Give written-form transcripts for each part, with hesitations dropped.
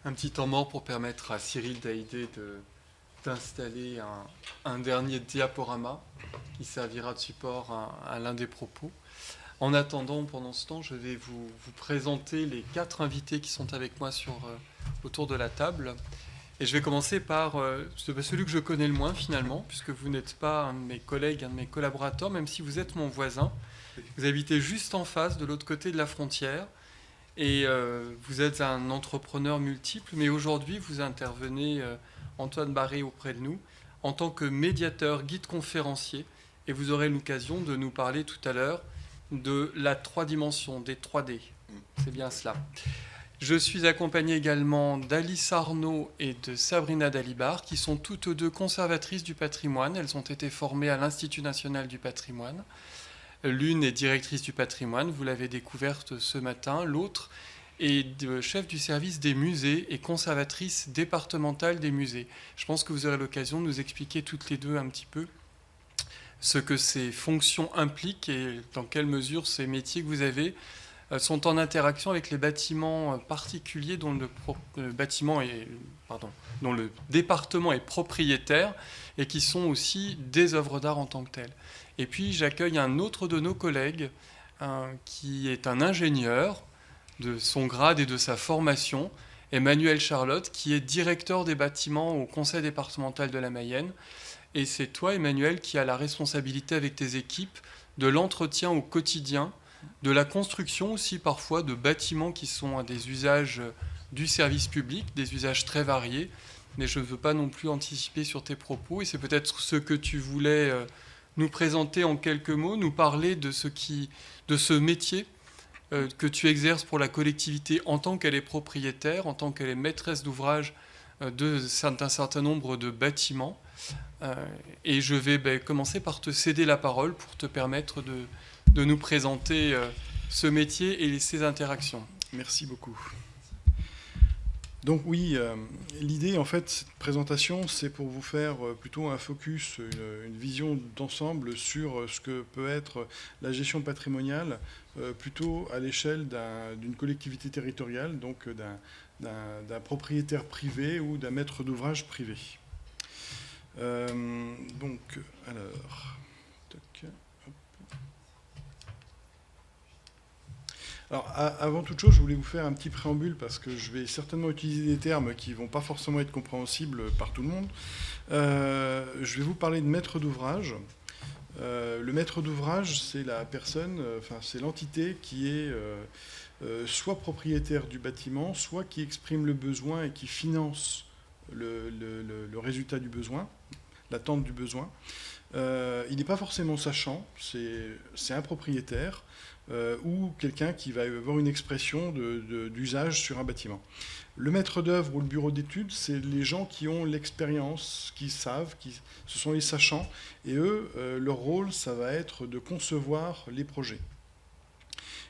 un petit temps mort pour permettre à Cyril Daïdé d'installer un dernier diaporama qui servira de support à l'un des propos. En attendant, pendant ce temps, je vais vous présenter les 4 invités qui sont avec moi autour de la table. Et je vais commencer par celui que je connais le moins finalement, puisque vous n'êtes pas un de mes collègues, un de mes collaborateurs, même si vous êtes mon voisin. Vous habitez juste en face, de l'autre côté de la frontière. Et vous êtes un entrepreneur multiple, mais aujourd'hui vous intervenez, Antoine Barré, auprès de nous, en tant que médiateur, guide conférencier, et vous aurez l'occasion de nous parler tout à l'heure de la 3 dimensions, des 3D. C'est bien cela. Je suis accompagné également d'Alice Arnaud et de Sabrina Dalibar, qui sont toutes deux conservatrices du patrimoine. Elles ont été formées à l'Institut national du patrimoine. L'une est directrice du patrimoine, vous l'avez découverte ce matin. L'autre est chef du service des musées et conservatrice départementale des musées. Je pense que vous aurez l'occasion de nous expliquer toutes les deux un petit peu ce que ces fonctions impliquent et dans quelle mesure ces métiers que vous avez sont en interaction avec les bâtiments particuliers dont le département est propriétaire et qui sont aussi des œuvres d'art en tant que telles. Et puis j'accueille un autre de nos collègues qui est un ingénieur de son grade et de sa formation, Emmanuel Charlotte, qui est directeur des bâtiments au Conseil départemental de la Mayenne. Et c'est toi, Emmanuel, qui as la responsabilité avec tes équipes de l'entretien au quotidien, de la construction aussi parfois de bâtiments qui sont à des usages du service public, des usages très variés. Mais je ne veux pas non plus anticiper sur tes propos. Et c'est peut-être ce que tu voulais nous présenter en quelques mots, nous parler de ce métier que tu exerces pour la collectivité en tant qu'elle est propriétaire, en tant qu'elle est maîtresse d'ouvrage d'un certain nombre de bâtiments. Et je vais commencer par te céder la parole pour te permettre de nous présenter ce métier et ses interactions. Merci beaucoup. Donc oui, l'idée en fait, cette présentation, c'est pour vous faire plutôt un focus, une vision d'ensemble sur ce que peut être la gestion patrimoniale, plutôt à l'échelle d'une collectivité territoriale, donc d'un propriétaire privé ou d'un maître d'ouvrage privé. Alors, avant toute chose, je voulais vous faire un petit préambule parce que je vais certainement utiliser des termes qui ne vont pas forcément être compréhensibles par tout le monde. Je vais vous parler de maître d'ouvrage. Le maître d'ouvrage, c'est la personne, c'est l'entité qui est soit propriétaire du bâtiment, soit qui exprime le besoin et qui finance le résultat du besoin, l'attente du besoin. Il n'est pas forcément sachant, c'est un propriétaire ou quelqu'un qui va avoir une expression d'usage sur un bâtiment. Le maître d'œuvre ou le bureau d'études, c'est les gens qui ont l'expérience, qui savent, ce sont les sachants, et eux, leur rôle, ça va être de concevoir les projets.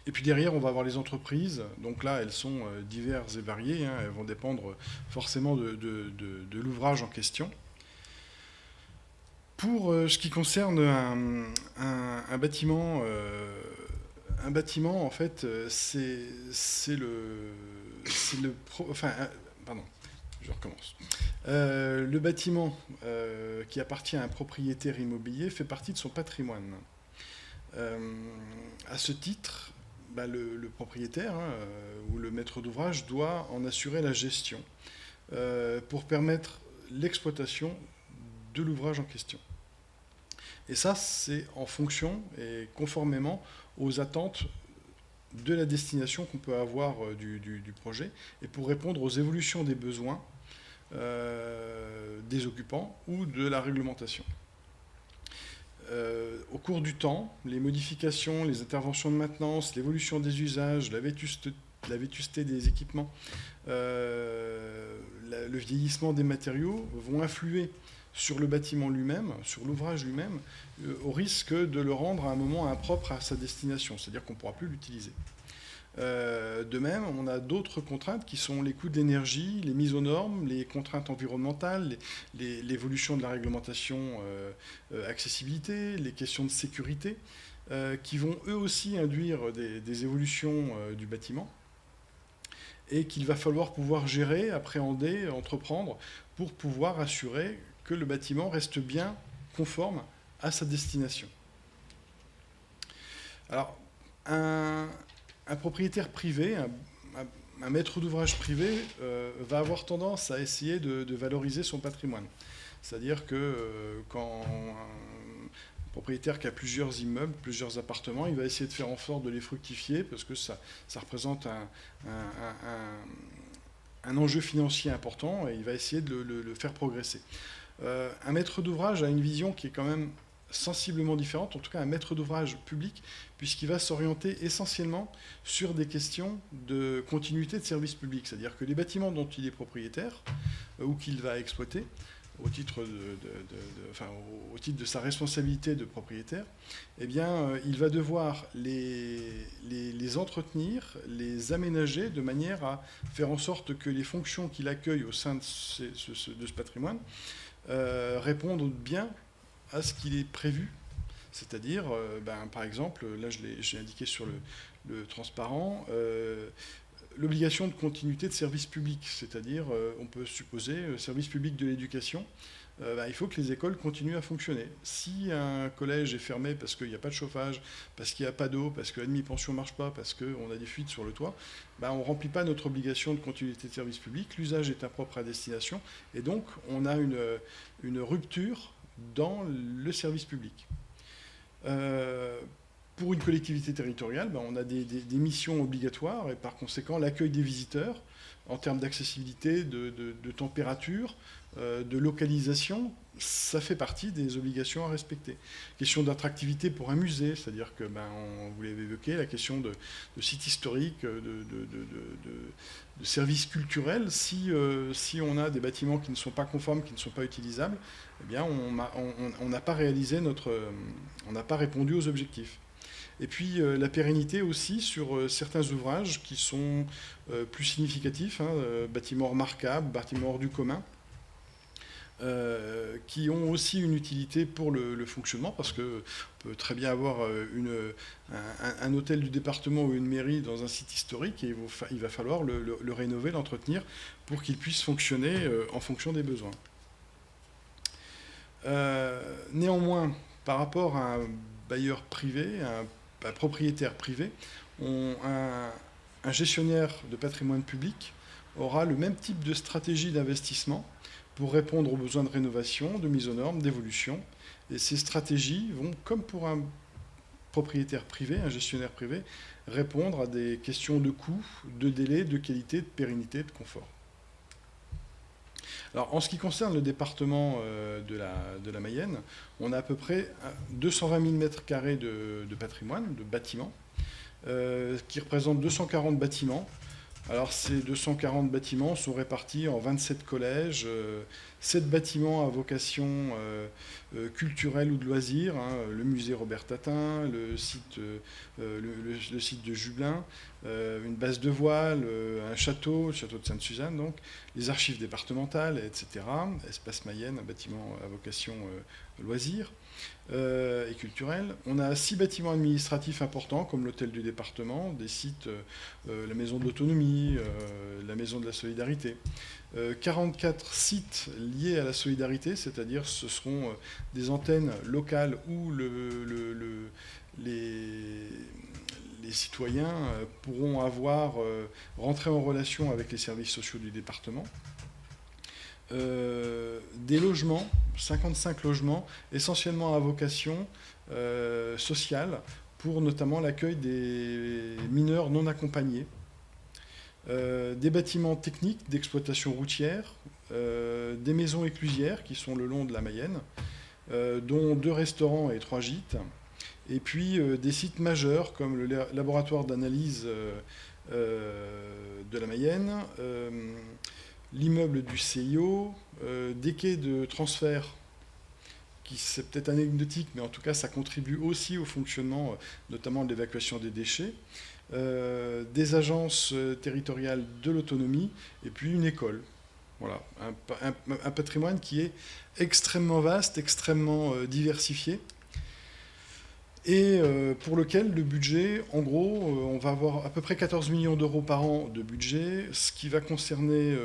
Et puis derrière, on va avoir les entreprises. Donc là, elles sont diverses et variées. Elles vont dépendre forcément de l'ouvrage en question. Pour ce qui concerne un bâtiment, en fait, je recommence. Le bâtiment qui appartient à un propriétaire immobilier fait partie de son patrimoine. À ce titre, le propriétaire ou le maître d'ouvrage doit en assurer la gestion pour permettre l'exploitation de l'ouvrage en question. Et ça, c'est en fonction et conformément aux attentes de la destination qu'on peut avoir du projet et pour répondre aux évolutions des besoins des occupants ou de la réglementation. Au cours du temps, les modifications, les interventions de maintenance, l'évolution des usages, la vétusté des équipements, le vieillissement des matériaux vont influer sur le bâtiment lui-même, sur l'ouvrage lui-même, au risque de le rendre à un moment impropre à sa destination, c'est-à-dire qu'on ne pourra plus l'utiliser. De même, on a d'autres contraintes qui sont les coûts de l'énergie, les mises aux normes, les contraintes environnementales, l'évolution de la réglementation accessibilité, les questions de sécurité, qui vont eux aussi induire des évolutions du bâtiment. et qu'il va falloir pouvoir gérer, appréhender, entreprendre pour pouvoir assurer que le bâtiment reste bien conforme à sa destination. Alors, un propriétaire privé, un maître d'ouvrage privé va avoir tendance à essayer de valoriser son patrimoine. C'est-à-dire que quand un propriétaire qui a plusieurs immeubles, plusieurs appartements, il va essayer de faire en sorte de les fructifier parce que ça représente un enjeu financier important et il va essayer de le faire progresser. Un maître d'ouvrage a une vision qui est quand même sensiblement différente, en tout cas un maître d'ouvrage public, puisqu'il va s'orienter essentiellement sur des questions de continuité de service public, c'est-à-dire que les bâtiments dont il est propriétaire ou qu'il va exploiter, au titre de sa responsabilité de propriétaire, eh bien, il va devoir les entretenir, les aménager de manière à faire en sorte que les fonctions qu'il accueille au sein de ce patrimoine répondent bien à ce qu'il est prévu. C'est-à-dire, par exemple, là j'ai indiqué sur le transparent, l'obligation de continuité de service public, c'est-à-dire, on peut supposer, service public de l'éducation, il faut que les écoles continuent à fonctionner. Si un collège est fermé parce qu'il n'y a pas de chauffage, parce qu'il n'y a pas d'eau, parce que la demi-pension ne marche pas, parce qu'on a des fuites sur le toit, on ne remplit pas notre obligation de continuité de service public, l'usage est impropre à destination, et donc on a une rupture dans le service public. Pour une collectivité territoriale, on a des missions obligatoires et par conséquent l'accueil des visiteurs en termes d'accessibilité, de température, de localisation, ça fait partie des obligations à respecter. Question d'attractivité pour un musée, c'est-à-dire que, vous l'avez évoqué, la question de sites historiques, de services culturels, si on a des bâtiments qui ne sont pas conformes, qui ne sont pas utilisables, eh bien on n'a pas réalisé on n'a pas répondu aux objectifs. Et puis la pérennité aussi sur certains ouvrages qui sont plus significatifs, bâtiments remarquables, bâtiments hors du commun, qui ont aussi une utilité pour le fonctionnement, parce qu'on peut très bien avoir un hôtel du département ou une mairie dans un site historique et il va falloir le rénover, l'entretenir pour qu'il puisse fonctionner en fonction des besoins. Néanmoins, par rapport à un bailleur privé, un propriétaire privé, un gestionnaire de patrimoine public aura le même type de stratégie d'investissement pour répondre aux besoins de rénovation, de mise aux normes, d'évolution. Et ces stratégies vont, comme pour un propriétaire privé, un gestionnaire privé, répondre à des questions de coût, de délai, de qualité, de pérennité, de confort. Alors, en ce qui concerne le département de la Mayenne, on a à peu près 220 000 m² de patrimoine, de bâtiments, qui représentent 240 bâtiments. Alors, ces 240 bâtiments sont répartis en 27 collèges, 7 bâtiments à vocation culturelle ou de loisirs, le musée Robert Tatin, le site de Jublain, une base de voile, un château, le château de Sainte-Suzanne, donc, les archives départementales, etc. Espace Mayenne, un bâtiment à vocation loisirs et culturelle. On a 6 bâtiments administratifs importants, comme l'hôtel du département, des sites, la maison de l'autonomie, la maison de la solidarité. 44 sites liés à la solidarité, c'est-à-dire ce seront des antennes locales où les citoyens pourront rentrer en relation avec les services sociaux du département. Des logements, 55 logements, essentiellement à vocation sociale, pour notamment l'accueil des mineurs non accompagnés. Des bâtiments techniques d'exploitation routière, des maisons éclusières qui sont le long de la Mayenne, dont 2 restaurants et 3 gîtes, et puis des sites majeurs comme le laboratoire d'analyse de la Mayenne, l'immeuble du CIO, des quais de transfert, qui c'est peut-être anecdotique, mais en tout cas ça contribue aussi au fonctionnement, notamment de l'évacuation des déchets, des agences territoriales de l'autonomie, et puis une école. Voilà, un patrimoine qui est extrêmement vaste, extrêmement diversifié. et pour lequel le budget, en gros, on va avoir à peu près 14 millions d'euros par an de budget, ce qui va concerner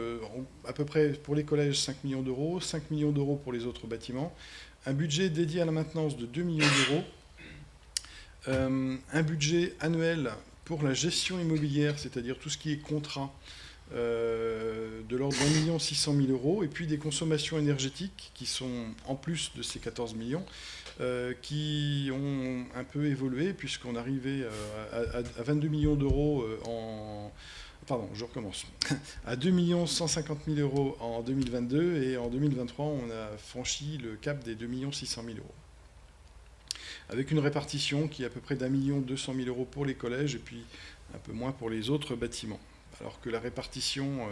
à peu près pour les collèges 5 millions d'euros, 5 millions d'euros pour les autres bâtiments, un budget dédié à la maintenance de 2 millions d'euros, un budget annuel pour la gestion immobilière, c'est-à-dire tout ce qui est contrat, de l'ordre d'1 600 000 euros, et puis des consommations énergétiques qui sont en plus de ces 14 millions, qui ont un peu évolué, puisqu'on arrivait à 22 millions d'euros Pardon, je recommence. À 2 150 000 euros en 2022, et en 2023, on a franchi le cap des 2 600 000 euros. Avec une répartition qui est à peu près d'1 200 000 euros pour les collèges, et puis un peu moins pour les autres bâtiments. Alors que la répartition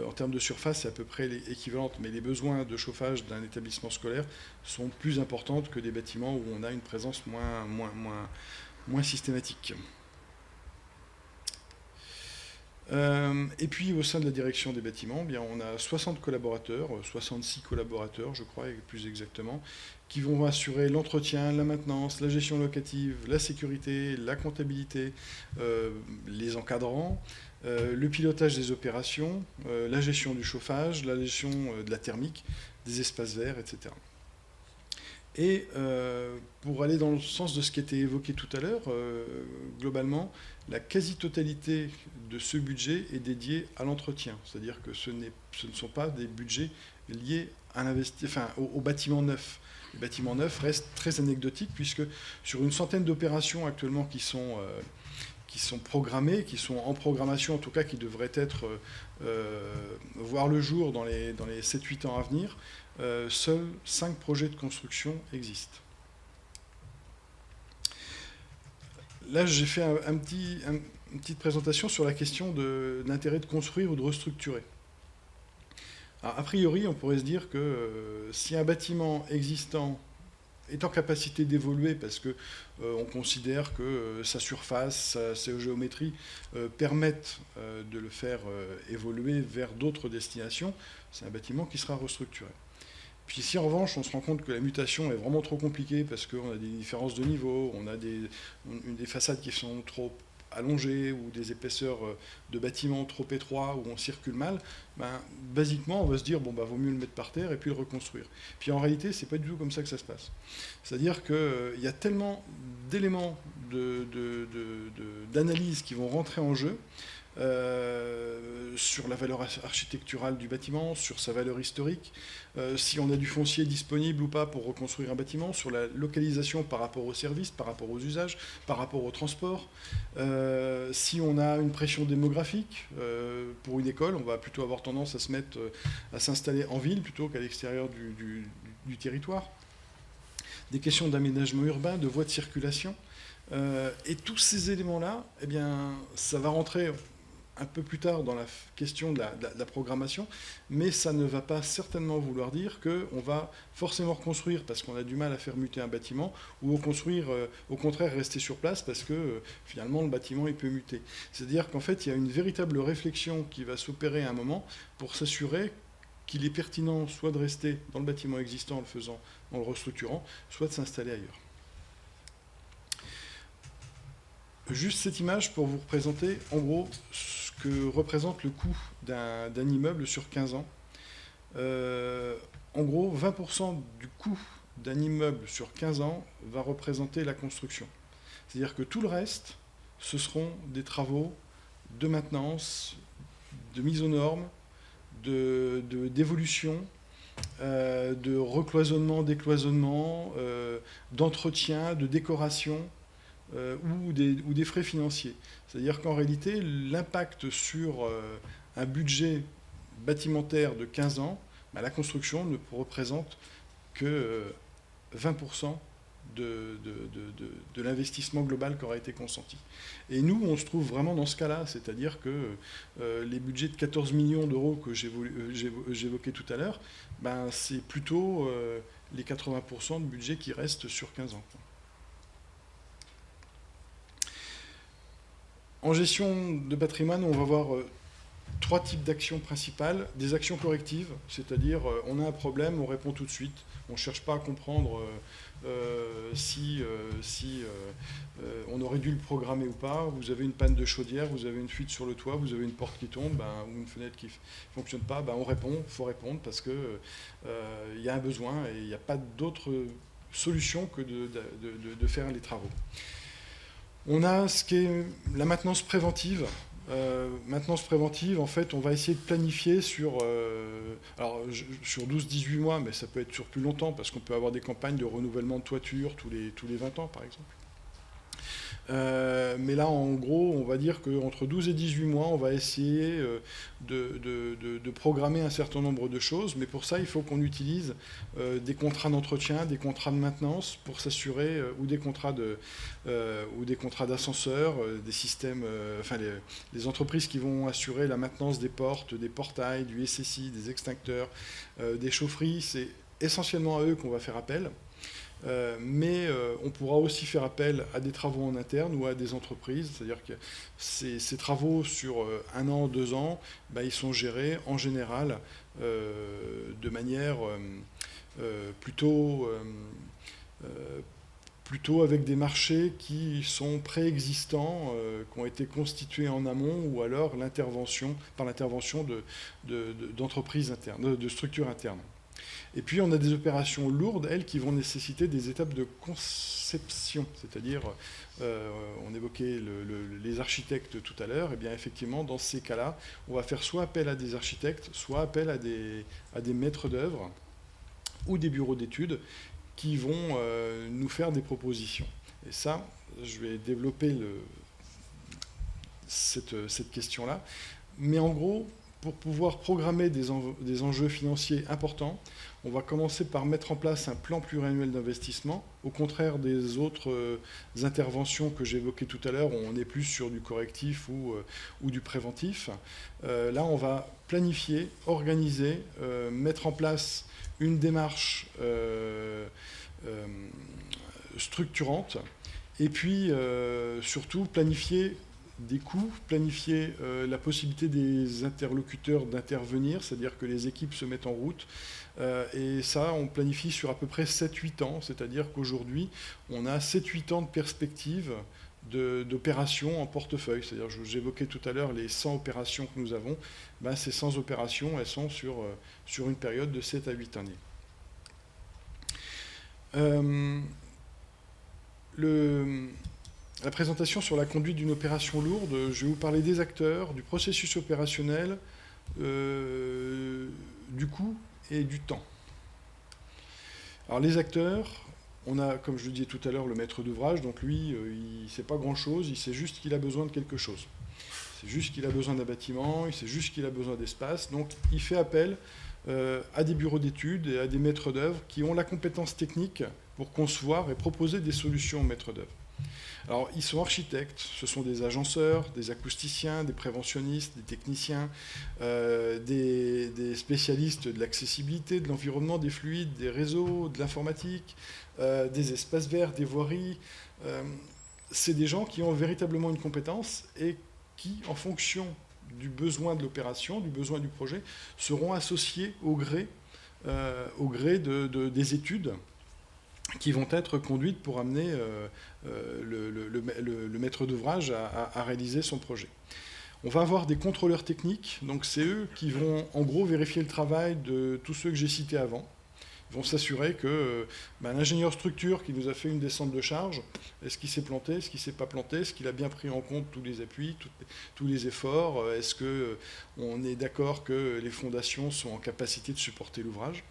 en termes de surface est à peu près équivalente, mais les besoins de chauffage d'un établissement scolaire sont plus importants que des bâtiments où on a une présence moins systématique. Et puis au sein de la direction des bâtiments, bien, on a 60 collaborateurs, 66 collaborateurs je crois, plus exactement, qui vont assurer l'entretien, la maintenance, la gestion locative, la sécurité, la comptabilité, les encadrants, le pilotage des opérations, la gestion du chauffage, la gestion de la thermique, des espaces verts, etc. Et pour aller dans le sens de ce qui était évoqué tout à l'heure, globalement, la quasi-totalité de ce budget est dédiée à l'entretien. C'est-à-dire que ce ne sont pas des budgets liés à au bâtiment neuf. Les bâtiments neufs restent très anecdotiques, puisque sur une centaine d'opérations actuellement qui sont programmées, qui sont en programmation, en tout cas qui devraient voir le jour dans les 7-8 ans à venir, seuls 5 projets de construction existent. Là, j'ai fait une petite présentation sur la question de l'intérêt de construire ou de restructurer. Alors, a priori, on pourrait se dire que si un bâtiment existant est en capacité d'évoluer parce que on considère que sa surface, sa géométrie permettent de le faire évoluer vers d'autres destinations, c'est un bâtiment qui sera restructuré. Puis si en revanche on se rend compte que la mutation est vraiment trop compliquée parce qu'on a des différences de niveau, on a des façades qui sont trop allongées ou des épaisseurs de bâtiments trop étroits où on circule mal, basiquement on va se dire bon vaut mieux le mettre par terre et puis le reconstruire. Puis en réalité c'est pas du tout comme ça que ça se passe. C'est-à-dire qu'il y a tellement d'éléments d'analyse qui vont rentrer en jeu. Sur la valeur architecturale du bâtiment, sur sa valeur historique, si on a du foncier disponible ou pas pour reconstruire un bâtiment, sur la localisation par rapport aux services, par rapport aux usages, par rapport au transport, si on a une pression démographique, pour une école, on va plutôt avoir tendance à s'installer en ville plutôt qu'à l'extérieur du territoire. Des questions d'aménagement urbain, de voies de circulation, et tous ces éléments-là, eh bien, ça va rentrer un peu plus tard dans la question de la programmation, mais ça ne va pas certainement vouloir dire qu'on va forcément reconstruire parce qu'on a du mal à faire muter un bâtiment, ou au contraire rester sur place parce que finalement le bâtiment il peut muter. C'est-à-dire qu'en fait il y a une véritable réflexion qui va s'opérer à un moment pour s'assurer qu'il est pertinent soit de rester dans le bâtiment existant en le restructurant, soit de s'installer ailleurs. Juste cette image pour vous représenter en gros ce que représente le coût d'un immeuble sur 15 ans. En gros, 20% du coût d'un immeuble sur 15 ans va représenter la construction. C'est-à-dire que tout le reste, ce seront des travaux de maintenance, de mise aux normes, d'évolution, de recloisonnement, décloisonnement, d'entretien, de décoration, ou des frais financiers. C'est-à-dire qu'en réalité, l'impact sur un budget bâtimentaire de 15 ans, la construction ne représente que 20% de l'investissement global qui aura été consenti. Et nous, on se trouve vraiment dans ce cas-là, c'est-à-dire que les budgets de 14 millions d'euros que j'évoquais tout à l'heure, c'est plutôt les 80% de budget qui restent sur 15 ans. En gestion de patrimoine, on va voir 3 types d'actions principales. Des actions correctives, c'est-à-dire on a un problème, on répond tout de suite. On ne cherche pas à comprendre si on aurait dû le programmer ou pas. Vous avez une panne de chaudière, vous avez une fuite sur le toit, vous avez une porte qui tombe ou une fenêtre qui ne fonctionne pas, on répond, il faut répondre parce qu'il y a un besoin et il n'y a pas d'autre solution que de faire les travaux. On a ce qui est la maintenance préventive. Maintenance préventive, en fait, on va essayer de planifier sur 12-18 mois, mais ça peut être sur plus longtemps, parce qu'on peut avoir des campagnes de renouvellement de toiture tous les 20 ans, par exemple. Mais là, en gros, on va dire qu'entre 12 et 18 mois, on va essayer de programmer un certain nombre de choses. Mais pour ça, il faut qu'on utilise des contrats d'entretien, des contrats de maintenance pour s'assurer, ou des contrats d'ascenseurs, des systèmes, les entreprises qui vont assurer la maintenance des portes, des portails, du SSI, des extincteurs, des chaufferies. C'est essentiellement à eux qu'on va faire appel. Mais on pourra aussi faire appel à des travaux en interne ou à des entreprises, c'est-à-dire que ces travaux sur 1 an, 2 ans, ils sont gérés en général de manière plutôt avec des marchés qui sont préexistants, qui ont été constitués en amont, ou alors par l'intervention d'entreprises internes, de structures internes. Et puis on a des opérations lourdes, elles, qui vont nécessiter des étapes de conception, c'est-à-dire, on évoquait les architectes tout à l'heure, et bien effectivement, dans ces cas-là, on va faire soit appel à des architectes, soit appel à des maîtres d'œuvre ou des bureaux d'études qui vont nous faire des propositions. Et ça, je vais développer cette question-là. Mais en gros, pour pouvoir programmer des enjeux financiers importants, on va commencer par mettre en place un plan pluriannuel d'investissement. Au contraire des autres interventions que j'évoquais tout à l'heure, où on est plus sur du correctif ou du préventif. Là, on va planifier, organiser, mettre en place une démarche structurante, et puis surtout planifier des coûts, planifier la possibilité des interlocuteurs d'intervenir, c'est-à-dire que les équipes se mettent en route. Et ça, on planifie sur à peu près 7-8 ans, c'est-à-dire qu'aujourd'hui, on a 7-8 ans de perspective d'opérations en portefeuille. C'est-à-dire, j'évoquais tout à l'heure les 100 opérations que nous avons. Ces 100 opérations, elles sont sur une période de 7 à 8 années. La présentation sur la conduite d'une opération lourde, je vais vous parler des acteurs, du processus opérationnel, du coût et du temps. Alors les acteurs, on a, comme je le disais tout à l'heure, le maître d'ouvrage, donc lui, il ne sait pas grand-chose, il sait juste qu'il a besoin de quelque chose. C'est juste qu'il a besoin d'un bâtiment, il sait juste qu'il a besoin d'espace, donc il fait appel à des bureaux d'études et à des maîtres d'œuvre qui ont la compétence technique pour concevoir et proposer des solutions aux maîtres d'œuvre. Alors, ils sont architectes, ce sont des agenceurs, des acousticiens, des préventionnistes, des techniciens, des spécialistes de l'accessibilité, de l'environnement, des fluides, des réseaux, de l'informatique, des espaces verts, des voiries. C'est des gens qui ont véritablement une compétence et qui, en fonction du besoin de l'opération, du besoin du projet, seront associés au gré des études qui vont être conduites pour amener le maître d'ouvrage à réaliser son projet. On va avoir des contrôleurs techniques, donc c'est eux qui vont en gros vérifier le travail de tous ceux que j'ai cités avant. Ils vont s'assurer que l'ingénieur structure qui nous a fait une descente de charge, est-ce qu'il s'est planté, est-ce qu'il ne s'est pas planté, est-ce qu'il a bien pris en compte tous les appuis, tous les efforts, est-ce qu'on est d'accord que les fondations sont en capacité de supporter l'ouvrage.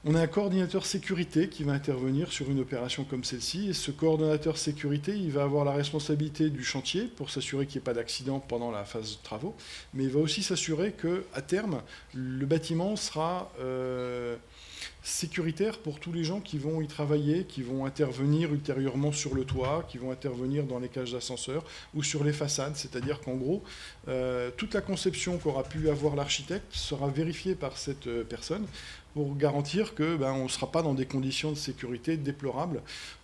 On a un coordinateur sécurité qui va intervenir sur une opération comme celle-ci, et ce coordonnateur sécurité, il va avoir la responsabilité du chantier pour s'assurer qu'il n'y ait pas d'accident pendant la phase de travaux, mais il va aussi s'assurer qu'à terme, le bâtiment sera sécuritaire pour tous les gens qui vont y travailler, qui vont intervenir ultérieurement sur le toit, qui vont intervenir dans les cages d'ascenseur ou sur les façades, c'est-à-dire qu'en gros, toute la conception qu'aura pu avoir l'architecte sera vérifiée par cette personne, pour garantir qu'on ne sera pas dans des conditions de sécurité déplorables,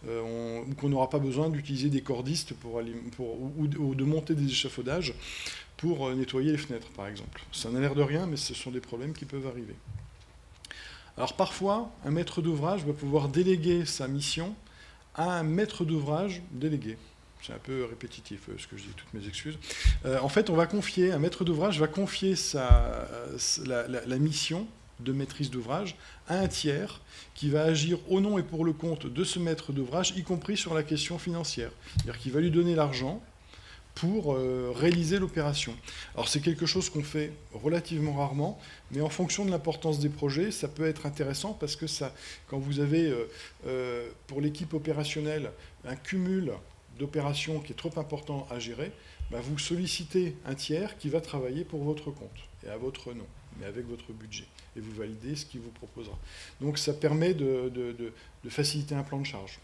ou qu'on n'aura pas besoin d'utiliser des cordistes ou de monter des échafaudages pour nettoyer les fenêtres, par exemple. Ça n'a l'air de rien, mais ce sont des problèmes qui peuvent arriver. Alors parfois, un maître d'ouvrage va pouvoir déléguer sa mission à un maître d'ouvrage délégué. C'est un peu répétitif ce que je dis, toutes mes excuses. En fait, un maître d'ouvrage va confier la mission de maîtrise d'ouvrage à un tiers qui va agir au nom et pour le compte de ce maître d'ouvrage, y compris sur la question financière. C'est-à-dire qu'il va lui donner l'argent pour réaliser l'opération. Alors c'est quelque chose qu'on fait relativement rarement, mais en fonction de l'importance des projets, ça peut être intéressant parce que quand vous avez pour l'équipe opérationnelle un cumul d'opérations qui est trop important à gérer, vous sollicitez un tiers qui va travailler pour votre compte et à votre nom, mais avec votre budget. Et vous validez ce qu'il vous proposera. Donc ça permet de faciliter un plan de charge.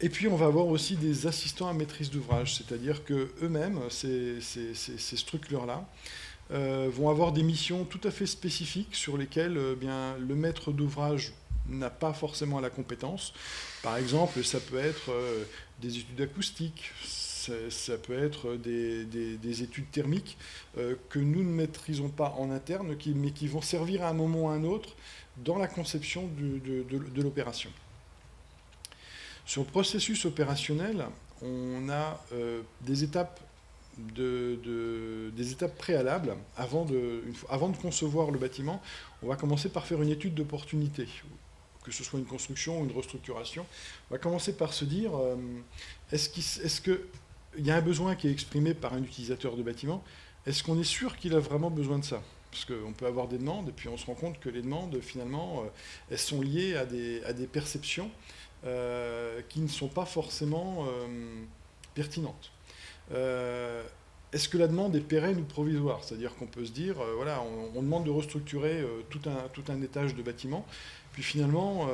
Et puis on va avoir aussi des assistants à maîtrise d'ouvrage, c'est-à-dire qu'eux-mêmes, ces structures-là, vont avoir des missions tout à fait spécifiques sur lesquelles le maître d'ouvrage n'a pas forcément la compétence. Par exemple, ça peut être des études acoustiques, ça peut être des études thermiques que nous ne maîtrisons pas en interne, mais qui vont servir à un moment ou à un autre dans la conception de l'opération. Sur le processus opérationnel, on a des étapes préalables. Avant de concevoir le bâtiment, on va commencer par faire une étude d'opportunité, que ce soit une construction ou une restructuration. On va commencer par se dire, est-ce qu'il y a un besoin qui est exprimé par un utilisateur de bâtiment? Est-ce qu'on est sûr qu'il a vraiment besoin de ça? Parce qu'on peut avoir des demandes, et puis on se rend compte que les demandes, finalement, elles sont liées à des perceptions qui ne sont pas forcément pertinentes. Est-ce que la demande est pérenne ou provisoire? C'est-à-dire qu'on peut se dire, voilà, on demande de restructurer tout un étage de bâtiment, puis finalement,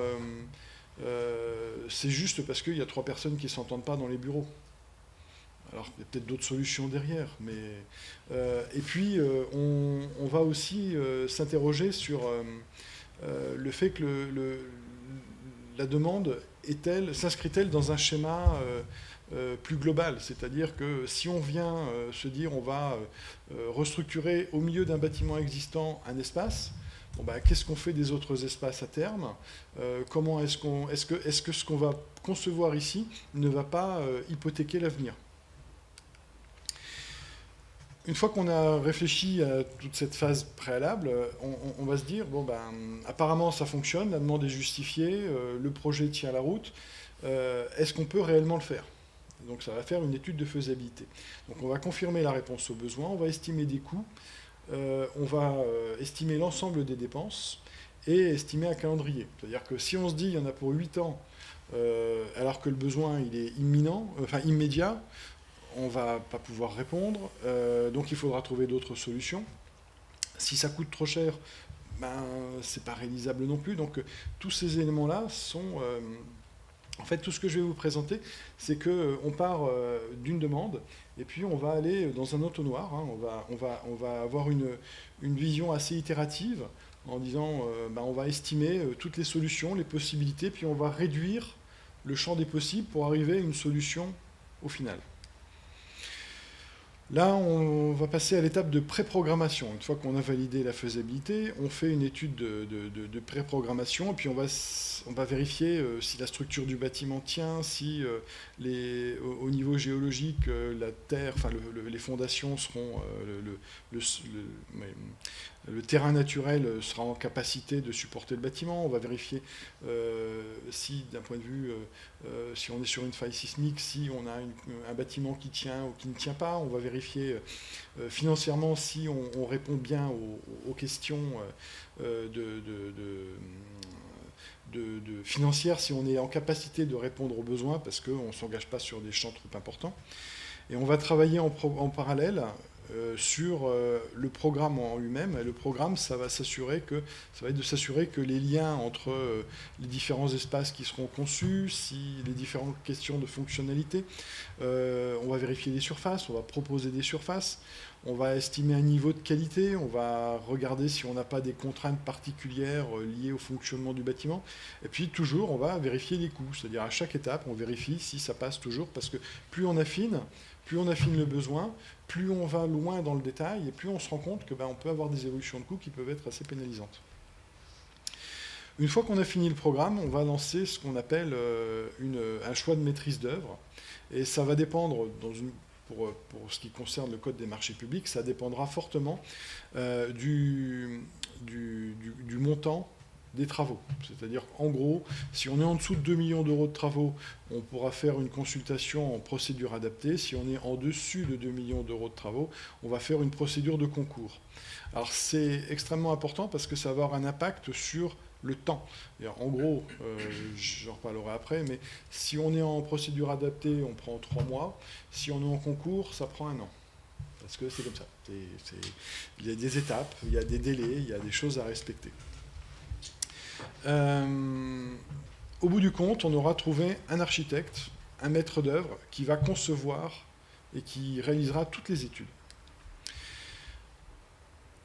c'est juste parce qu'il y a 3 personnes qui ne s'entendent pas dans les bureaux. Alors, il y a peut-être d'autres solutions derrière. Et puis, on va aussi s'interroger sur le fait que la demande s'inscrit-elle dans un schéma plus global? C'est-à-dire que si on vient se dire on va restructurer au milieu d'un bâtiment existant un espace, qu'est-ce qu'on fait des autres espaces à terme? Est-ce que ce qu'on va concevoir ici ne va pas hypothéquer l'avenir? Une fois qu'on a réfléchi à toute cette phase préalable, on va se dire, apparemment ça fonctionne, la demande est justifiée, le projet tient la route, est-ce qu'on peut réellement le faire? Donc ça va faire une étude de faisabilité. Donc on va confirmer la réponse aux besoins, on va estimer des coûts, on va estimer l'ensemble des dépenses et estimer un calendrier. C'est-à-dire que si on se dit il y en a pour 8 ans, alors que le besoin il est immédiat, on ne va pas pouvoir répondre, donc il faudra trouver d'autres solutions. Si ça coûte trop cher, c'est pas réalisable non plus. Donc tous ces éléments-là sont... en fait, tout ce que je vais vous présenter, c'est qu'on part d'une demande, et puis on va aller dans un entonnoir. On va avoir une vision assez itérative, en disant, on va estimer toutes les solutions, les possibilités, puis on va réduire le champ des possibles pour arriver à une solution au final. Là, on va passer à l'étape de pré-programmation. Une fois qu'on a validé la faisabilité, on fait une étude de pré-programmation, et puis on va vérifier si la structure du bâtiment tient, si au niveau géologique, la terre, les fondations seront... le terrain naturel sera en capacité de supporter le bâtiment. On va vérifier si, d'un point de vue, si on est sur une faille sismique, si on a un bâtiment qui tient ou qui ne tient pas. On va vérifier financièrement si on répond bien aux questions financières, si on est en capacité de répondre aux besoins, parce qu'on ne s'engage pas sur des champs trop importants. Et on va travailler en parallèle sur le programme en lui-même. Et le programme, ça va être de s'assurer que les liens entre les différents espaces qui seront conçus, les différentes questions de fonctionnalité, on va vérifier les surfaces, on va proposer des surfaces, on va estimer un niveau de qualité, on va regarder si on n'a pas des contraintes particulières liées au fonctionnement du bâtiment. Et puis toujours, on va vérifier les coûts. C'est-à-dire à chaque étape, on vérifie si ça passe toujours, parce que plus on affine le besoin, plus on va loin dans le détail, et plus on se rend compte que on peut avoir des évolutions de coûts qui peuvent être assez pénalisantes. Une fois qu'on a fini le programme, on va lancer ce qu'on appelle un choix de maîtrise d'œuvre. Et ça va dépendre, pour ce qui concerne le Code des marchés publics, ça dépendra fortement du montant des travaux. C'est-à-dire, en gros, si on est en dessous de 2 millions d'euros de travaux, on pourra faire une consultation en procédure adaptée. Si on est en dessus de 2 millions d'euros de travaux, on va faire une procédure de concours. Alors, c'est extrêmement important parce que ça va avoir un impact sur le temps. En gros, j'en reparlerai après, mais si on est en procédure adaptée, on prend 3 mois. Si on est en concours, ça prend 1 an. Parce que c'est comme ça. Il y a des étapes, il y a des délais, il y a des choses à respecter. Au bout du compte, on aura trouvé un architecte, un maître d'œuvre qui va concevoir et qui réalisera toutes les études.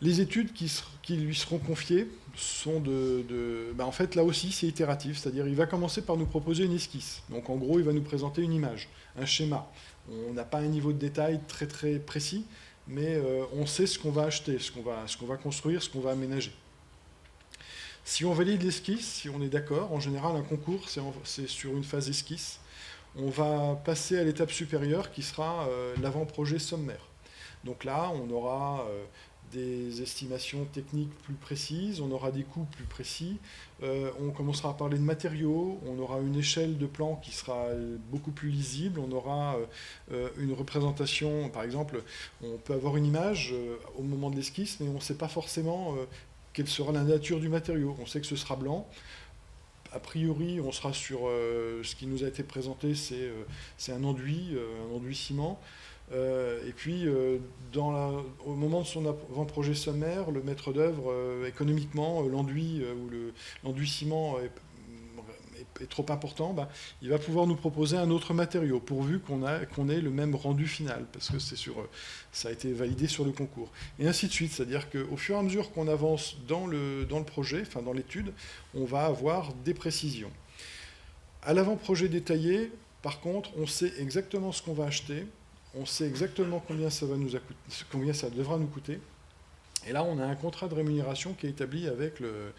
Les études qui lui seront confiées sont en fait, là aussi, c'est itératif. C'est-à-dire, il va commencer par nous proposer une esquisse. Donc, en gros, il va nous présenter une image, un schéma. On n'a pas un niveau de détail très, très précis, mais on sait ce qu'on va acheter, ce qu'on va construire, ce qu'on va aménager. Si on valide l'esquisse, si on est d'accord, en général, un concours, c'est sur une phase esquisse. On va passer à l'étape supérieure qui sera l'avant-projet sommaire. Donc là, on aura des estimations techniques plus précises, on aura des coûts plus précis, on commencera à parler de matériaux, on aura une échelle de plan qui sera beaucoup plus lisible, on aura une représentation, par exemple, on peut avoir une image au moment de l'esquisse, mais on ne sait pas forcément quelle sera la nature du matériau. On sait que ce sera blanc. A priori, on sera sur ce qui nous a été présenté, c'est un enduit ciment. Et puis, au moment de son avant-projet sommaire, le maître d'œuvre, économiquement, l'enduit ciment est trop important, il va pouvoir nous proposer un autre matériau, pourvu qu'on ait le même rendu final, parce que ça a été validé sur le concours. Et ainsi de suite, c'est-à-dire qu'au fur et à mesure qu'on avance dans le projet, enfin dans l'étude, on va avoir des précisions. À l'avant-projet détaillé, par contre, on sait exactement ce qu'on va acheter, on sait exactement combien ça devra nous coûter. Et là, on a un contrat de rémunération qui est établi avec le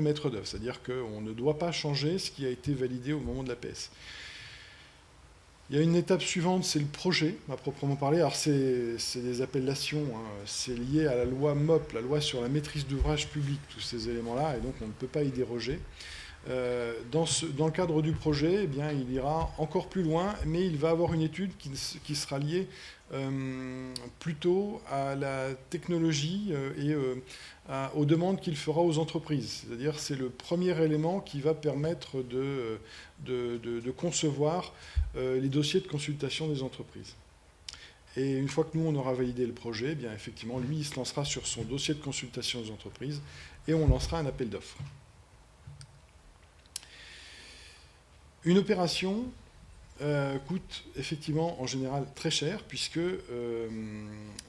maître d'œuvre. C'est-à-dire qu'on ne doit pas changer ce qui a été validé au moment de la PS. Il y a une étape suivante, c'est le projet, à proprement parler. Alors, c'est des appellations, c'est lié à la loi MOP, la loi sur la maîtrise d'ouvrage public, tous ces éléments-là, et donc on ne peut pas y déroger. Dans le cadre du projet, eh bien, il ira encore plus loin, mais il va avoir une étude qui sera liée plutôt à la technologie et aux demandes qu'il fera aux entreprises. C'est-à-dire c'est le premier élément qui va permettre de concevoir les dossiers de consultation des entreprises. Et une fois que nous, on aura validé le projet, eh bien, effectivement, lui, il se lancera sur son dossier de consultation des entreprises et on lancera un appel d'offres. Une opération coûte effectivement en général très cher puisque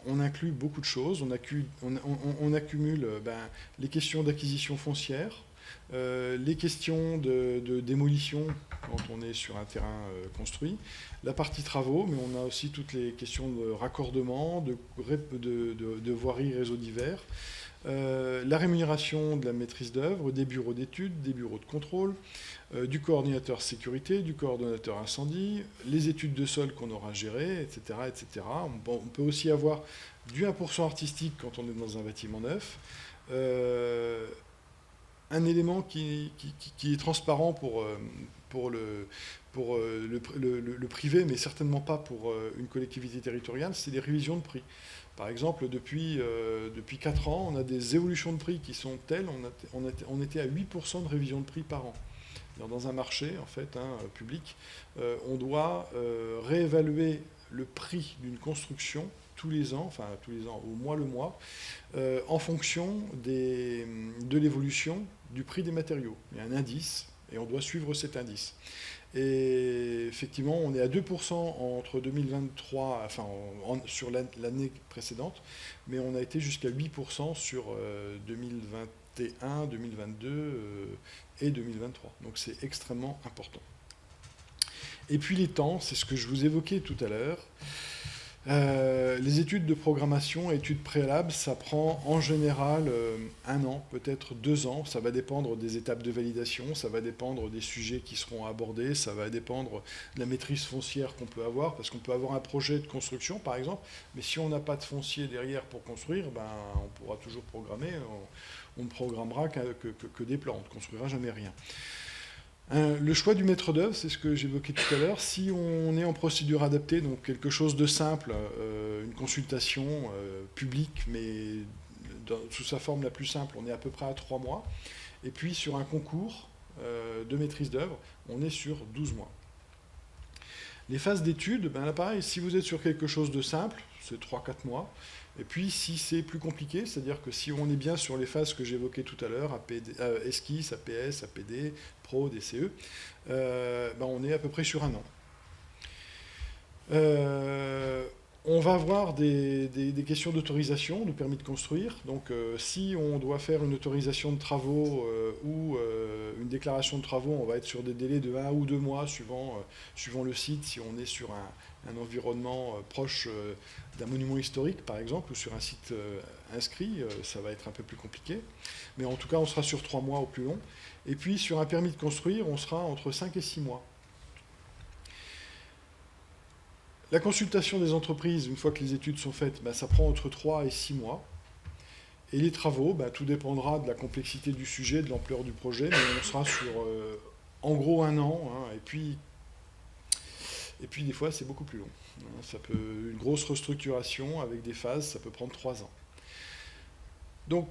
on inclut beaucoup de choses. On accumule les questions d'acquisition foncière, les questions de démolition quand on est sur un terrain construit, la partie travaux, mais on a aussi toutes les questions de raccordement, de voirie réseau divers, la rémunération de la maîtrise d'œuvre, des bureaux d'études, des bureaux de contrôle, du coordinateur sécurité, du coordonnateur incendie, les études de sol qu'on aura gérées, etc., etc. On peut aussi avoir du 1% artistique quand on est dans un bâtiment neuf. Un élément qui est transparent pour le privé, mais certainement pas pour une collectivité territoriale, c'est les révisions de prix. Par exemple, depuis 4 ans, on a des évolutions de prix qui sont telles, on était à 8% de révision de prix par an. Dans un marché en fait, public, on doit réévaluer le prix d'une construction tous les ans, au mois le mois, en fonction de l'évolution du prix des matériaux. Il y a un indice, et on doit suivre cet indice. Et effectivement, on est à 2% entre 2023, enfin sur l'année précédente, mais on a été jusqu'à 8% sur 2021, 2022 et 2023. Donc c'est extrêmement important. Et puis les temps, c'est ce que je vous évoquais tout à l'heure. Les études de programmation, études préalables, ça prend en général 1 an, peut-être 2 ans. Ça va dépendre des étapes de validation, ça va dépendre des sujets qui seront abordés, ça va dépendre de la maîtrise foncière qu'on peut avoir, parce qu'on peut avoir un projet de construction, par exemple, mais si on n'a pas de foncier derrière pour construire, ben, on pourra toujours programmer, on ne programmera que des plans, on ne construira jamais rien. Le choix du maître d'œuvre, c'est ce que j'évoquais tout à l'heure. Si on est en procédure adaptée, donc quelque chose de simple, une consultation publique, mais sous sa forme la plus simple, on est à peu près à 3 mois. Et puis sur un concours de maîtrise d'œuvre, on est sur 12 mois. Les phases d'études, ben là pareil, si vous êtes sur quelque chose de simple, c'est 3-4 mois. Et puis si c'est plus compliqué, c'est-à-dire que si on est bien sur les phases que j'évoquais tout à l'heure, esquisse, APS, APD, Pro, DCE, ben on est à peu près sur 1 an. On va avoir des questions d'autorisation, de permis de construire. Donc si on doit faire une autorisation de travaux ou une déclaration de travaux, on va être sur des délais de 1 ou 2 mois suivant le site, si on est sur un environnement proche d'un monument historique, par exemple, ou sur un site inscrit, ça va être un peu plus compliqué. Mais en tout cas, on sera sur 3 mois au plus long. Et puis, sur un permis de construire, on sera entre 5 et 6 mois. La consultation des entreprises, une fois que les études sont faites, ben, ça prend entre 3 et 6 mois. Et les travaux, ben, tout dépendra de la complexité du sujet, de l'ampleur du projet, mais on sera sur, en gros, 1 an. Hein, et puis, des fois, c'est beaucoup plus long. Ça peut, une grosse restructuration avec des phases, ça peut prendre 3 ans. Donc,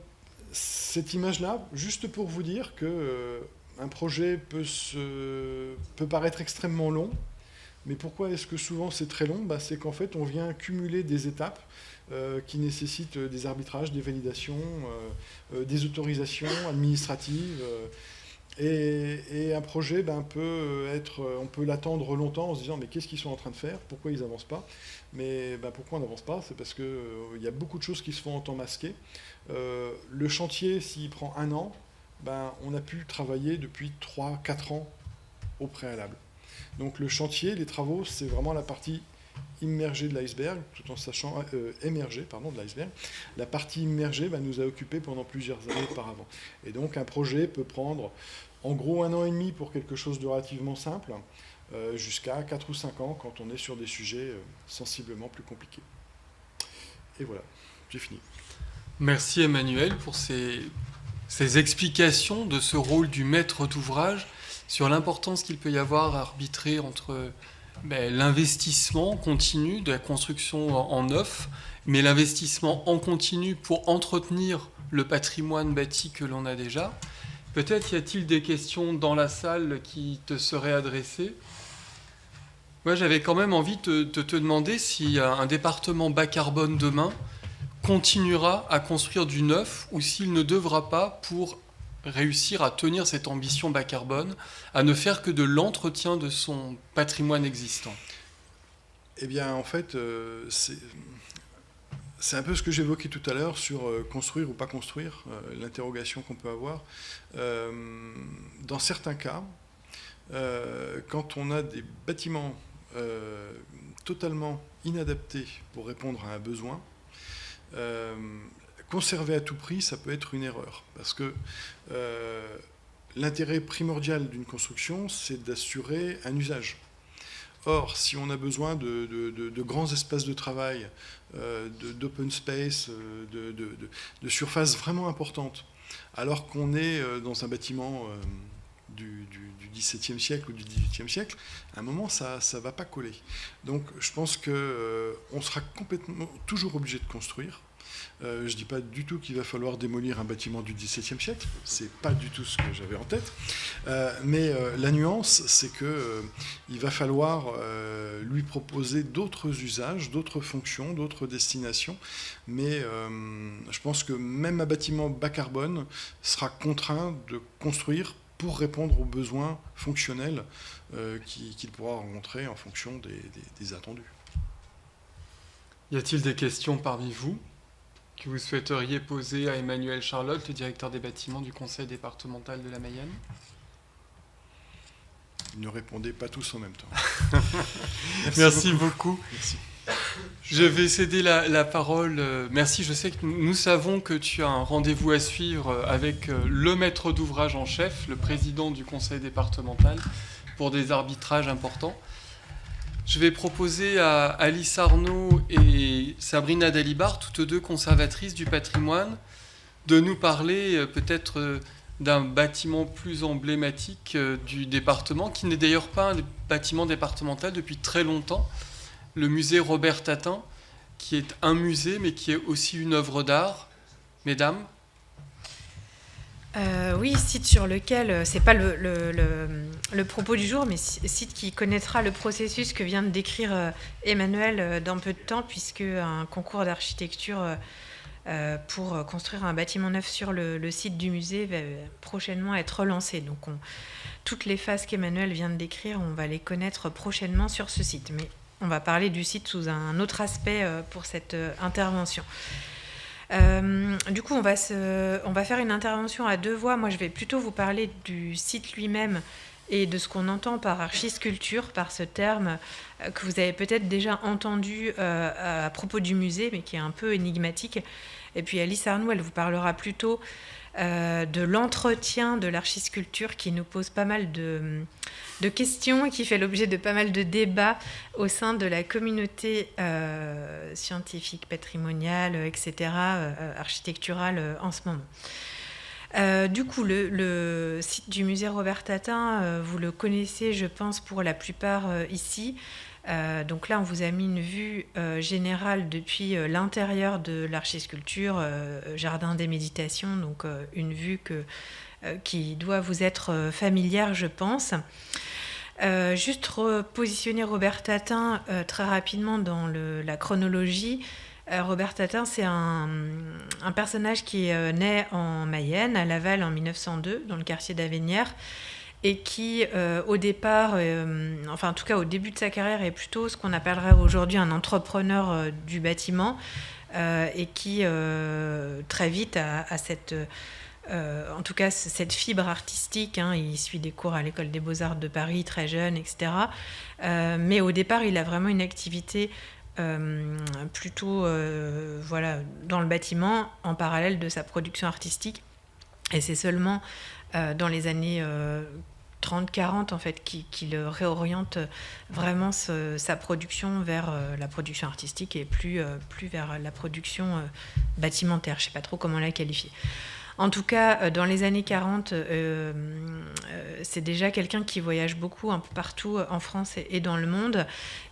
cette image-là, juste pour vous dire que un projet peut paraître extrêmement long, mais pourquoi est-ce que souvent c'est très long? C'est qu'en fait, on vient cumuler des étapes qui nécessitent des arbitrages, des validations, des autorisations administratives. Et un projet on peut l'attendre longtemps en se disant mais qu'est-ce qu'ils sont en train de faire? Pourquoi ils n'avancent pas? Mais pourquoi on n'avance pas? C'est parce qu'il y a beaucoup de choses qui se font en temps masqué. Le chantier, s'il prend 1 an, on a pu travailler depuis 3-4 ans au préalable. Donc le chantier, les travaux, c'est vraiment la partie immergée de l'iceberg, tout en sachant émergée, de l'iceberg. La partie immergée nous a occupé pendant plusieurs années auparavant. Et donc un projet peut prendre en gros 1 an et demi pour quelque chose de relativement simple, jusqu'à 4 ou 5 ans quand on est sur des sujets sensiblement plus compliqués. Et voilà, j'ai fini. Merci Emmanuel pour ces explications de ce rôle du maître d'ouvrage sur l'importance qu'il peut y avoir à arbitrer entre l'investissement continu de la construction en neuf, mais l'investissement en continu pour entretenir le patrimoine bâti que l'on a déjà. Peut-être y a-t-il des questions dans la salle qui te seraient adressées. Moi, j'avais quand même envie de te demander si un département bas carbone demain continuera à construire du neuf ou s'il ne devra pas, pour réussir à tenir cette ambition bas carbone, à ne faire que de l'entretien de son patrimoine existant. Eh bien, en fait, c'est un peu ce que j'évoquais tout à l'heure sur construire ou pas construire, l'interrogation qu'on peut avoir. Dans certains cas, quand on a des bâtiments totalement inadaptés pour répondre à un besoin, conserver à tout prix, ça peut être une erreur. Parce que l'intérêt primordial d'une construction, c'est d'assurer un usage. Or, si on a besoin de grands espaces de travail, d'open space, de surfaces vraiment importantes, alors qu'on est dans un bâtiment du XVIIe siècle ou du XVIIIe siècle, à un moment, ça ne va pas coller. Donc, je pense qu'on sera toujours obligé de construire. Je ne dis pas du tout qu'il va falloir démolir un bâtiment du XVIIe siècle, c'est pas du tout ce que j'avais en tête, mais la nuance, c'est qu'il va falloir lui proposer d'autres usages, d'autres fonctions, d'autres destinations, mais je pense que même un bâtiment bas carbone sera contraint de construire pour répondre aux besoins fonctionnels qu'il pourra rencontrer en fonction des attendus. Y a-t-il des questions parmi vous que vous souhaiteriez poser à Emmanuel Charlotte, le directeur des bâtiments du conseil départemental de la Mayenne? Ne répondez pas tous en même temps. Merci beaucoup. Merci. Je vais céder la parole. Merci, je sais que nous savons que tu as un rendez-vous à suivre avec le maître d'ouvrage en chef, le président du conseil départemental, pour des arbitrages importants. Je vais proposer à Alice Arnaud et Sabrina Dalibar, toutes deux conservatrices du patrimoine, de nous parler peut-être d'un bâtiment plus emblématique du département, qui n'est d'ailleurs pas un bâtiment départemental depuis très longtemps, le musée Robert Tatin, qui est un musée, mais qui est aussi une œuvre d'art. Mesdames? Oui, site sur lequel, c'est pas le propos du jour, mais site qui connaîtra le processus que vient de décrire Emmanuel dans peu de temps, puisque un concours d'architecture pour construire un bâtiment neuf sur le site du musée va prochainement être relancé. Donc toutes les phases qu'Emmanuel vient de décrire, on va les connaître prochainement sur ce site. Mais on va parler du site sous un autre aspect pour cette intervention. Du coup, on va faire une intervention à deux voix. Moi, je vais plutôt vous parler du site lui-même et de ce qu'on entend par archisculpture, par ce terme que vous avez peut-être déjà entendu à propos du musée, mais qui est un peu énigmatique. Et puis Alice Arnaud, elle vous parlera plutôt de l'entretien de l'archisculpture, qui nous pose pas mal de questions et qui fait l'objet de pas mal de débats au sein de la communauté scientifique, patrimoniale, etc., architecturale en ce moment. Du coup, le site du musée Robert Tatin, vous le connaissez, je pense, pour la plupart ici. Donc là, on vous a mis une vue générale depuis l'intérieur de l'archisculpture, jardin des méditations, donc une vue qui doit vous être familière, je pense. Juste repositionner Robert Tatin très rapidement dans la chronologie. Robert Tatin, c'est un personnage qui est né en Mayenne, à Laval, en 1902, dans le quartier d'Avenières, et qui, au départ, enfin en tout cas au début de sa carrière, est plutôt ce qu'on appellerait aujourd'hui un entrepreneur du bâtiment, et qui très vite a cette... en tout cas, cette fibre artistique, hein, il suit des cours à l'école des Beaux-Arts de Paris, très jeune, etc. Mais au départ, il a vraiment une activité plutôt voilà, dans le bâtiment, en parallèle de sa production artistique. Et c'est seulement dans les années 30-40, en fait, qu'il réoriente vraiment sa production vers la production artistique et plus vers la production bâtimentaire. Je ne sais pas trop comment la qualifier. En tout cas, dans les années 40, c'est déjà quelqu'un qui voyage beaucoup un peu partout en France et dans le monde.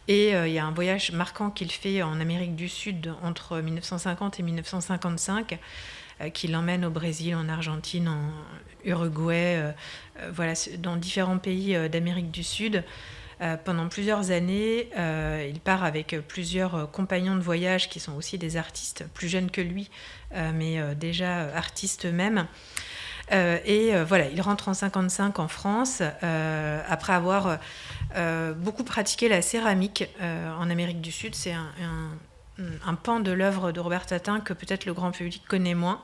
Et il y a un voyage marquant qu'il fait en Amérique du Sud entre 1950 et 1955, qui l'emmène au Brésil, en Argentine, en Uruguay, voilà, dans différents pays d'Amérique du Sud. Pendant plusieurs années, il part avec plusieurs compagnons de voyage qui sont aussi des artistes, plus jeunes que lui, mais déjà artistes eux-mêmes. Et voilà, il rentre en 1955 en France, après avoir beaucoup pratiqué la céramique en Amérique du Sud. C'est un pan de l'œuvre de Robert Tatin que peut-être le grand public connaît moins.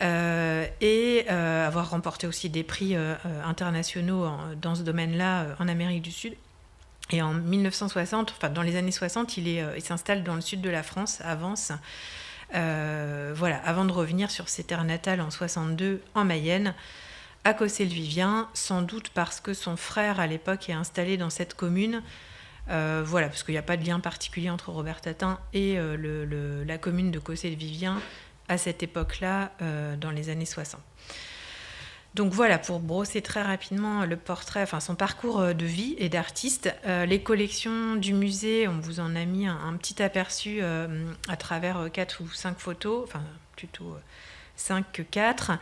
Et avoir remporté aussi des prix internationaux dans ce domaine-là en Amérique du Sud. Et en 1960, enfin dans les années 60, il s'installe dans le sud de la France, à Vence, voilà, avant de revenir sur ses terres natales en 62 en Mayenne, à Cossé-le-Vivien, sans doute parce que son frère à l'époque est installé dans cette commune. Voilà, parce qu'il n'y a pas de lien particulier entre Robert Tatin et la commune de Cossé-le-Vivien à cette époque-là, dans les années 60. Donc voilà, pour brosser très rapidement le portrait, enfin son parcours de vie et d'artiste, les collections du musée, on vous en a mis un petit aperçu à travers 4 ou 5 photos, enfin plutôt 5 que 4.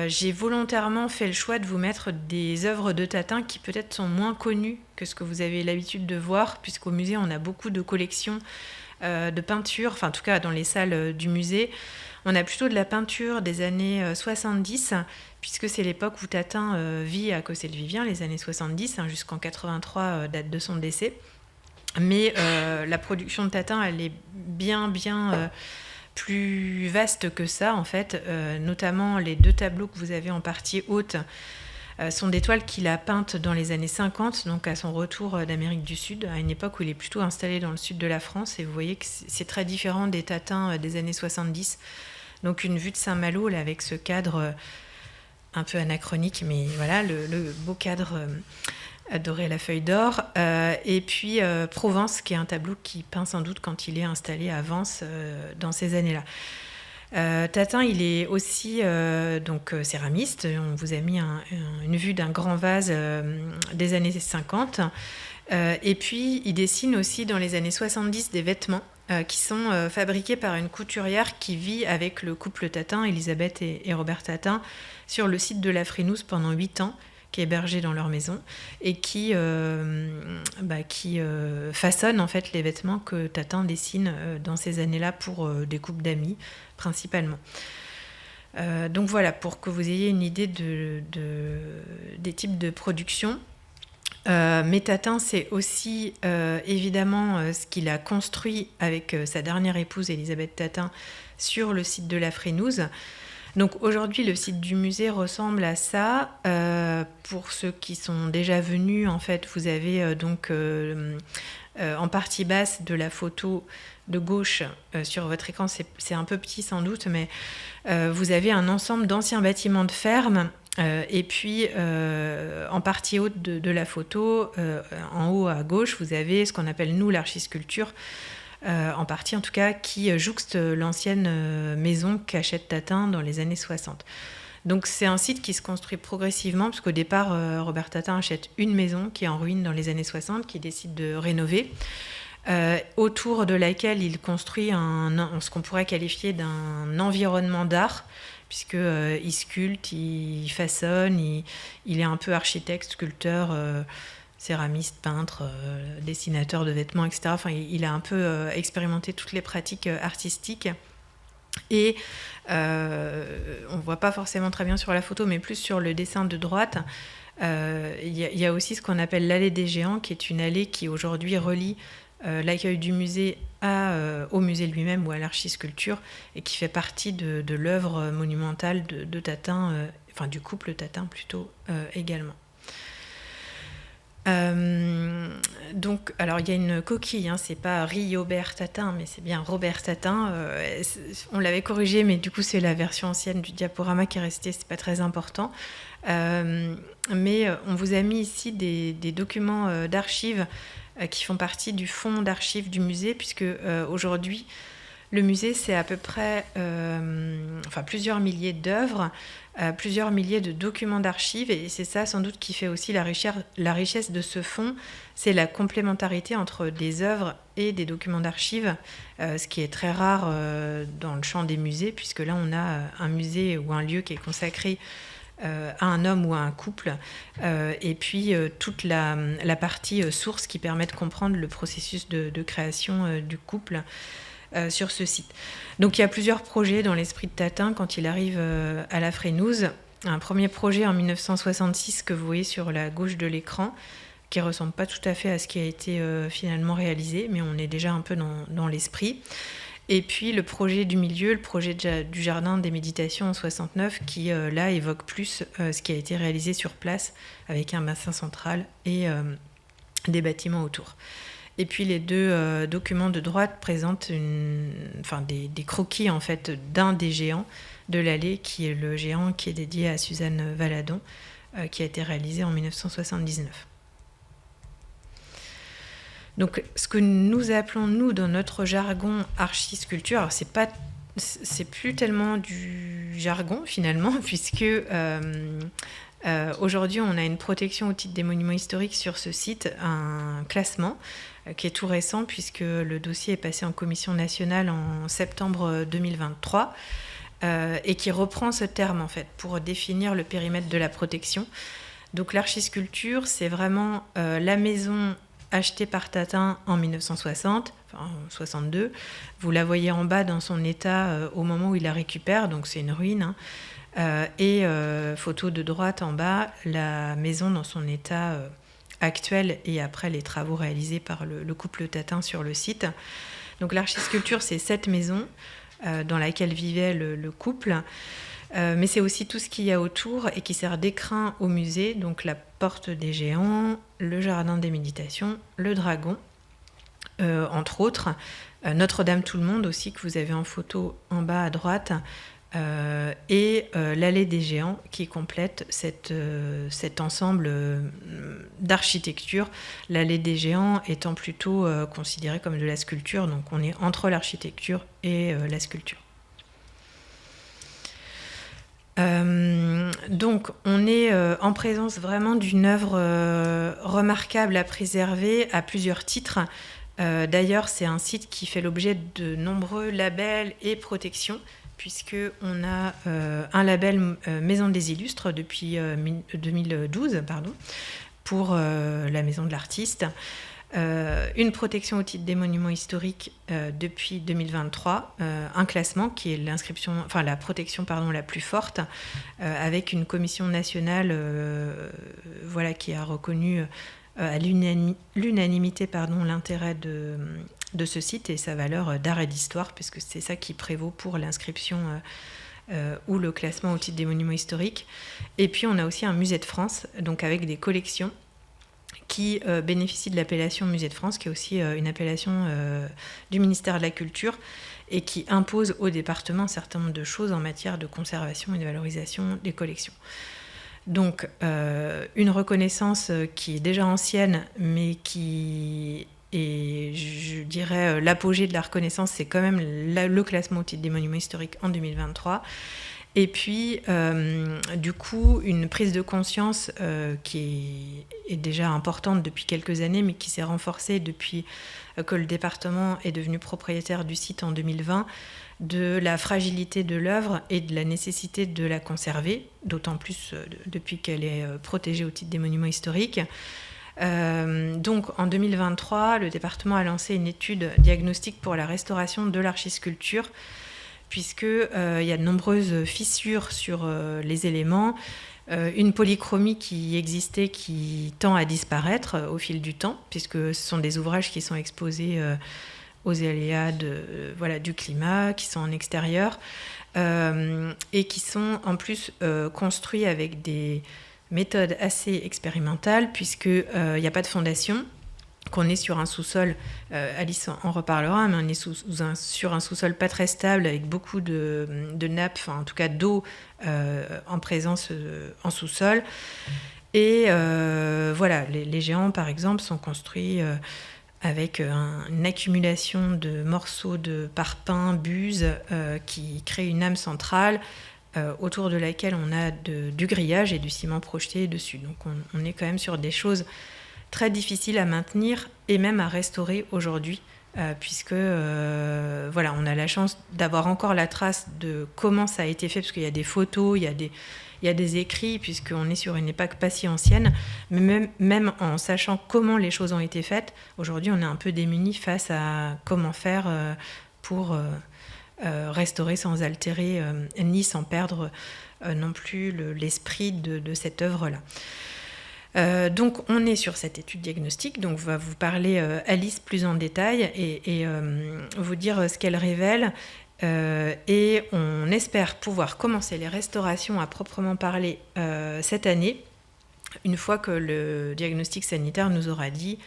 J'ai volontairement fait le choix de vous mettre des œuvres de Tatin qui peut-être sont moins connues que ce que vous avez l'habitude de voir, puisqu'au musée on a beaucoup de collections de peinture, enfin en tout cas dans les salles du musée. On a plutôt de la peinture des années 70, puisque c'est l'époque où Tatin vit à Cossé-le-Vivien, les années 70, jusqu'en 83, date de son décès. Mais la production de Tatin, elle est bien plus vaste que ça, en fait. Notamment, les 2 tableaux que vous avez en partie haute sont des toiles qu'il a peintes dans les années 50, donc à son retour d'Amérique du Sud, à une époque où il est plutôt installé dans le sud de la France. Et vous voyez que c'est très différent des Tatins des années 70. Donc une vue de Saint-Malo, là, avec ce cadre un peu anachronique, mais voilà, le beau cadre doré à la feuille d'or. Et puis Provence, qui est un tableau qu'il peint sans doute quand il est installé à Vence dans ces années-là. Tatin, il est aussi donc céramiste. On vous a mis une vue d'un grand vase des années 50. Et puis, il dessine aussi dans les années 70 des vêtements qui sont fabriqués par une couturière qui vit avec le couple Tatin, Elisabeth et Robert Tatin, sur le site de la Frénouse pendant 8 ans, qui est hébergé dans leur maison, et qui façonne en fait les vêtements que Tatin dessine dans ces années-là pour des couples d'amis, principalement. Donc voilà, pour que vous ayez une idée des types de production. Mais Tatin, c'est aussi évidemment ce qu'il a construit avec sa dernière épouse, Elisabeth Tatin, sur le site de la Frénouse. Donc aujourd'hui, le site du musée ressemble à ça. Pour ceux qui sont déjà venus, en fait, vous avez en partie basse de la photo de gauche sur votre écran, c'est un peu petit sans doute, mais vous avez un ensemble d'anciens bâtiments de ferme. Et puis, en partie haute de la photo, en haut à gauche, vous avez ce qu'on appelle, nous, l'archisculpture, en partie en tout cas, qui jouxte l'ancienne maison qu'achète Tatin dans les années 60. Donc c'est un site qui se construit progressivement, parce qu'au départ, Robert Tatin achète une maison qui est en ruine dans les années 60, qu'il décide de rénover, autour de laquelle il construit ce qu'on pourrait qualifier d'un environnement d'art, puisqu'il sculpte, il façonne, il est un peu architecte, sculpteur, céramiste, peintre, dessinateur de vêtements, etc. Enfin, il a un peu expérimenté toutes les pratiques artistiques. Et on ne voit pas forcément très bien sur la photo, mais plus sur le dessin de droite, il y a aussi ce qu'on appelle l'allée des géants, qui est une allée qui aujourd'hui relie l'accueil du musée au musée lui-même ou à l'archisculpture, et qui fait partie de l'œuvre monumentale de Tatin, enfin du couple Tatin plutôt également. Donc, alors il y a une coquille, c'est pas Riobert Tatin, mais c'est bien Robert Tatin. On l'avait corrigé, mais du coup c'est la version ancienne du diaporama qui est restée, c'est pas très important. Mais on vous a mis ici des documents d'archives qui font partie du fonds d'archives du musée, puisque aujourd'hui le musée c'est à peu près plusieurs milliers d'œuvres, plusieurs milliers de documents d'archives, et c'est ça sans doute qui fait aussi la richesse de ce fonds, c'est la complémentarité entre des œuvres et des documents d'archives, ce qui est très rare dans le champ des musées, puisque là on a un musée ou un lieu qui est consacré à un homme ou à un couple, et puis toute la partie source qui permet de comprendre le processus de création du couple sur ce site. Donc il y a plusieurs projets dans l'esprit de Tatin quand il arrive à la Frénouse. Un premier projet en 1966 que vous voyez sur la gauche de l'écran, qui ne ressemble pas tout à fait à ce qui a été finalement réalisé, mais on est déjà un peu dans l'esprit. Et puis le projet du milieu, le projet du jardin des méditations en 69, qui là évoque plus ce qui a été réalisé sur place, avec un bassin central et des bâtiments autour. Et puis les deux documents de droite présentent des croquis en fait d'un des géants de l'allée, qui est le géant qui est dédié à Suzanne Valadon, qui a été réalisé en 1979. Donc ce que nous appelons, nous, dans notre jargon, archisculpture, alors c'est plus tellement du jargon finalement, puisque aujourd'hui on a une protection au titre des monuments historiques sur ce site, un classement qui est tout récent, puisque le dossier est passé en commission nationale en septembre 2023, et qui reprend ce terme en fait pour définir le périmètre de la protection. Donc l'archisculpture, c'est vraiment la maison achetée par Tatin en 1960, enfin en 62. Vous la voyez en bas dans son état au moment où il la récupère, donc c'est une ruine. Et photo de droite en bas, la maison dans son état actuel et après les travaux réalisés par le couple Tatin sur le site. Donc l'archisculpture, c'est cette maison dans laquelle vivait le couple. Mais c'est aussi tout ce qu'il y a autour et qui sert d'écrin au musée, donc la porte des géants, le jardin des méditations, le dragon, entre autres, Notre-Dame tout le monde aussi, que vous avez en photo en bas à droite, et l'allée des géants qui complète cet ensemble d'architecture. L'allée des géants étant plutôt considérée comme de la sculpture, donc on est entre l'architecture et la sculpture. Donc on est en présence vraiment d'une œuvre remarquable à préserver à plusieurs titres. D'ailleurs, c'est un site qui fait l'objet de nombreux labels et protections, puisqu'on a un label Maison des Illustres depuis 2012, pour la Maison de l'Artiste, une protection au titre des monuments historiques depuis 2023, un classement qui est la protection la plus forte, avec une commission nationale qui a reconnu à l'unanimité l'intérêt de ce site et sa valeur d'art et d'histoire, puisque c'est ça qui prévaut pour l'inscription ou le classement au titre des monuments historiques. Et puis on a aussi un musée de France, donc avec des collections qui bénéficient de l'appellation Musée de France, qui est aussi une appellation du ministère de la Culture et qui impose au département un certain nombre de choses en matière de conservation et de valorisation des collections. Donc une reconnaissance qui est déjà ancienne, mais qui est, je dirais, l'apogée de la reconnaissance, c'est quand même le classement au titre des monuments historiques en 2023. Et puis, du coup, une prise de conscience qui est déjà importante depuis quelques années, mais qui s'est renforcée depuis que le département est devenu propriétaire du site en 2020, de la fragilité de l'œuvre et de la nécessité de la conserver, d'autant plus depuis qu'elle est protégée au titre des monuments historiques. Donc, en 2023, le département a lancé une étude diagnostique pour la restauration de l'archisculpture, puisqu'il y a de nombreuses fissures sur les éléments, une polychromie qui existait qui tend à disparaître au fil du temps, puisque ce sont des ouvrages qui sont exposés aux aléas du climat, qui sont en extérieur, et qui sont en plus construits avec des méthodes assez expérimentales, puisqu'il n'y a pas de fondation, qu'on est sur un sous-sol, Alice en reparlera, mais on est sur un sous-sol pas très stable, avec beaucoup de nappes, en tout cas d'eau en présence en sous-sol. Et les géants, par exemple, sont construits avec une accumulation de morceaux de parpaing, buse, qui crée une âme centrale, autour de laquelle on a du grillage et du ciment projeté dessus. Donc on est quand même sur des choses très difficile à maintenir et même à restaurer aujourd'hui, puisque on a la chance d'avoir encore la trace de comment ça a été fait, parce qu'il y a des photos, il y a des écrits, puisqu'on est sur une époque pas si ancienne, mais même en sachant comment les choses ont été faites, aujourd'hui on est un peu démunis face à comment faire pour restaurer sans altérer ni sans perdre non plus l'esprit de cette œuvre-là. Donc on est sur cette étude diagnostique, donc va vous parler Alice plus en détail et vous dire ce qu'elle révèle, et on espère pouvoir commencer les restaurations à proprement parler cette année, une fois que le diagnostic sanitaire nous aura dit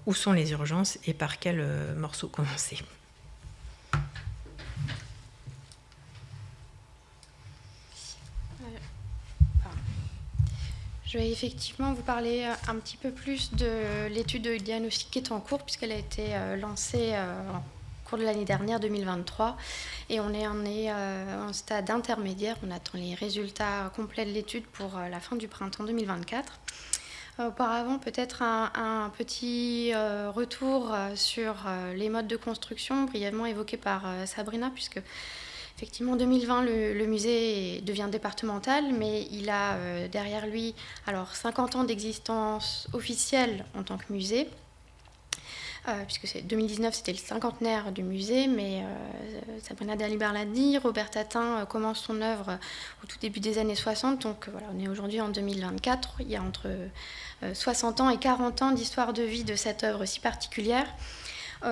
où sont les urgences et par quel morceau commencer. Je vais effectivement vous parler un petit peu plus de l'étude de diagnostic qui est en cours, puisqu'elle a été lancée en cours de l'année dernière, 2023, et on est en stade intermédiaire. On attend les résultats complets de l'étude pour la fin du printemps 2024. Auparavant, peut-être un petit retour sur les modes de construction, brièvement évoqués par Sabrina, puisque effectivement, en 2020, le musée devient départemental, mais il a derrière lui 50 ans d'existence officielle en tant que musée. puisque 2019 c'était le cinquantenaire du musée, mais Sabrina Dali-Berlandi, Robert Tatin commence son œuvre au tout début des années 60, donc voilà, on est aujourd'hui en 2024, il y a entre 60 ans et 40 ans d'histoire de vie de cette œuvre si particulière,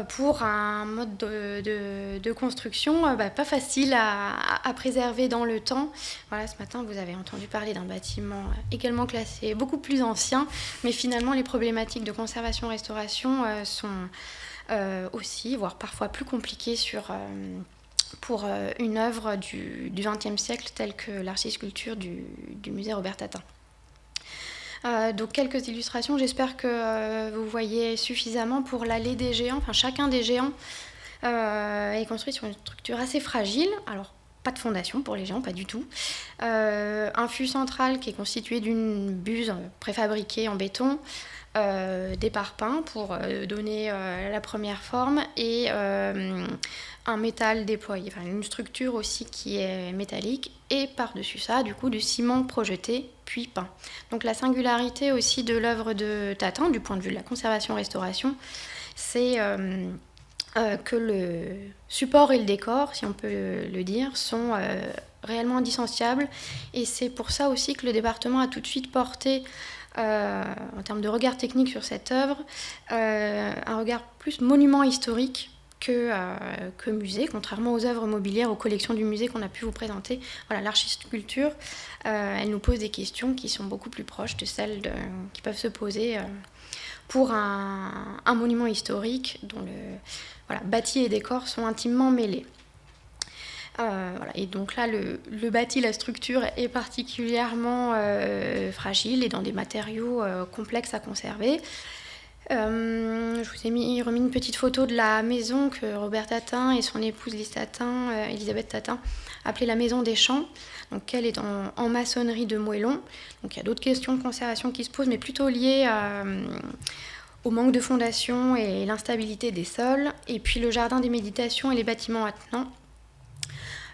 pour un mode de construction pas facile à préserver dans le temps. Voilà, ce matin, vous avez entendu parler d'un bâtiment également classé beaucoup plus ancien, mais finalement, les problématiques de conservation-restauration sont aussi, voire parfois plus compliquées pour une œuvre du XXe siècle telle que l'archisculpture du musée Robert Tatin. Donc quelques illustrations, j'espère que vous voyez suffisamment pour l'allée des géants. Enfin, chacun des géants est construit sur une structure assez fragile. Alors, pas de fondation pour les géants, pas du tout. Un fût central qui est constitué d'une buse préfabriquée en béton, des parpaings pour donner la première forme et un métal déployé, enfin une structure aussi qui est métallique, et par-dessus ça, du coup, du ciment projeté puis peint. Donc la singularité aussi de l'œuvre de Tatin, du point de vue de la conservation-restauration, c'est que le support et le décor, si on peut le dire, sont réellement indissociables, et c'est pour ça aussi que le département a tout de suite porté en termes de regard technique sur cette œuvre, un regard plus monument historique que musée, contrairement aux œuvres mobilières, aux collections du musée qu'on a pu vous présenter. Voilà, l'archisculpture, elle nous pose des questions qui sont beaucoup plus proches de celles qui peuvent se poser pour un monument historique dont bâti et décor sont intimement mêlés. Voilà. Et donc là, le bâti, la structure est particulièrement fragile et dans des matériaux complexes à conserver. Je vous ai remis une petite photo de la maison que Robert Tatin et son épouse Elisabeth Tatin appelaient la maison des champs. Donc elle est en maçonnerie de moellon. Donc il y a d'autres questions de conservation qui se posent, mais plutôt liées au manque de fondation et l'instabilité des sols. Et puis le jardin des méditations et les bâtiments attenants,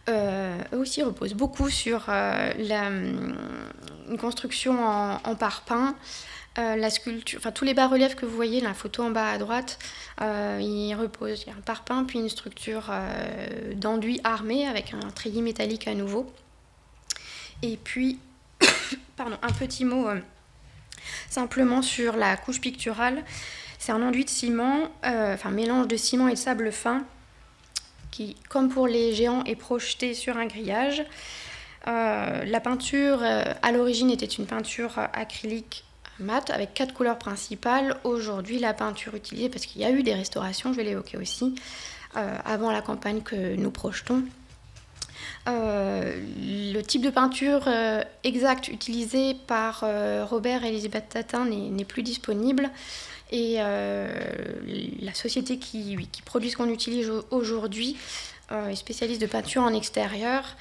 eux aussi reposent beaucoup sur une construction en parpaing. La sculpture, enfin tous les bas-reliefs que vous voyez, la photo en bas à droite, il y a un parpaing puis une structure d'enduit armé avec un treillis métallique à nouveau. Et puis, un petit mot simplement sur la couche picturale. C'est un enduit de ciment, mélange de ciment et de sable fin, qui, comme pour les géants, est projeté sur un grillage. La peinture, à l'origine, était une peinture acrylique mat avec 4 couleurs principales. Aujourd'hui, la peinture utilisée, parce qu'il y a eu des restaurations, je vais l'évoquer aussi, avant la campagne que nous projetons. Le type de peinture exact utilisé par Robert et Elisabeth Tatin n'est plus disponible. Et la société qui produit ce qu'on utilise aujourd'hui est spécialiste de peinture en extérieur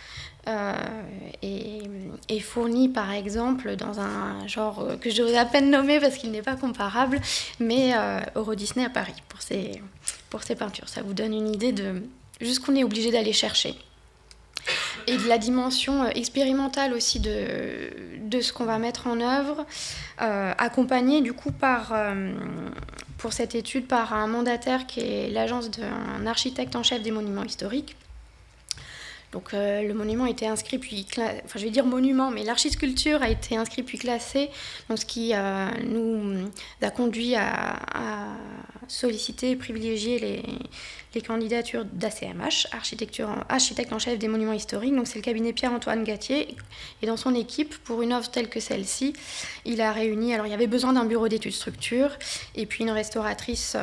et fournit par exemple dans un genre que j'ose à peine nommer parce qu'il n'est pas comparable, mais Euro Disney à Paris pour ses peintures. Ça vous donne une idée de juste qu'on est obligé d'aller chercher. Et de la dimension expérimentale aussi de ce qu'on va mettre en œuvre, accompagné du coup pour cette étude par un mandataire qui est l'agence d'un architecte en chef des monuments historiques. Donc le monument a été inscrit puis je vais dire monument, mais l'archisculpture a été inscrite puis classée, donc ce qui nous a conduit à solliciter et privilégier les candidatures d'ACMH, architecte en chef des monuments historiques. Donc c'est le cabinet Pierre-Antoine Gattier, et dans son équipe, pour une œuvre telle que celle-ci, il a réuni, alors il y avait besoin d'un bureau d'études structure et puis une restauratrice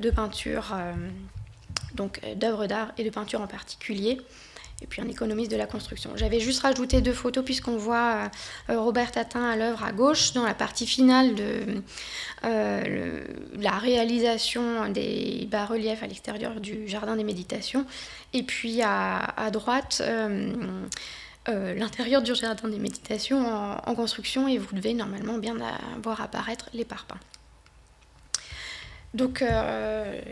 de peinture, donc d'œuvres d'art et de peinture en particulier, et puis un économiste de la construction. J'avais juste rajouté 2 photos puisqu'on voit Robert Tatin à l'œuvre à gauche dans la partie finale de la réalisation des bas-reliefs à l'extérieur du jardin des méditations, et puis à droite l'intérieur du jardin des méditations en construction, et vous devez normalement bien voir apparaître les parpaings. Donc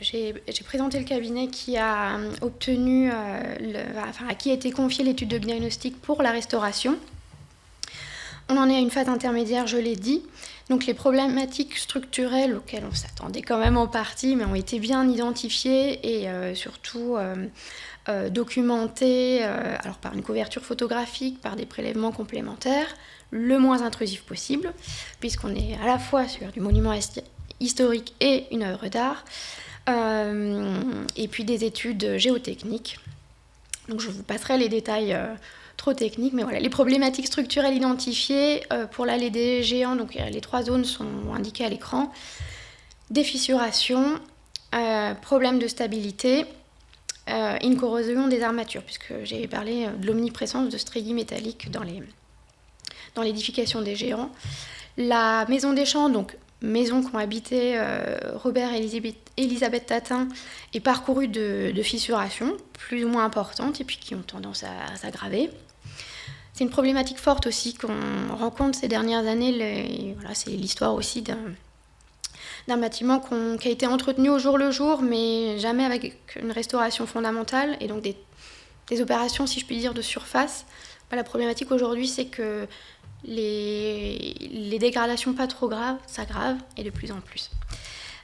j'ai présenté le cabinet qui a obtenu, à qui a été confiée l'étude de diagnostic pour la restauration. On en est à une phase intermédiaire, je l'ai dit. Donc les problématiques structurelles auxquelles on s'attendait quand même en partie, mais ont été bien identifiées et surtout documentées alors par une couverture photographique, par des prélèvements complémentaires, le moins intrusif possible, puisqu'on est à la fois sur du monument historique et une œuvre d'art, et puis des études géotechniques. Donc je vous passerai les détails trop techniques, mais voilà, les problématiques structurelles identifiées pour l'allée des géants, donc les 3 zones sont indiquées à l'écran. Défissuration, problème de stabilité, une corrosion des armatures, puisque j'ai parlé de l'omniprésence de treillis métalliques dans l'édification des géants. La maison des champs, donc maison qu'ont habité Robert et Elisabeth Tatin, est parcourue de fissurations plus ou moins importantes et puis qui ont tendance à s'aggraver. C'est une problématique forte aussi qu'on rencontre ces dernières années. Voilà, c'est l'histoire aussi d'un bâtiment qui a été entretenu au jour le jour, mais jamais avec une restauration fondamentale, et donc des opérations, si je puis dire, de surface. La problématique aujourd'hui, c'est que les dégradations pas trop graves s'aggravent, et de plus en plus.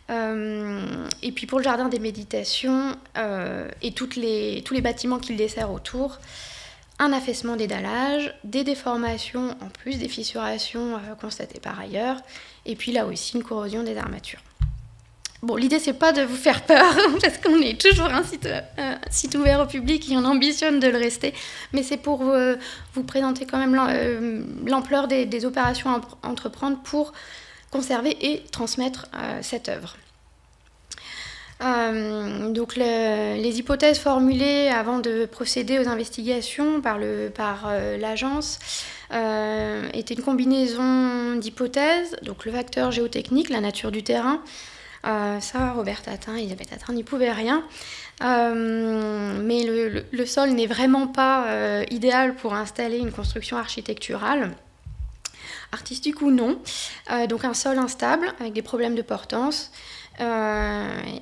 Et puis pour le jardin des méditations et tous les bâtiments qui le desserrent autour, un affaissement des dallages, des déformations en plus, des fissurations constatées par ailleurs, et puis là aussi une corrosion des armatures. Bon, l'idée c'est pas de vous faire peur, parce qu'on est toujours un site ouvert au public et on ambitionne de le rester, mais c'est pour vous présenter quand même l'ampleur des opérations à entreprendre pour conserver et transmettre cette œuvre. Donc les hypothèses formulées avant de procéder aux investigations par l'agence étaient une combinaison d'hypothèses, donc le facteur géotechnique, la nature du terrain, ça Robert Tatin et Elisabeth Tatin n'y pouvaient rien, mais le sol n'est vraiment pas idéal pour installer une construction architecturale, artistique ou non, donc un sol instable avec des problèmes de portance.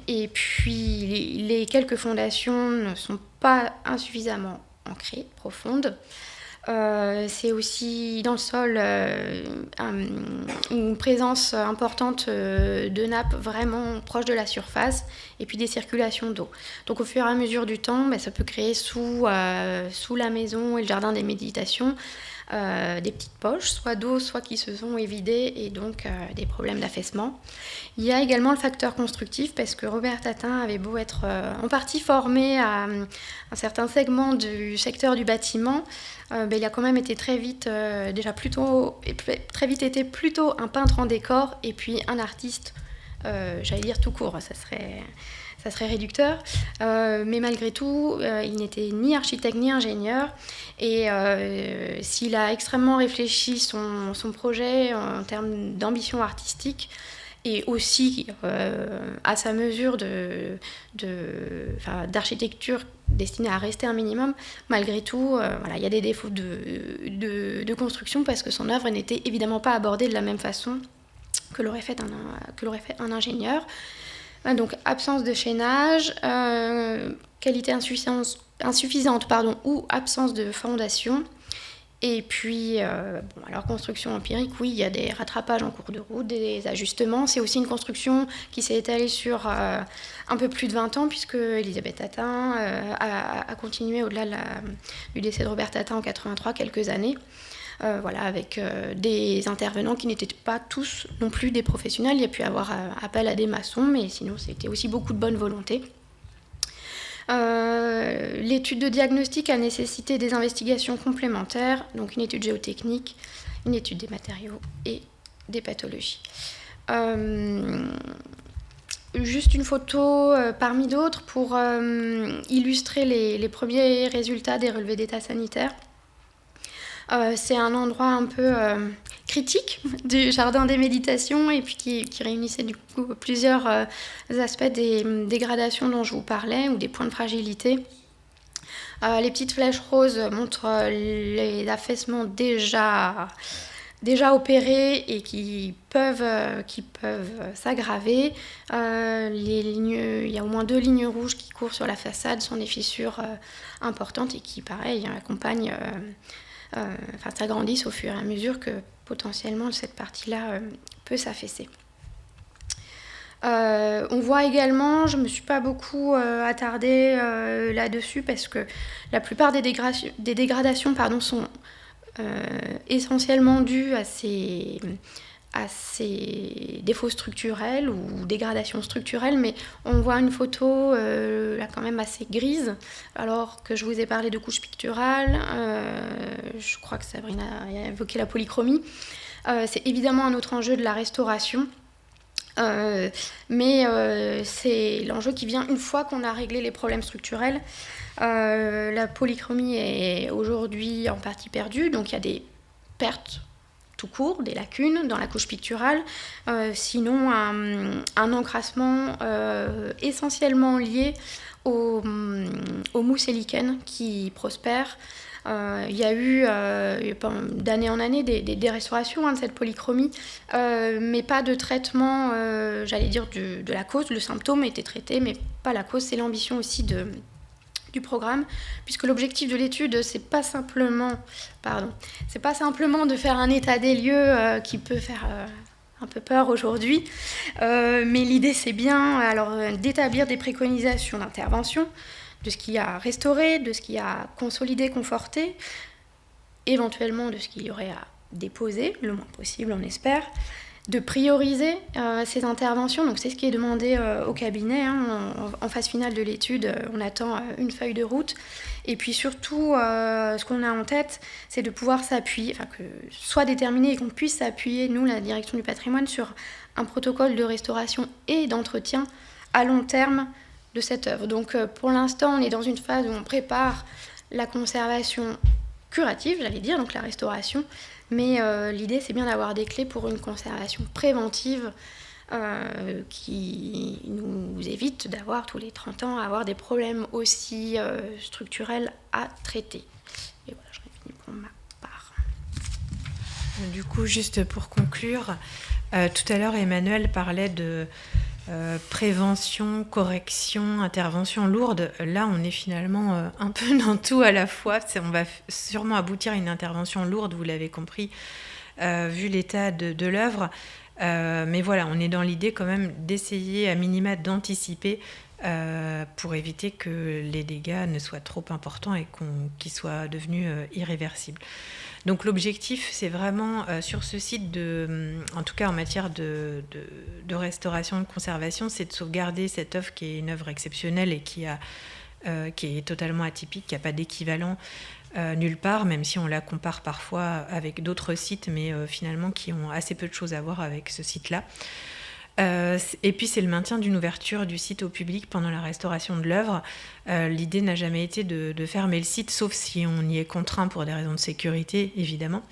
Et puis les quelques fondations ne sont pas insuffisamment ancrées, profondes. C'est aussi dans le sol une présence importante de nappes vraiment proches de la surface et puis des circulations d'eau. Donc au fur et à mesure du temps, ça peut créer sous la maison et le jardin des méditations des petites poches, soit d'eau, soit qui se sont évidées, et donc des problèmes d'affaissement. Il y a également le facteur constructif, parce que Robert Tatin avait beau être en partie formé à un certain segment du secteur du bâtiment, il a quand même été très vite été plutôt un peintre en décor et puis un artiste, j'allais dire tout court, ça serait réducteur, mais malgré tout, il n'était ni architecte ni ingénieur, et s'il a extrêmement réfléchi son projet en termes d'ambition artistique, et aussi à sa mesure d'architecture destinée à rester un minimum, malgré tout, il y a des défauts de construction, parce que son œuvre n'était évidemment pas abordée de la même façon que l'aurait fait un ingénieur. Donc absence de chaînage, qualité insuffisante ou absence de fondation. Et puis, alors construction empirique, oui, il y a des rattrapages en cours de route, des ajustements. C'est aussi une construction qui s'est étalée sur un peu plus de 20 ans, puisque Elisabeth Tatin a continué au-delà du décès de Robert Tatin en 83, quelques années. Avec des intervenants qui n'étaient pas tous non plus des professionnels. Il y a pu avoir appel à des maçons, mais sinon c'était aussi beaucoup de bonne volonté. L'étude de diagnostic a nécessité des investigations complémentaires, donc une étude géotechnique, une étude des matériaux et des pathologies. Juste une photo parmi d'autres pour illustrer les premiers résultats des relevés d'état sanitaire. C'est un endroit un peu critique du jardin des méditations, et puis qui réunissait du coup plusieurs aspects des dégradations dont je vous parlais, ou des points de fragilité. Les petites flèches roses montrent les affaissements déjà opérés et qui peuvent s'aggraver. Il y a au moins 2 lignes rouges qui courent sur la façade, sont des fissures importantes et qui, pareil, accompagnent... s'agrandissent au fur et à mesure que potentiellement cette partie-là peut s'affaisser. On voit également, je ne me suis pas beaucoup attardée là-dessus parce que la plupart des dégradations sont essentiellement dues à ces défauts structurels ou dégradations structurelles, mais on voit une photo là quand même assez grise, alors que je vous ai parlé de couches picturales, je crois que Sabrina a évoqué la polychromie. C'est évidemment un autre enjeu de la restauration. Mais c'est l'enjeu qui vient une fois qu'on a réglé les problèmes structurels. La polychromie est aujourd'hui en partie perdue, donc il y a des pertes tout court, des lacunes dans la couche picturale, sinon un encrassement essentiellement lié aux mousses et lichens qui prospèrent. Il y a eu d'année en année des restaurations de cette polychromie, mais pas de traitement, j'allais dire, de la cause. Le symptôme a été traité, mais pas la cause. C'est l'ambition aussi du programme, puisque l'objectif de l'étude, c'est pas simplement de faire un état des lieux qui peut faire un peu peur aujourd'hui, mais l'idée, c'est bien d'établir des préconisations d'intervention, de ce qu'il y a à restaurer, de ce qu'il y a à consolider, conforter, éventuellement de ce qu'il y aurait à déposer, le moins possible, on espère, de prioriser ces interventions. Donc c'est ce qui est demandé au cabinet. En phase finale de l'étude, on attend une feuille de route. Et puis surtout, ce qu'on a en tête, c'est de pouvoir s'appuyer, que soit déterminer et qu'on puisse s'appuyer, nous, la direction du patrimoine, sur un protocole de restauration et d'entretien à long terme de cette œuvre. Donc pour l'instant, on est dans une phase où on prépare la conservation curative, j'allais dire, donc la restauration, mais l'idée c'est bien d'avoir des clés pour une conservation préventive qui nous évite d'avoir tous les 30 ans avoir des problèmes aussi structurels à traiter. Et voilà, j'en ai fini pour ma part. Du coup, juste pour conclure, tout à l'heure Emmanuel parlait de prévention, correction, intervention lourde. Là, on est finalement un peu dans tout à la fois. On va sûrement aboutir à une intervention lourde, vous l'avez compris, vu l'état de l'œuvre. Mais voilà, on est dans l'idée quand même d'essayer à minima d'anticiper pour éviter que les dégâts ne soient trop importants et qu'ils soient devenus irréversibles. Donc l'objectif, c'est vraiment sur ce site, en tout cas en matière de restauration, de conservation, c'est de sauvegarder cette œuvre qui est une œuvre exceptionnelle et qui est totalement atypique, qui n'a pas d'équivalent nulle part, même si on la compare parfois avec d'autres sites, mais finalement qui ont assez peu de choses à voir avec ce site-là. Et puis c'est le maintien d'une ouverture du site au public pendant la restauration de l'œuvre. L'idée n'a jamais été de fermer le site, sauf si on y est contraint pour des raisons de sécurité, évidemment.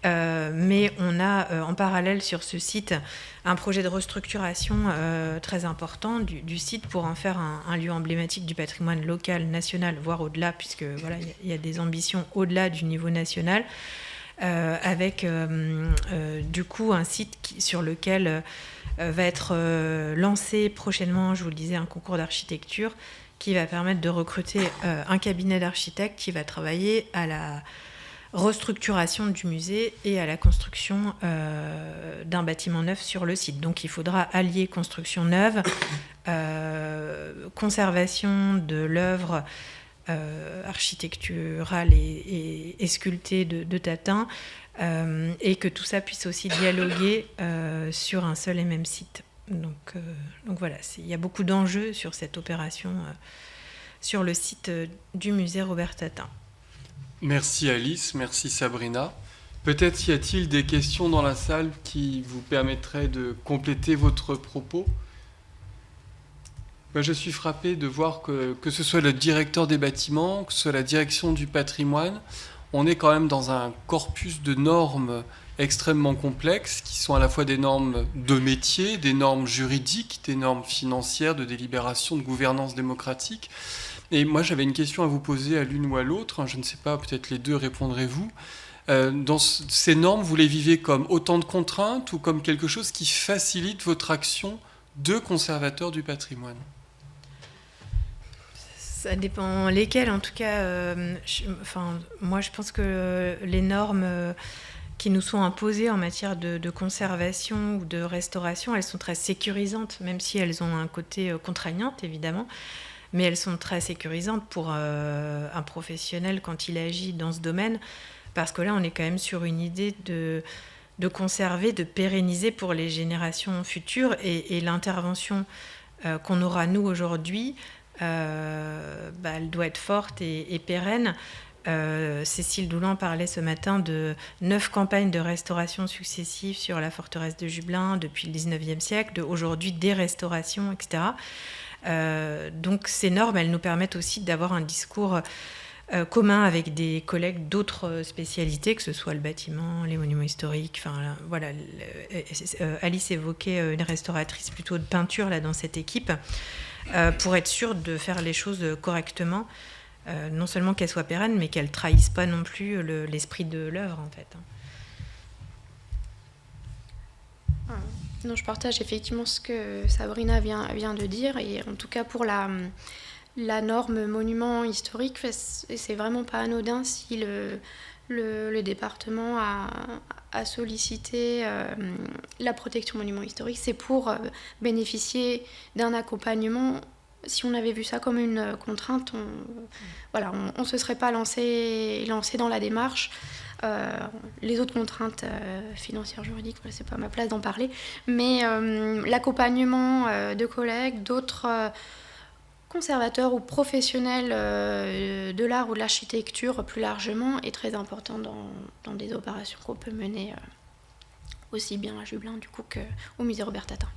Mais on a en parallèle sur ce site un projet de restructuration très important du site pour en faire un lieu emblématique du patrimoine local, national, voire au-delà, puisque voilà, il y a des ambitions au-delà du niveau national, avec du coup un site sur lequel va être lancé prochainement, je vous le disais, un concours d'architecture qui va permettre de recruter un cabinet d'architectes qui va travailler à la restructuration du musée et à la construction d'un bâtiment neuf sur le site. Donc il faudra allier construction neuve, conservation de l'œuvre architecturale et sculptée de Tatin, et que tout ça puisse aussi dialoguer sur un seul et même site. Donc voilà, il y a beaucoup d'enjeux sur cette opération sur le site du musée Robert Tatin. Merci Alice, merci Sabrina. Peut-être y a-t-il des questions dans la salle qui vous permettraient de compléter votre propos ? Je suis frappé de voir que ce soit le directeur des bâtiments, que ce soit la direction du patrimoine, on est quand même dans un corpus de normes extrêmement complexes, qui sont à la fois des normes de métier, des normes juridiques, des normes financières, de délibération, de gouvernance démocratique. Et moi, j'avais une question à vous poser à l'une ou à l'autre. Je ne sais pas, peut-être les deux répondrez-vous. Dans ces normes, vous les vivez comme autant de contraintes ou comme quelque chose qui facilite votre action de conservateur du patrimoine ? Ça dépend lesquelles. En tout cas, moi, je pense que les normes qui nous sont imposées en matière de conservation ou de restauration, elles sont très sécurisantes, même si elles ont un côté contraignant, évidemment, mais elles sont très sécurisantes pour un professionnel quand il agit dans ce domaine, parce que là, on est quand même sur une idée de conserver, de pérenniser pour les générations futures, et l'intervention qu'on aura, nous, aujourd'hui, elle doit être forte et pérenne. Cécile Doulan parlait ce matin de 9 campagnes de restauration successives sur la forteresse de Jublain depuis le 19e siècle, aujourd'hui des restaurations, etc. Donc ces normes, elles nous permettent aussi d'avoir un discours commun avec des collègues d'autres spécialités, que ce soit le bâtiment, les monuments historiques. Enfin, voilà, Alice évoquait une restauratrice plutôt de peinture là, dans cette équipe, pour être sûre de faire les choses correctement. Non seulement qu'elle soit pérenne, mais qu'elle ne trahisse pas non plus l'esprit de l'œuvre, en fait. Non, je partage effectivement ce que Sabrina vient de dire, et en tout cas pour la norme monument historique, c'est vraiment pas anodin si le département a sollicité la protection monument historique, c'est pour bénéficier d'un accompagnement. Si on avait vu ça comme une contrainte, on se serait pas lancé dans la démarche. Les autres contraintes financières, juridiques, c'est pas ma place d'en parler, mais l'accompagnement de collègues, d'autres conservateurs ou professionnels de l'art ou de l'architecture plus largement est très important dans des opérations qu'on peut mener aussi bien à Jublain du coup qu'au musée Robert Tatin.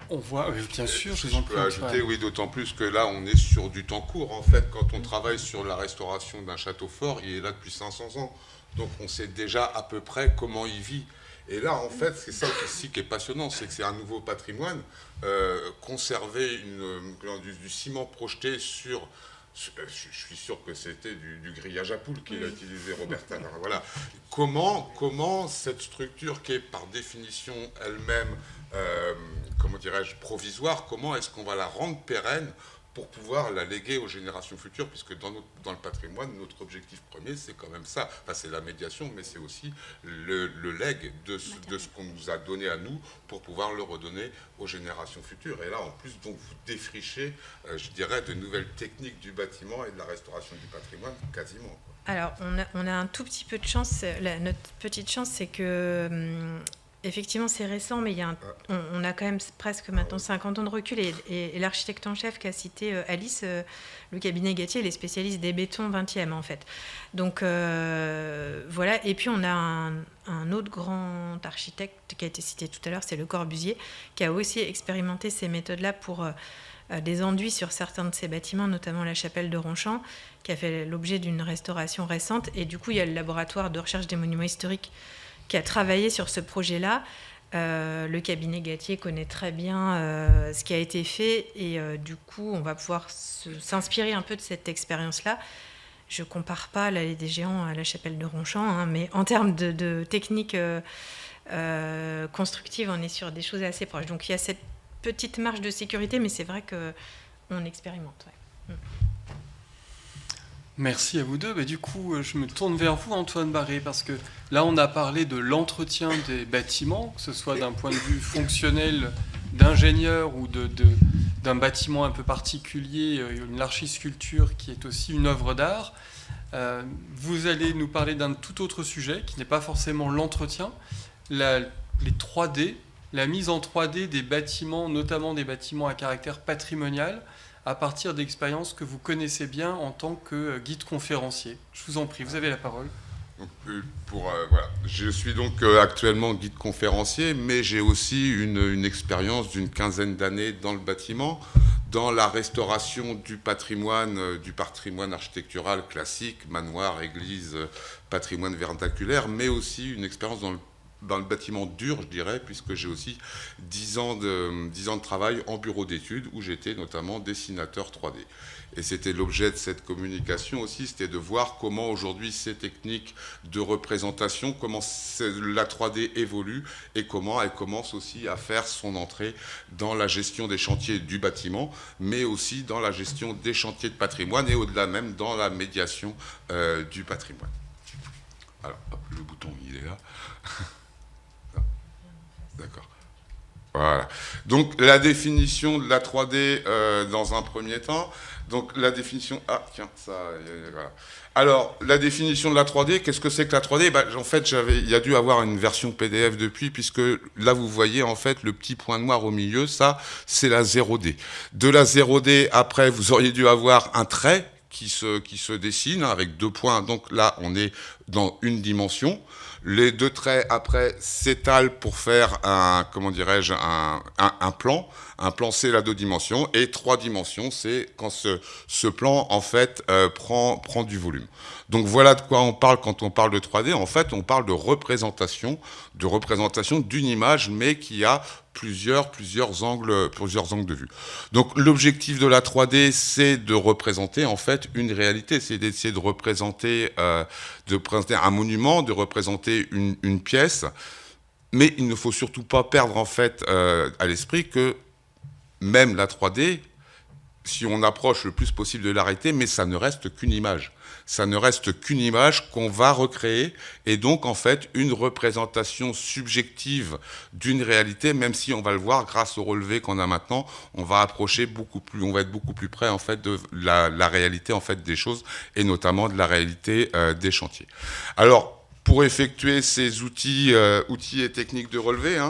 On voit, bien sûr, je peux ajouter, oui, d'autant plus que là, on est sur du temps court. En fait, quand on travaille sur la restauration d'un château fort, il est là depuis 500 ans. Donc, on sait déjà à peu près comment il vit. Et là, en fait, c'est ça aussi qui est passionnant, c'est que c'est un nouveau patrimoine. Conserver du ciment projeté sur... Je suis sûr que c'était du grillage à poules qu'il a utilisé Robert Tatin. Voilà. Comment cette structure qui est par définition elle-même, comment dirais-je, provisoire, comment est-ce qu'on va la rendre pérenne pour pouvoir la léguer aux générations futures, puisque dans le patrimoine, notre objectif premier, c'est quand même ça. Enfin, c'est la médiation, mais c'est aussi le legs de ce qu'on nous a donné à nous pour pouvoir le redonner aux générations futures. Et là, en plus, donc, vous défrichez, je dirais, de nouvelles techniques du bâtiment et de la restauration du patrimoine, quasiment, quoi. Alors, on a un tout petit peu de chance. Notre petite chance, c'est que... effectivement, c'est récent, mais on a quand même presque maintenant 50 ans de recul. Et l'architecte en chef qu'a cité Alice, le cabinet Gatier, il est spécialiste des bétons 20e, en fait. Donc, voilà. Et puis, on a un autre grand architecte qui a été cité tout à l'heure, c'est Le Corbusier, qui a aussi expérimenté ces méthodes-là pour des enduits sur certains de ces bâtiments, notamment la chapelle de Ronchamp, qui a fait l'objet d'une restauration récente. Et du coup, il y a le laboratoire de recherche des monuments historiques qui a travaillé sur ce projet-là. Le cabinet Gatier connaît très bien ce qui a été fait, et du coup, on va pouvoir s'inspirer un peu de cette expérience-là. Je ne compare pas l'Allée des Géants à la chapelle de Ronchamp, hein, mais en termes de technique constructive, on est sur des choses assez proches. Donc il y a cette petite marge de sécurité, mais c'est vrai qu'on expérimente. Ouais. Merci à vous deux. Du coup, je me tourne vers vous, Antoine Barré, parce que là, on a parlé de l'entretien des bâtiments, que ce soit d'un point de vue fonctionnel d'ingénieur ou d'un bâtiment un peu particulier, une archisculpture qui est aussi une œuvre d'art. Vous allez nous parler d'un tout autre sujet, qui n'est pas forcément l'entretien, les 3D, la mise en 3D des bâtiments, notamment des bâtiments à caractère patrimonial, à partir d'expériences que vous connaissez bien en tant que guide conférencier. Je vous en prie, vous avez la parole. Donc, voilà. Je suis donc actuellement guide conférencier, mais j'ai aussi une expérience d'une 15aine d'années dans le bâtiment, dans la restauration du patrimoine architectural classique, manoir, église, patrimoine vernaculaire, mais aussi une expérience dans le bâtiment dur, je dirais, puisque j'ai aussi 10 ans de travail en bureau d'études, où j'étais notamment dessinateur 3D. Et c'était l'objet de cette communication aussi, c'était de voir comment aujourd'hui ces techniques de représentation, comment la 3D évolue et comment elle commence aussi à faire son entrée dans la gestion des chantiers du bâtiment, mais aussi dans la gestion des chantiers de patrimoine et au-delà même dans la médiation du patrimoine. Alors, hop, le bouton, il est là. D'accord. Voilà. Donc, la définition de la 3D dans un premier temps. Donc, la définition... Ah, tiens, ça... voilà. Alors, la définition de la 3D, qu'est-ce que c'est que la 3D? En fait, il y a dû avoir une version PDF depuis, puisque là, vous voyez, en fait, le petit point noir au milieu, ça, c'est la 0D. De la 0D, après, vous auriez dû avoir un trait qui se dessine avec 2 points. Donc là, on est dans une dimension. Les 2 traits, après, s'étalent pour faire un plan. Un plan, c'est la 2 dimensions. Et 3 dimensions, c'est quand ce plan, en fait, prend du volume. Donc voilà de quoi on parle quand on parle de 3D. En fait, on parle de représentation d'une image, mais qui a plusieurs angles de vue. Donc l'objectif de la 3D, c'est de représenter en fait une réalité, c'est d'essayer de représenter un monument, de représenter une pièce, mais il ne faut surtout pas perdre en fait à l'esprit que même la 3D, si on approche le plus possible de la réalité, mais ça ne reste qu'une image. Ça ne reste qu'une image qu'on va recréer, et donc en fait une représentation subjective d'une réalité, même si on va le voir grâce au relevé qu'on a maintenant, on va être beaucoup plus près en fait de la réalité en fait des choses, et notamment de la réalité des chantiers. Alors pour effectuer ces outils et techniques de relevé,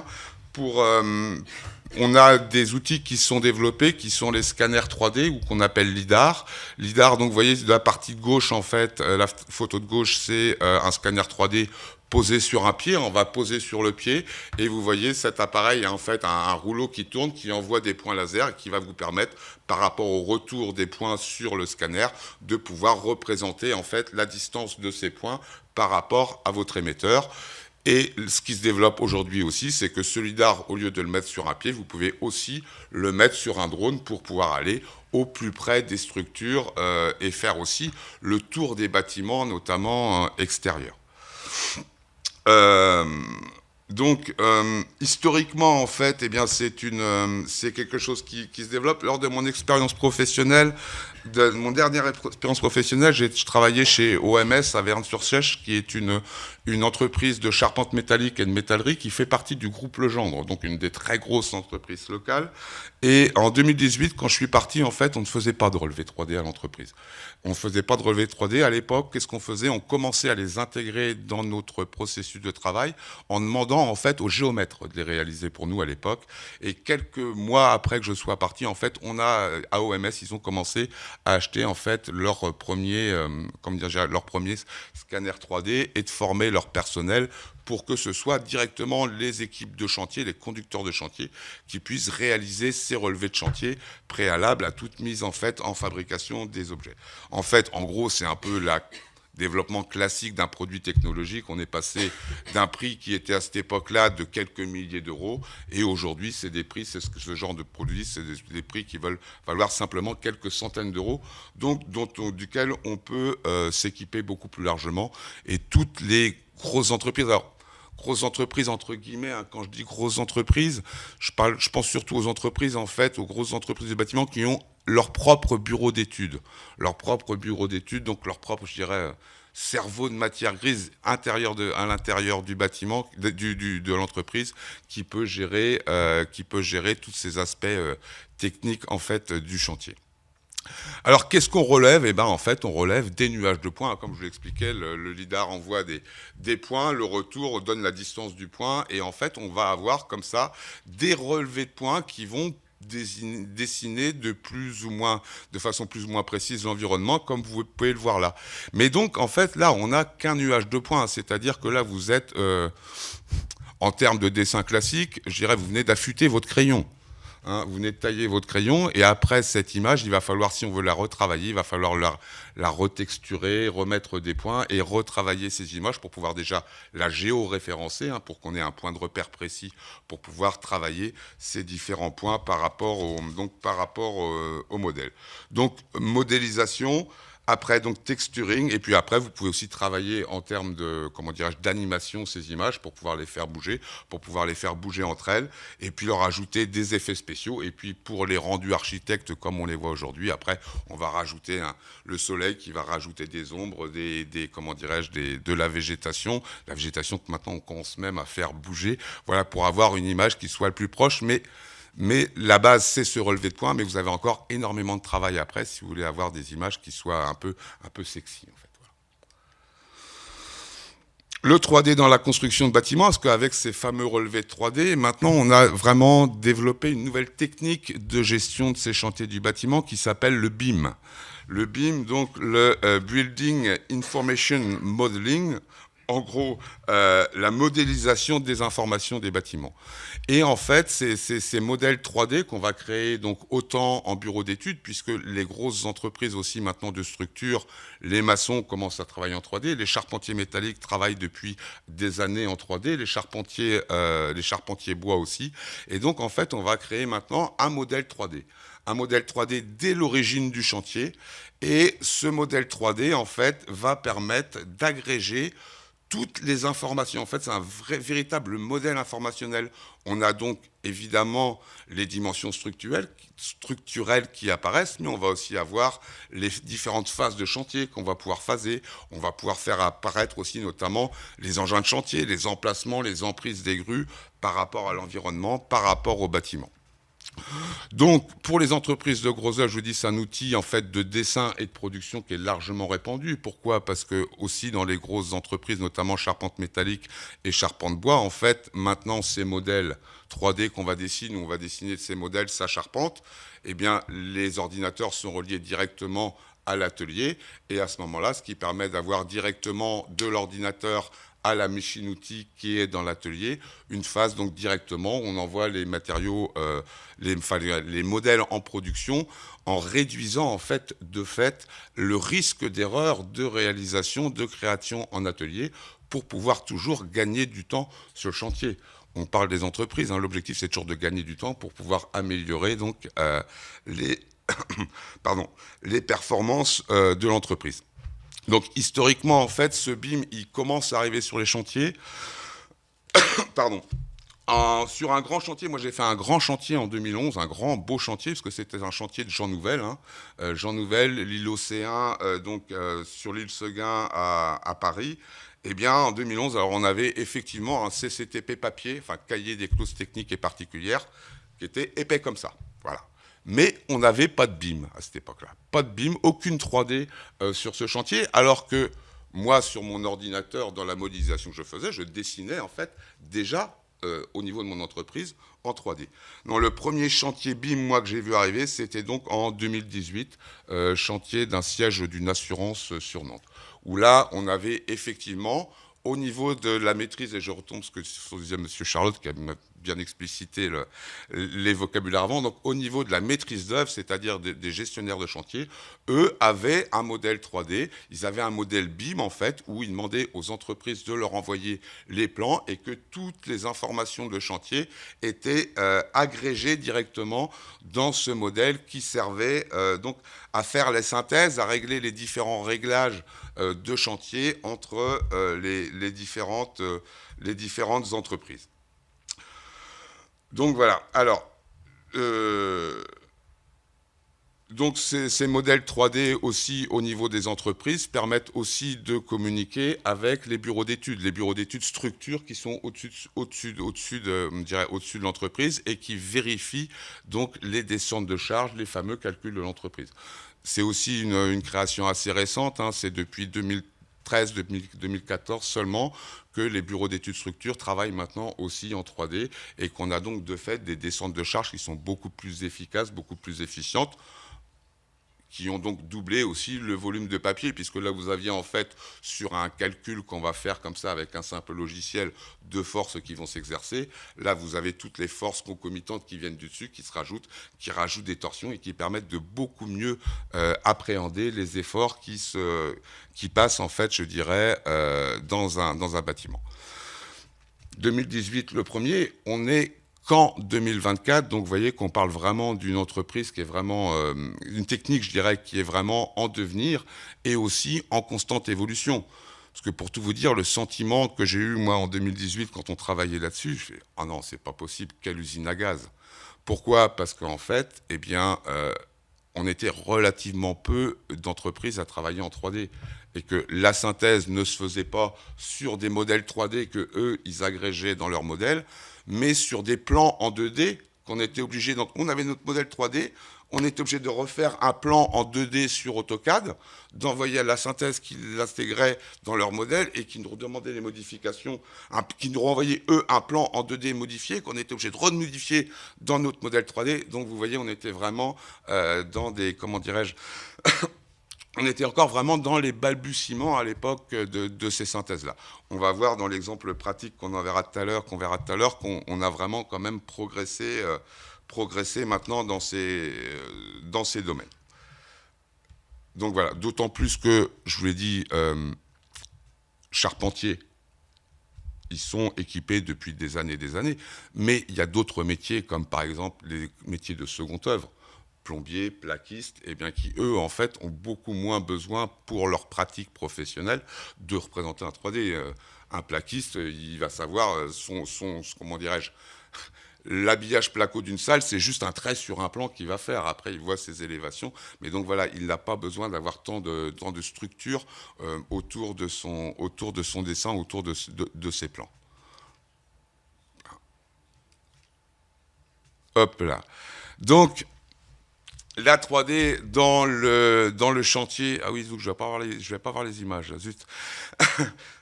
on a des outils qui sont développés, qui sont les scanners 3D, ou qu'on appelle LIDAR. LIDAR, donc vous voyez, de la partie de gauche, en fait, la photo de gauche, c'est un scanner 3D posé sur un pied. On va poser sur le pied, et vous voyez, cet appareil a en fait un rouleau qui tourne, qui envoie des points laser, et qui va vous permettre, par rapport au retour des points sur le scanner, de pouvoir représenter en fait la distance de ces points par rapport à votre émetteur. Et ce qui se développe aujourd'hui aussi, c'est que ce LIDAR, au lieu de le mettre sur un pied, vous pouvez aussi le mettre sur un drone pour pouvoir aller au plus près des structures et faire aussi le tour des bâtiments, notamment extérieurs. Donc, historiquement, en fait, eh bien, c'est quelque chose qui se développe. Lors de mon expérience professionnelle, de mon dernière expérience professionnelle, je travaillais chez OMS à Verne-sur-Sèche, qui est une entreprise de charpente métallique et de métallerie qui fait partie du groupe Legendre, donc une des très grosses entreprises locales. Et en 2018, quand je suis parti, en fait, on ne faisait pas de relevé 3D à l'entreprise. On ne faisait pas de relevé 3D à l'époque. Qu'est-ce qu'on faisait? On commençait à les intégrer dans notre processus de travail en demandant en fait aux géomètres de les réaliser pour nous à l'époque. Et quelques mois après que je sois parti, en fait, à OMS, ils ont commencé à acheter en fait leur premier scanner 3D et de former leur personnel pour que ce soit directement les équipes de chantier, les conducteurs de chantier, qui puissent réaliser ces relevés de chantier préalables à toute mise en fait en fabrication des objets. En fait, en gros, c'est un peu le développement classique d'un produit technologique. On est passé d'un prix qui était à cette époque-là de quelques milliers d'euros, et aujourd'hui, c'est des prix, ce genre de produit, c'est des prix qui veulent valoir simplement quelques centaines d'euros, donc duquel on peut s'équiper beaucoup plus largement. Et toutes les grosses entreprises, alors grosses entreprises entre guillemets, quand je dis grosses entreprises, je pense surtout aux entreprises en fait, aux grosses entreprises de bâtiment qui ont leur propre bureau d'études, donc leur propre, je dirais, cerveau de matière grise à l'intérieur du bâtiment, de l'entreprise, qui peut gérer tous ces aspects techniques en fait du chantier. Alors, qu'est-ce qu'on relève? Eh bien, en fait, on relève des nuages de points. Comme je vous l'expliquais, le LIDAR envoie des points, le retour donne la distance du point, et en fait, on va avoir comme ça des relevés de points qui vont dessiner de façon plus ou moins précise l'environnement, comme vous pouvez le voir là. Mais donc, en fait, là, on n'a qu'un nuage de points, c'est-à-dire que là, vous êtes, en termes de dessin classique, je dirais, vous venez d'affûter votre crayon. Vous venez de tailler votre crayon, et après cette image, il va falloir, si on veut la retravailler, il va falloir la retexturer, remettre des points et retravailler ces images pour pouvoir déjà la géoréférencer, pour qu'on ait un point de repère précis pour pouvoir travailler ces différents points par rapport au modèle. Donc, modélisation. Après, donc, texturing. Et puis après, vous pouvez aussi travailler en termes de, comment dirais-je, d'animation ces images pour pouvoir les faire bouger entre elles. Et puis leur ajouter des effets spéciaux. Et puis pour les rendus architectes comme on les voit aujourd'hui, après, on va rajouter le soleil qui va rajouter des ombres, comment dirais-je, de la végétation que maintenant on commence même à faire bouger. Voilà, pour avoir une image qui soit le plus proche. Mais la base, c'est ce relevé de points, mais vous avez encore énormément de travail après si vous voulez avoir des images qui soient un peu sexy, en fait. Voilà. Le 3D dans la construction de bâtiments, parce qu'avec ces fameux relevés de 3D, maintenant, on a vraiment développé une nouvelle technique de gestion de ces chantiers du bâtiment qui s'appelle le BIM. Le BIM, donc le Building Information Modeling, en gros, la modélisation des informations des bâtiments. Et en fait, c'est ces modèles 3D qu'on va créer donc autant en bureau d'études, puisque les grosses entreprises aussi maintenant de structure, les maçons commencent à travailler en 3D, les charpentiers métalliques travaillent depuis des années en 3D, les charpentiers bois aussi. Et donc, en fait, on va créer maintenant un modèle 3D. Un modèle 3D dès l'origine du chantier. Et ce modèle 3D, en fait, va permettre d'agréger toutes les informations. En fait, c'est un véritable modèle informationnel. On a donc évidemment les dimensions structurelles qui apparaissent, mais on va aussi avoir les différentes phases de chantier qu'on va pouvoir phaser. On va pouvoir faire apparaître aussi notamment les engins de chantier, les emplacements, les emprises des grues par rapport à l'environnement, par rapport au bâtiment. Donc, pour les entreprises de gros œuvres, je vous dis, c'est un outil en fait de dessin et de production qui est largement répandu. Pourquoi ? Parce que aussi dans les grosses entreprises, notamment charpente métallique et charpente bois, en fait, maintenant ces modèles 3D qu'on va dessiner, on va dessiner ces modèles, sa charpente, eh bien, les ordinateurs sont reliés directement à l'atelier, et à ce moment-là, ce qui permet d'avoir directement de l'ordinateur à la machine-outil qui est dans l'atelier, une phase donc directement où on envoie les matériaux, les modèles en production, en réduisant en fait, de fait, le risque d'erreur de réalisation, de création en atelier, pour pouvoir toujours gagner du temps sur le chantier. On parle des entreprises, hein, l'objectif c'est toujours de gagner du temps pour pouvoir améliorer donc les performances de l'entreprise. Donc historiquement, en fait, ce BIM, il commence à arriver sur les chantiers. Sur un grand chantier, moi j'ai fait un grand chantier en 2011, un grand beau chantier, parce que c'était un chantier de Jean Nouvel. Jean Nouvel, l'île Océan, sur l'île Seguin à Paris. Eh bien, en 2011, alors on avait effectivement un CCTP papier, enfin cahier des clauses techniques et particulières, qui était épais comme ça. Voilà. Mais on n'avait pas de BIM à cette époque-là. Pas de BIM, aucune 3D sur ce chantier, alors que moi, sur mon ordinateur, dans la modélisation que je faisais, je dessinais en fait déjà au niveau de mon entreprise en 3D. Donc, le premier chantier BIM, moi, que j'ai vu arriver, c'était donc en 2018, chantier d'un siège d'une assurance sur Nantes, où là, on avait effectivement, au niveau de la maîtrise, et je retombe ce que disait M. Charlotte, qui a bien explicité les vocabulaires avant, donc au niveau de la maîtrise d'œuvre, c'est-à-dire des gestionnaires de chantier, eux avaient un modèle 3D, ils avaient un modèle BIM en fait, où ils demandaient aux entreprises de leur envoyer les plans et que toutes les informations de chantier étaient agrégées directement dans ce modèle qui servait donc à faire les synthèses, à régler les différents réglages de chantier entre les différentes entreprises. Donc voilà, alors, donc ces modèles 3D aussi au niveau des entreprises permettent aussi de communiquer avec les bureaux d'études structures qui sont au-dessus de l'entreprise et qui vérifient donc les descentes de charges, les fameux calculs de l'entreprise. C'est aussi une création assez récente, hein, c'est depuis 2013-2014 seulement que les bureaux d'études structures travaillent maintenant aussi en 3D et qu'on a donc de fait des descentes de charges qui sont beaucoup plus efficaces, beaucoup plus efficientes, qui ont donc doublé aussi le volume de papier, puisque là vous aviez en fait sur un calcul qu'on va faire comme ça avec un simple logiciel, deux forces qui vont s'exercer. Là vous avez toutes les forces concomitantes qui viennent du dessus, qui se rajoutent, qui rajoutent des torsions et qui permettent de beaucoup mieux appréhender les efforts qui passent en fait, je dirais, dans un bâtiment. 2018, le premier, on est qu'en 2024. Donc vous voyez qu'on parle vraiment d'une entreprise qui est vraiment, une technique, je dirais, qui est vraiment en devenir et aussi en constante évolution. Parce que pour tout vous dire, le sentiment que j'ai eu moi en 2018 quand on travaillait là-dessus, je fais « Ah non, c'est pas possible, quelle usine à gaz !» Pourquoi ? Parce qu'en fait, eh bien, on était relativement peu d'entreprises à travailler en 3D et que la synthèse ne se faisait pas sur des modèles 3D que eux ils agrégeaient dans leurs modèles, mais sur des plans en 2D qu'on était obligé. Donc on avait notre modèle 3D, on était obligé de refaire un plan en 2D sur AutoCAD, d'envoyer à la synthèse qui l'intégrait dans leur modèle et qui nous demandait les modifications, qui nous renvoyait eux un plan en 2D modifié qu'on était obligé de remodifier dans notre modèle 3D. Donc vous voyez, on était vraiment dans des, comment dirais-je, on était encore vraiment dans les balbutiements à l'époque de ces synthèses-là. On va voir dans l'exemple pratique qu'on verra tout à l'heure, qu'on a vraiment quand même progressé maintenant dans ces domaines. Donc voilà, d'autant plus que, je vous l'ai dit, charpentiers, ils sont équipés depuis des années, mais il y a d'autres métiers, comme par exemple les métiers de seconde œuvre, plombiers, plaquistes, eh bien, qui, eux, en fait, ont beaucoup moins besoin, pour leur pratique professionnelle, de représenter un 3D. Un plaquiste, il va savoir comment dirais-je, l'habillage placo d'une salle, c'est juste un trait sur un plan qu'il va faire. Après, il voit ses élévations. Mais donc, voilà, il n'a pas besoin d'avoir tant de structure autour de son dessin, autour de ses plans. Hop là. Donc, la 3D dans le chantier. Ah oui, donc je vais pas voir les images, là, zut.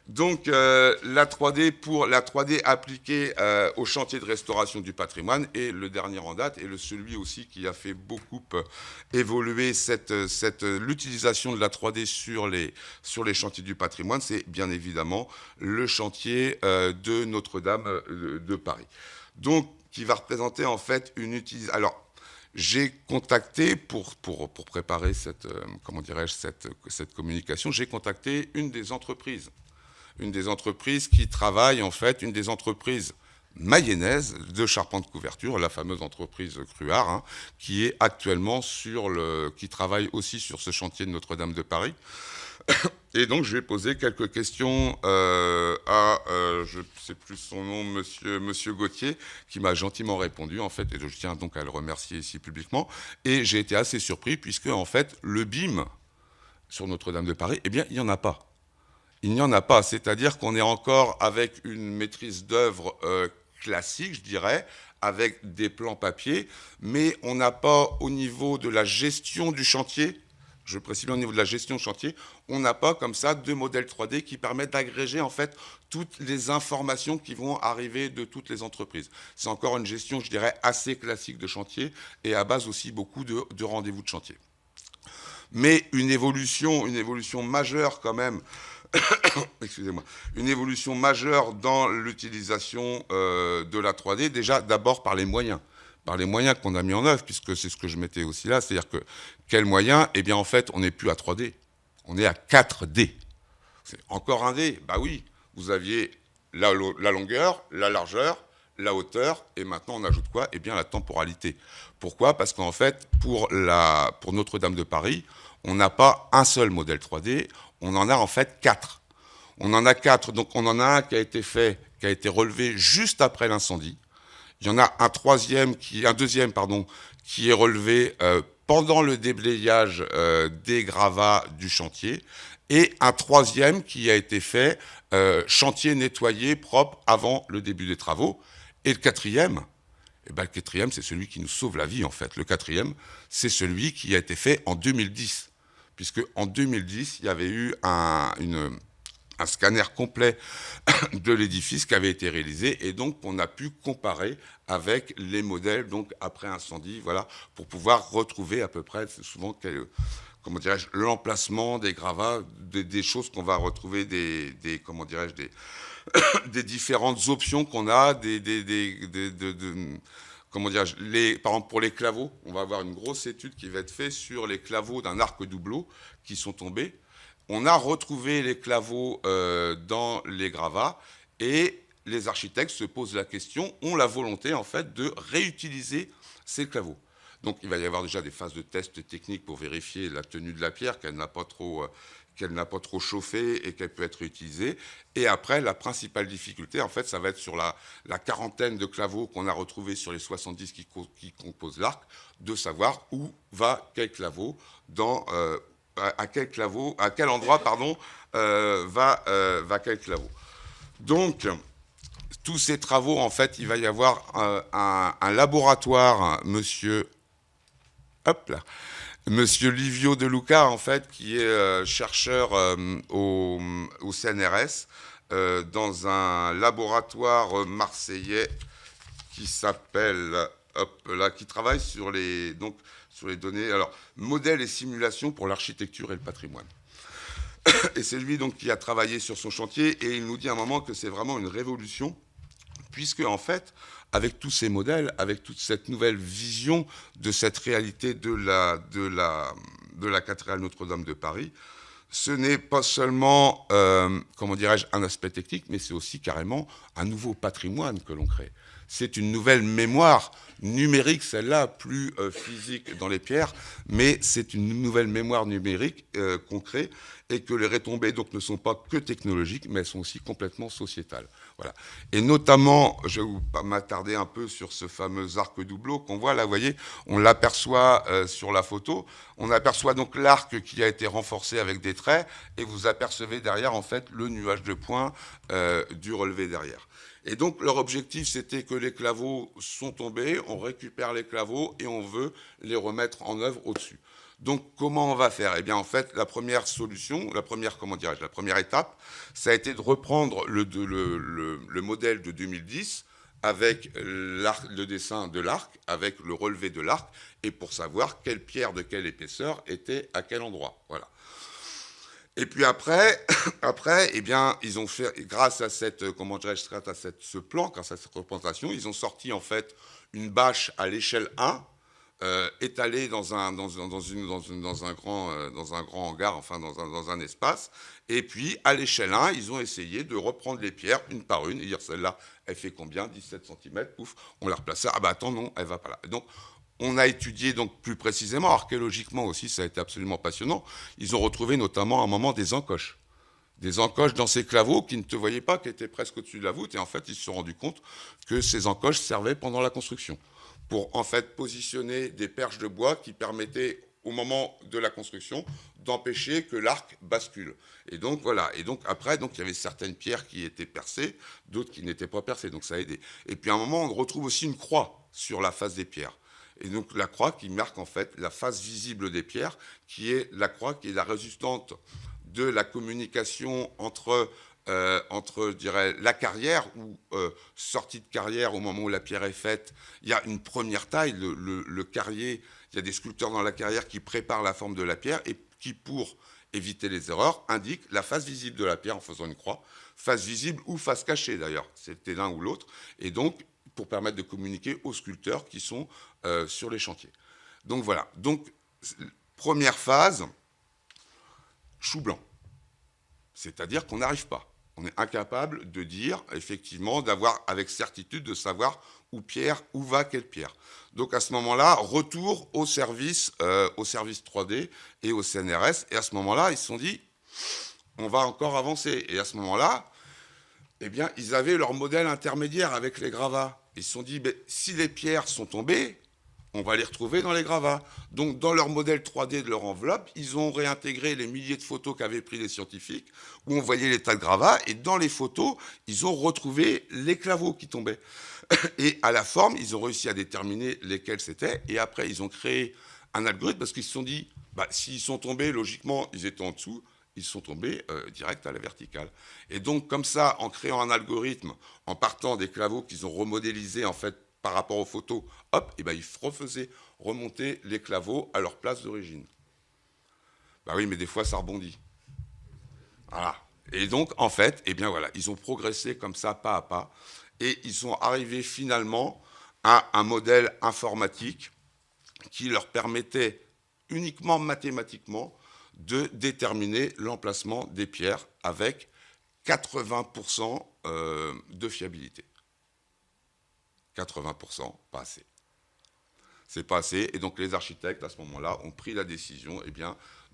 Donc la 3D appliquée au chantier de restauration du patrimoine, et le dernier en date, et celui aussi qui a fait beaucoup évoluer l'utilisation de la 3D sur les chantiers du patrimoine, c'est bien évidemment le chantier de Notre-Dame de Paris. Donc, qui va représenter en fait une utilisation. Alors, j'ai contacté, pour préparer cette communication, j'ai contacté une des entreprises qui travaille, en fait, une des entreprises mayennaises de charpente couverture, la fameuse entreprise Cruard, hein, qui est actuellement qui travaille aussi sur ce chantier de Notre-Dame de Paris. Et donc, je vais poser quelques questions à, je ne sais plus son nom, monsieur Gauthier, qui m'a gentiment répondu, en fait, et je tiens donc à le remercier ici publiquement. Et j'ai été assez surpris, puisque, en fait, le BIM sur Notre-Dame de Paris, eh bien, il n'y en a pas. Il n'y en a pas, c'est-à-dire qu'on est encore avec une maîtrise d'œuvre classique, je dirais, avec des plans papier, mais on n'a pas, au niveau de la gestion du chantier, je précise bien au niveau de la gestion de chantier, on n'a pas comme ça de modèles 3D qui permettent d'agréger en fait toutes les informations qui vont arriver de toutes les entreprises. C'est encore une gestion, je dirais, assez classique de chantier et à base aussi beaucoup de rendez-vous de chantier. Mais une évolution majeure quand même, excusez-moi, une évolution majeure dans l'utilisation de la 3D, déjà d'abord par les moyens qu'on a mis en œuvre, puisque c'est ce que je mettais aussi là, c'est-à-dire que quels moyens ? Eh bien en fait, on n'est plus à 3D, on est à 4D. C'est encore un D, bah oui, vous aviez la longueur, la largeur, la hauteur, et maintenant on ajoute quoi ? Eh bien la temporalité. Pourquoi ? Parce qu'en fait, pour Notre-Dame de Paris, on n'a pas un seul modèle 3D, on en a en fait 4. On en a 4, donc on en a un qui a été relevé juste après l'incendie. Il y en a un deuxième qui est relevé pendant le déblayage des gravats du chantier, et un troisième qui a été fait chantier nettoyé, propre, avant le début des travaux. Et le quatrième, c'est celui qui nous sauve la vie en fait. Le quatrième, c'est celui qui a été fait en 2010, puisque en 2010, il y avait eu un scanner complet de l'édifice qui avait été réalisé, et donc on a pu comparer avec les modèles donc après incendie, voilà, pour pouvoir retrouver à peu près souvent l'emplacement des gravats, des choses qu'on va retrouver, des différentes options qu'on a, par exemple pour les claveaux, on va avoir une grosse étude qui va être faite sur les claveaux d'un arc doubleau qui sont tombés. On a retrouvé les claveaux dans les gravats, et les architectes se posent la question, ont la volonté en fait de réutiliser ces claveaux. Donc il va y avoir déjà des phases de test techniques pour vérifier la tenue de la pierre, qu'elle n'a pas trop chauffé et qu'elle peut être utilisée. Et après, la principale difficulté, en fait, ça va être sur la quarantaine de claveaux qu'on a retrouvés sur les 70 qui composent l'arc, de savoir où va quel claveau, à quel endroit va quel claveau. Donc, tous ces travaux, en fait, il va y avoir un laboratoire, Monsieur Livio De Luca, en fait, qui est chercheur au CNRS, dans un laboratoire marseillais qui s'appelle, qui travaille sur les données, alors, modèles et simulations pour l'architecture et le patrimoine. Et c'est lui donc qui a travaillé sur son chantier, et il nous dit à un moment que c'est vraiment une révolution, puisque en fait, avec tous ces modèles, avec toute cette nouvelle vision de cette réalité de la cathédrale Notre-Dame de Paris, ce n'est pas seulement, comment dirais-je, un aspect technique, mais c'est aussi carrément un nouveau patrimoine que l'on crée. C'est une nouvelle mémoire numérique, celle-là, plus physique dans les pierres, mais c'est une nouvelle mémoire numérique qu'on crée, et que les retombées donc, ne sont pas que technologiques, mais elles sont aussi complètement sociétales. Voilà. Et notamment, je vais m'attarder un peu sur ce fameux arc doubleau qu'on voit là, vous voyez, on l'aperçoit sur la photo, on aperçoit donc l'arc qui a été renforcé avec des traits, et vous apercevez derrière, en fait, le nuage de points du relevé derrière. Et donc, leur objectif, c'était que les claveaux sont tombés, on récupère les claveaux et on veut les remettre en œuvre au-dessus. Donc, comment on va faire? Eh bien, en fait, la première solution, la première étape, ça a été de reprendre le modèle de 2010 avec le dessin de l'arc, avec le relevé de l'arc, et pour savoir quelle pierre de quelle épaisseur était à quel endroit. Voilà. Et puis après, eh bien, ils ont fait, grâce à ce plan, grâce à cette représentation, ils ont sorti en fait une bâche à l'échelle 1, étalée dans un grand hangar, enfin dans un espace. Et puis à l'échelle 1, ils ont essayé de reprendre les pierres une par une et dire celle-là, elle fait combien? 17 cm. Ouf, on la replace. Ah bah attends, non, elle va pas là. Et donc on a étudié donc plus précisément, archéologiquement aussi, ça a été absolument passionnant. Ils ont retrouvé notamment à un moment des encoches. Des encoches dans ces claveaux qui ne te voyaient pas, qui étaient presque au-dessus de la voûte. Et en fait, ils se sont rendus compte que ces encoches servaient pendant la construction pour en fait positionner des perches de bois qui permettaient au moment de la construction d'empêcher que l'arc bascule. Et donc voilà. Et donc après, donc il y avait certaines pierres qui étaient percées, d'autres qui n'étaient pas percées. Donc ça a aidé. Et puis à un moment, on retrouve aussi une croix sur la face des pierres. Et donc la croix qui marque en fait la face visible des pierres, qui est la croix qui est la résultante de la communication entre je dirais, la carrière ou sortie de carrière au moment où la pierre est faite. Il y a une première taille, le carrier, il y a des sculpteurs dans la carrière qui préparent la forme de la pierre et qui, pour éviter les erreurs, indiquent la face visible de la pierre en faisant une croix, face visible ou face cachée d'ailleurs, c'était l'un ou l'autre, et donc pour permettre de communiquer aux sculpteurs qui sont sur les chantiers. Donc voilà, donc première phase, chou blanc, c'est-à-dire qu'on n'arrive pas. On est incapable de dire, effectivement, d'avoir avec certitude, de savoir où va quelle pierre. Donc à ce moment-là, retour au service 3D et au CNRS. Et à ce moment-là, ils se sont dit, on va encore avancer. Et à ce moment-là, eh bien, ils avaient leur modèle intermédiaire avec les gravats. Ils se sont dit, si les pierres sont tombées, on va les retrouver dans les gravats. Donc, dans leur modèle 3D de leur enveloppe, ils ont réintégré les milliers de photos qu'avaient pris les scientifiques, où on voyait les tas de gravats, et dans les photos, ils ont retrouvé les claveaux qui tombaient. Et à la forme, ils ont réussi à déterminer lesquels c'était, et après, ils ont créé un algorithme, parce qu'ils se sont dit, s'ils sont tombés, logiquement, ils étaient en dessous, ils sont tombés direct à la verticale. Et donc, comme ça, en créant un algorithme, en partant des claveaux qu'ils ont remodélisés, en fait, par rapport aux photos, hop, et ils refaisaient remonter les claveaux à leur place d'origine. Oui, mais des fois, ça rebondit. Voilà. Et donc, en fait, eh bien voilà, ils ont progressé comme ça, pas à pas, et ils sont arrivés finalement à un modèle informatique qui leur permettait uniquement mathématiquement de déterminer l'emplacement des pierres avec 80% de fiabilité. 80%, pas assez. C'est pas assez. Et donc les architectes, à ce moment-là, ont pris la décision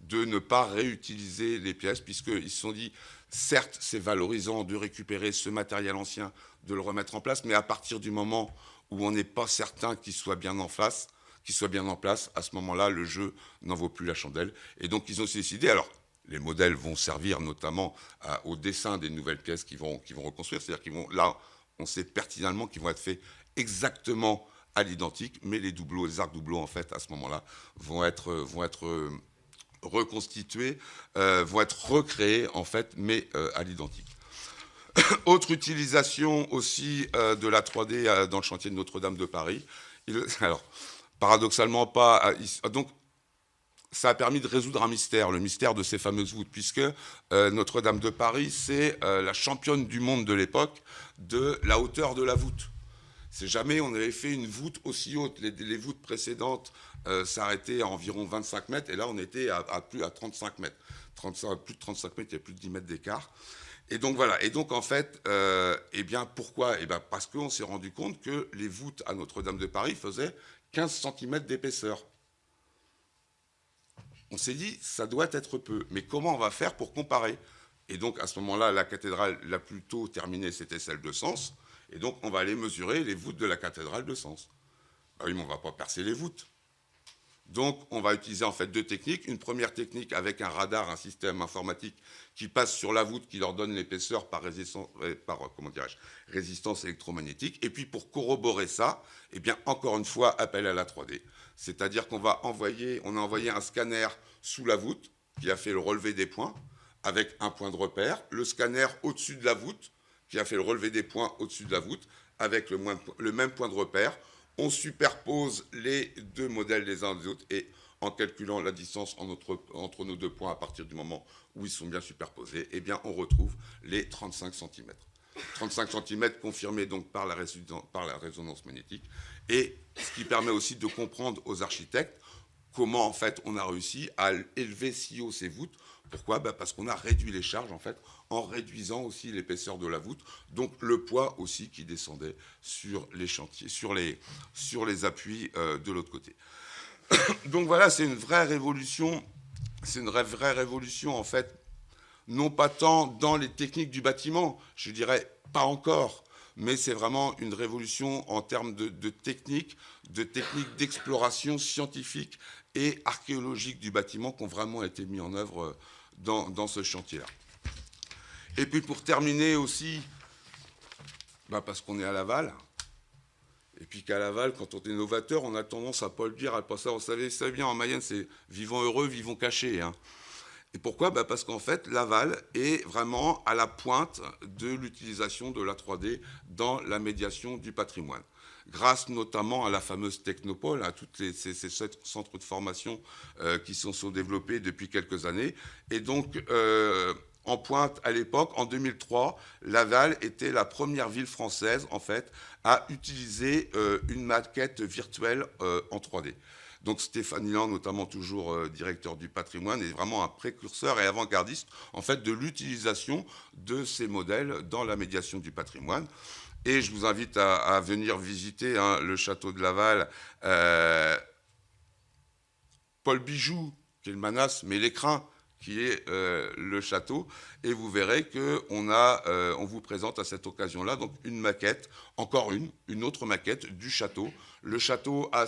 de ne pas réutiliser les pièces, puisqu'ils se sont dit, certes, c'est valorisant de récupérer ce matériel ancien, de le remettre en place, mais à partir du moment où on n'est pas certain qu'il soit bien en place, à ce moment-là, le jeu n'en vaut plus la chandelle. Et donc ils ont décidé, alors les modèles vont servir notamment au dessin des nouvelles pièces qu'ils vont reconstruire, c'est-à-dire là, on sait pertinemment qu'ils vont être faits exactement à l'identique, mais les arcs doubleaux, en fait, à ce moment-là, vont être reconstitués, vont être recréés, en fait, mais à l'identique. Autre utilisation aussi de la 3D dans le chantier de Notre-Dame de Paris. Alors, paradoxalement pas... donc, ça a permis de résoudre un mystère, le mystère de ces fameuses voûtes, puisque Notre-Dame de Paris, c'est la championne du monde de l'époque de la hauteur de la voûte. C'est jamais on avait fait une voûte aussi haute. Les voûtes précédentes s'arrêtaient à environ 25 mètres, et là on était plus à 35 mètres. Plus de 35 mètres, il y a plus de 10 mètres d'écart. Et donc voilà. Et donc en fait, pourquoi ? Parce qu'on s'est rendu compte que les voûtes à Notre-Dame de Paris faisaient 15 cm d'épaisseur. On s'est dit, ça doit être peu. Mais comment on va faire pour comparer ? Et donc à ce moment-là, la cathédrale la plus tôt terminée, c'était celle de Sens. Et donc, on va aller mesurer les voûtes de la cathédrale de Sens. Ah oui, mais on ne va pas percer les voûtes. Donc, on va utiliser en fait deux techniques. Une première technique avec un radar, un système informatique qui passe sur la voûte, qui leur donne l'épaisseur par résistance électromagnétique. Et puis, pour corroborer ça, encore une fois, appel à la 3D. C'est-à-dire qu'on a envoyé un scanner sous la voûte qui a fait le relevé des points avec un point de repère, le scanner au-dessus de la voûte qui a fait le relevé des points au-dessus de la voûte, avec le même point de repère. On superpose les deux modèles les uns des autres, et en calculant la distance entre nos deux points à partir du moment où ils sont bien superposés, on retrouve les 35 cm. 35 cm confirmés donc par la résonance magnétique, et ce qui permet aussi de comprendre aux architectes comment en fait on a réussi à élever si haut ces voûtes. Pourquoi ? Parce qu'on a réduit les charges en fait en réduisant aussi l'épaisseur de la voûte, donc le poids aussi qui descendait sur les chantiers, sur les appuis de l'autre côté. Donc voilà, c'est une vraie révolution. C'est une vraie révolution en fait, non pas tant dans les techniques du bâtiment, je dirais pas encore, mais c'est vraiment une révolution en termes de techniques d'exploration scientifique et archéologique du bâtiment qui ont vraiment été mis en œuvre dans ce chantier-là. Et puis pour terminer aussi, parce qu'on est à Laval, et puis qu'à Laval, quand on est novateur, on a tendance à ne pas le dire, à pas ça. Vous savez bien, en Mayenne, c'est vivons heureux, vivons cachés. Hein. Et pourquoi ? Parce qu'en fait, Laval est vraiment à la pointe de l'utilisation de la 3D dans la médiation du patrimoine. Grâce notamment à la fameuse Technopole, à tous ces centres de formation qui sont développés depuis quelques années. Et donc, en pointe à l'époque, en 2003, Laval était la première ville française, en fait, à utiliser une maquette virtuelle en 3D. Donc Stéphane Land, notamment toujours directeur du patrimoine, est vraiment un précurseur et avant-gardiste, en fait, de l'utilisation de ces modèles dans la médiation du patrimoine. Et je vous invite à venir visiter le château de Laval. Paul Bijoux, qui est le Manas, mais l'Écrin, qui est le château, et vous verrez qu'on vous présente à cette occasion-là donc une maquette, encore une autre maquette du château. Le château a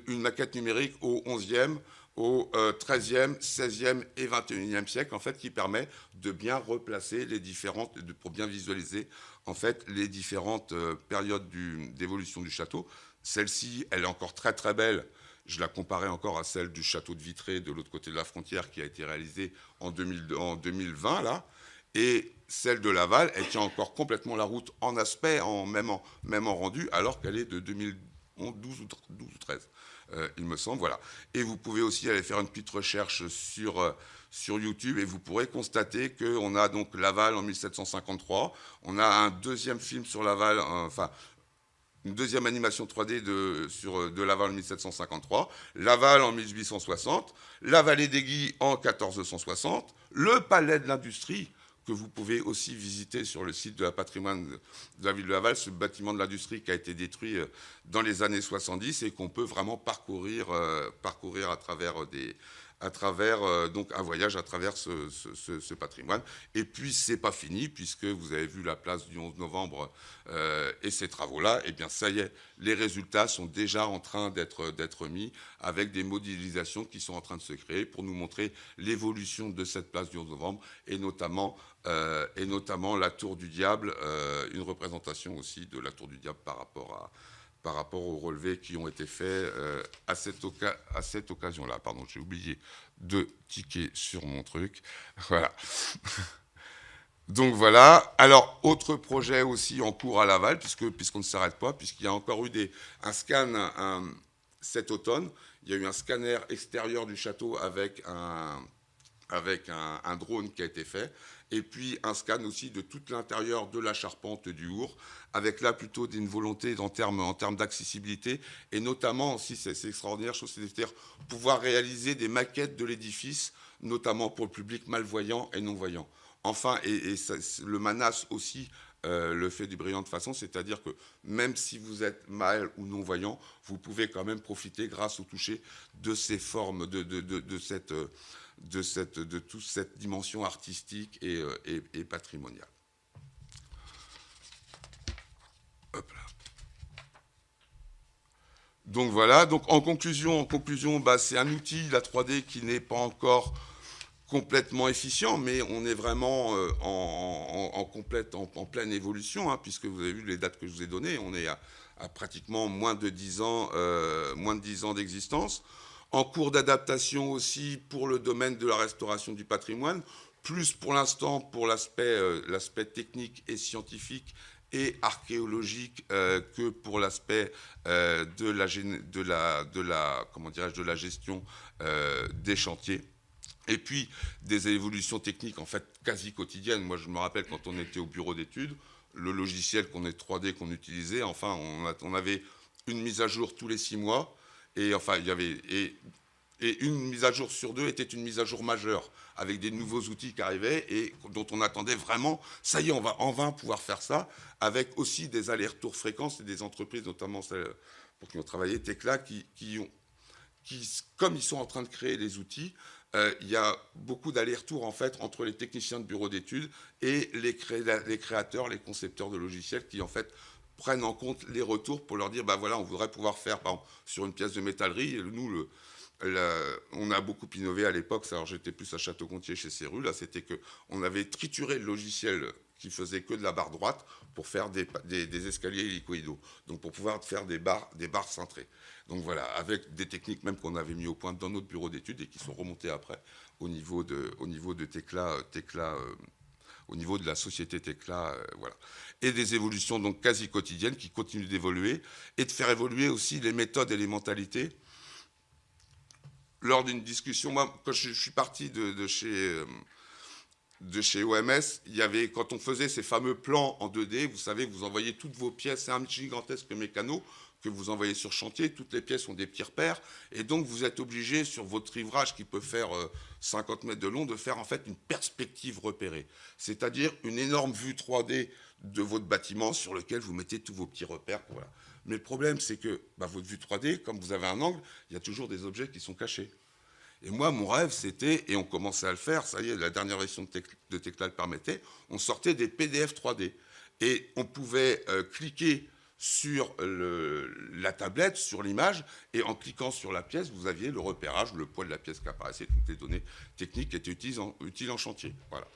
une maquette numérique au 11e, au 13e, 16e et 21e siècle, en fait, qui permet de bien replacer pour bien visualiser en fait les différentes périodes d'évolution du château. Celle-ci, elle est encore très très belle. Je la comparais encore à celle du château de Vitré de l'autre côté de la frontière qui a été réalisée en 2020 là. Et celle de Laval, elle tient encore complètement la route en aspect, même en rendu, alors qu'elle est de 2012 ou 13, il me semble. Voilà. Et vous pouvez aussi aller faire une petite recherche sur YouTube et vous pourrez constater qu'on a donc Laval en 1753. On a un deuxième film sur Laval, une deuxième animation 3D de Laval en 1753, Laval en 1860, la vallée d'Aiguille en 1460, le palais de l'industrie que vous pouvez aussi visiter sur le site de la patrimoine de la ville de Laval, ce bâtiment de l'industrie qui a été détruit dans les années 70 et qu'on peut vraiment parcourir à travers donc un voyage à travers ce patrimoine. Et puis, c'est pas fini, puisque vous avez vu la place du 11 novembre et ces travaux-là, et bien ça y est, les résultats sont déjà en train d'être mis, avec des modélisations qui sont en train de se créer pour nous montrer l'évolution de cette place du 11 novembre, et notamment la Tour du Diable, une représentation aussi de la Tour du Diable par rapport aux relevés qui ont été faits à cette occasion-là. Pardon, j'ai oublié de ticker sur mon truc. Voilà. Donc voilà. Alors, autre projet aussi en cours à Laval, puisqu'on ne s'arrête pas, puisqu'il y a encore eu un scan cet automne. Il y a eu un scanner extérieur du château avec un drone qui a été fait, et puis un scan aussi de tout l'intérieur de la charpente du Our, avec là plutôt une volonté en termes d'accessibilité, et notamment aussi, c'est extraordinaire, c'est-à-dire pouvoir réaliser des maquettes de l'édifice, notamment pour le public malvoyant et non-voyant. Enfin, et ça, le MANAS aussi le fait de brillante façon, c'est-à-dire que même si vous êtes mal ou non-voyant, vous pouvez quand même profiter, grâce au toucher, de ces formes, de toute cette dimension artistique et patrimoniale. Hop là. Donc voilà, donc en conclusion, c'est un outil, la 3D, qui n'est pas encore complètement efficient, mais on est vraiment en pleine évolution, hein, puisque vous avez vu les dates que je vous ai données, on est à pratiquement moins de 10 ans d'existence. En cours d'adaptation aussi pour le domaine de la restauration du patrimoine, plus pour l'instant pour l'aspect technique et scientifique et archéologique que pour l'aspect de la gestion des chantiers. Et puis des évolutions techniques en fait quasi quotidiennes. Moi je me rappelle quand on était au bureau d'études, le logiciel qu'on 3D qu'on utilisait, enfin on avait une mise à jour tous les 6 mois. Et enfin, il y avait une mise à jour sur 2 était une mise à jour majeure, avec des nouveaux outils qui arrivaient et dont on attendait vraiment, ça y est, on va enfin pouvoir faire ça, avec aussi des allers-retours fréquents. C'est des entreprises, notamment celles pour qui ont travaillé, Tekla, qui, comme ils sont en train de créer les outils, il y a beaucoup d'allers-retours en fait entre les techniciens de bureau d'études et les créateurs, les concepteurs de logiciels qui en fait prennent en compte les retours pour leur dire, ben voilà, on voudrait pouvoir faire, par exemple, sur une pièce de métallerie, nous, on a beaucoup innové à l'époque, alors j'étais plus à Château-Gontier chez Céru, là, c'était qu'on avait trituré le logiciel qui faisait que de la barre droite pour faire des escaliers hélicoïdaux, donc pour pouvoir faire des barres cintrées. Donc voilà, avec des techniques même qu'on avait mis au point dans notre bureau d'études et qui sont remontées après au niveau de Tekla, au niveau de la société Tekla, voilà. Et des évolutions donc quasi quotidiennes qui continuent d'évoluer et de faire évoluer aussi les méthodes et les mentalités. Lors d'une discussion, moi, quand je suis parti de chez OMS, il y avait, quand on faisait ces fameux plans en 2D, vous savez, vous envoyez toutes vos pièces, c'est un gigantesque mécano que vous envoyez sur chantier, toutes les pièces ont des petits repères, et donc vous êtes obligé, sur votre rivrage qui peut faire 50 mètres de long, de faire en fait une perspective repérée, c'est-à-dire une énorme vue 3D de votre bâtiment sur lequel vous mettez tous vos petits repères. Voilà. Mais le problème, c'est que votre vue 3D, comme vous avez un angle, il y a toujours des objets qui sont cachés. Et moi, mon rêve, c'était, et on commençait à le faire, ça y est, la dernière version de Tekla le permettait, on sortait des PDF 3D. Et on pouvait cliquer sur la tablette, sur l'image, et en cliquant sur la pièce, vous aviez le repérage, le poids de la pièce qui apparaissait, toutes les données techniques qui étaient utiles en chantier. Voilà.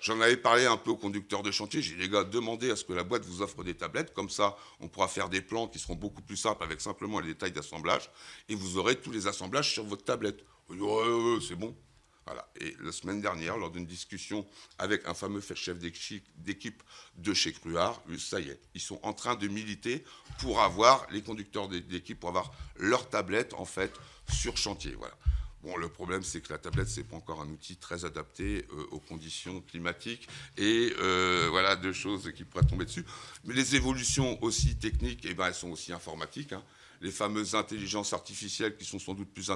J'en avais parlé un peu aux conducteurs de chantier, j'ai dit, les gars, demandez à ce que la boîte vous offre des tablettes, comme ça, on pourra faire des plans qui seront beaucoup plus simples avec simplement les détails d'assemblage, et vous aurez tous les assemblages sur votre tablette. Ouais, c'est bon. Voilà. Et la semaine dernière, lors d'une discussion avec un fameux chef d'équipe de chez Cruard, ça y est, ils sont en train de militer pour avoir, les conducteurs d'équipe, pour avoir leur tablette, en fait, sur chantier. Voilà. Bon, le problème, c'est que la tablette, c'est pas encore un outil très adapté aux conditions climatiques et voilà, deux choses qui pourraient tomber dessus. Mais les évolutions aussi techniques, eh ben, elles sont aussi informatiques, hein. Les fameuses intelligences artificielles qui sont sans doute plus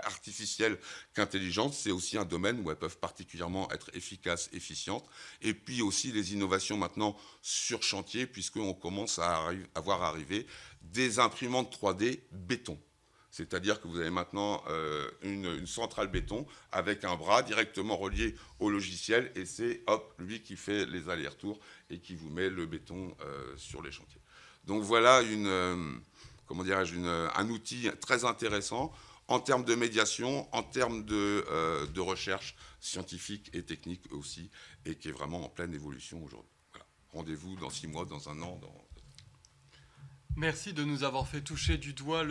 artificielle qu'intelligente, c'est aussi un domaine où elles peuvent particulièrement être efficaces, efficientes. Et puis aussi les innovations maintenant sur chantier, puisqu'on commence à voir arriver des imprimantes 3D béton. C'est-à-dire que vous avez maintenant une centrale béton avec un bras directement relié au logiciel, et c'est lui qui fait les allers-retours et qui vous met le béton sur les chantiers. Donc voilà un outil très intéressant en termes de médiation, en termes de recherche scientifique et technique aussi, et qui est vraiment en pleine évolution aujourd'hui. Voilà. Rendez-vous dans 6 mois, dans un an. Merci de nous avoir fait toucher du doigt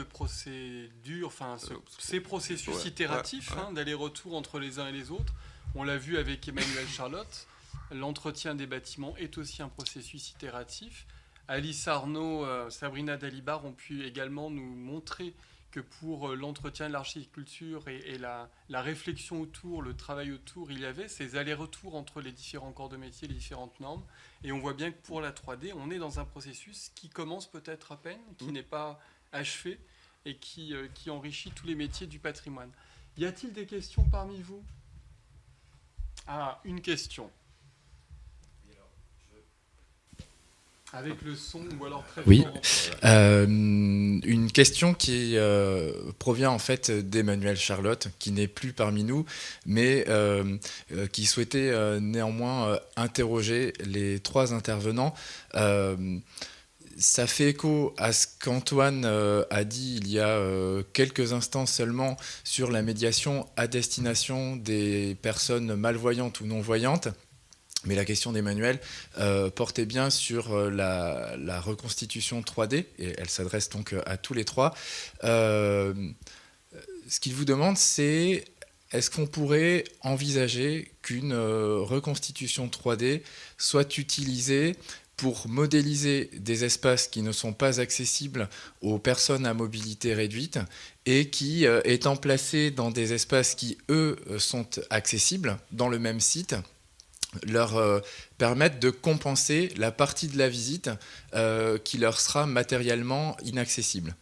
ces processus itératifs d'aller-retour entre les uns et les autres. On l'a vu avec Emmanuelle Charlotte, l'entretien des bâtiments est aussi un processus itératif. Alice Arnaud, Sabrina Dalibar ont pu également nous montrer que pour l'entretien de l'architecture et la réflexion autour, le travail autour, il y avait ces allers-retours entre les différents corps de métier, les différentes normes. Et on voit bien que pour la 3D, on est dans un processus qui commence peut-être à peine, qui n'est pas achevé et qui enrichit tous les métiers du patrimoine. Y a-t-il des questions parmi vous ? Ah, une question. Avec le son ou alors très fort. Oui, une question qui provient en fait d'Emmanuelle Charlotte, qui n'est plus parmi nous, mais qui souhaitait néanmoins interroger les 3 intervenants. Ça fait écho à ce qu'Antoine a dit il y a quelques instants seulement sur la médiation à destination des personnes malvoyantes ou non-voyantes. Mais la question d'Emmanuel portait bien sur la reconstitution 3D, et elle s'adresse donc à tous les 3. Ce qu'il vous demande, c'est est-ce qu'on pourrait envisager qu'une reconstitution 3D soit utilisée pour modéliser des espaces qui ne sont pas accessibles aux personnes à mobilité réduite et qui, étant placés dans des espaces qui, eux, sont accessibles dans le même site, leur permettre de compenser la partie de la visite qui leur sera matériellement inaccessible.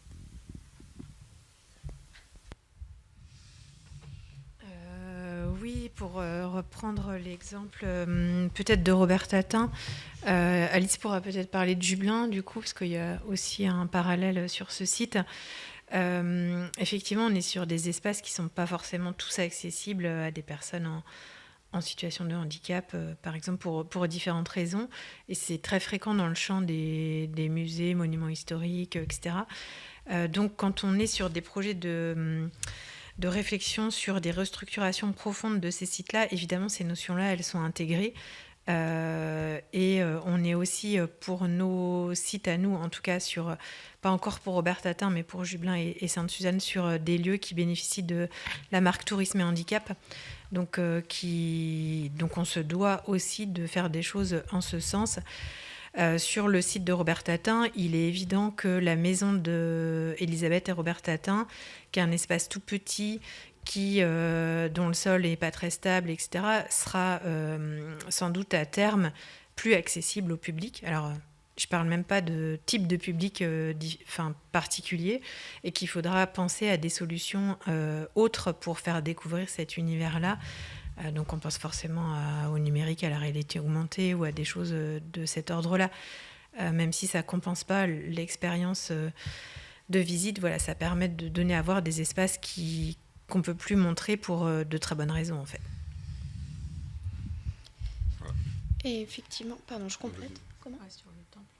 Oui, pour reprendre l'exemple peut-être de Robert Tatin, Alice pourra peut-être parler de Jubelin, du coup, parce qu'il y a aussi un parallèle sur ce site. Effectivement, on est sur des espaces qui ne sont pas forcément tous accessibles à des personnes en situation de handicap, par exemple, pour différentes raisons. Et c'est très fréquent dans le champ des musées, monuments historiques, etc. Donc, quand on est sur des projets de réflexion sur des restructurations profondes de ces sites-là, évidemment, ces notions-là, elles sont intégrées. Et on est aussi, pour nos sites à nous, en tout cas, pas encore pour Robert Tatin, mais pour Jubelin et Sainte-Suzanne, sur des lieux qui bénéficient de la marque Tourisme et Handicap. Donc on se doit aussi de faire des choses en ce sens. Sur le site de Robert Tatin, il est évident que la maison d'Elisabeth et Robert Tatin, qui est un espace tout petit, dont le sol n'est pas très stable, etc., sera sans doute à terme plus accessible au public. Alors, je ne parle même pas de type de public particulier, et qu'il faudra penser à des solutions autres pour faire découvrir cet univers-là. Donc on pense forcément au numérique, à la réalité augmentée ou à des choses de cet ordre-là. Même si ça ne compense pas l'expérience de visite, voilà, ça permet de donner à voir des espaces qu'on ne peut plus montrer pour de très bonnes raisons, en fait. Et effectivement, pardon, je complète. Comment ?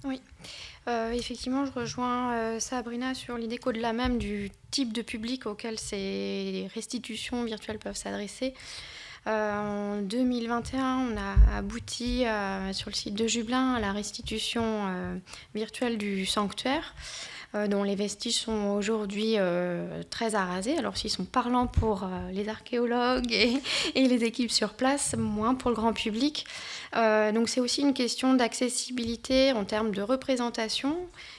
Oui, effectivement, je rejoins Sabrina sur l'idée qu'au-delà même du type de public auquel ces restitutions virtuelles peuvent s'adresser, en 2021, on a abouti sur le site de Jubelin à la restitution virtuelle du sanctuaire, dont les vestiges sont aujourd'hui très arasés. Alors s'ils sont parlants pour les archéologues et les équipes sur place, moins pour le grand public. Donc c'est aussi une question d'accessibilité en termes de représentation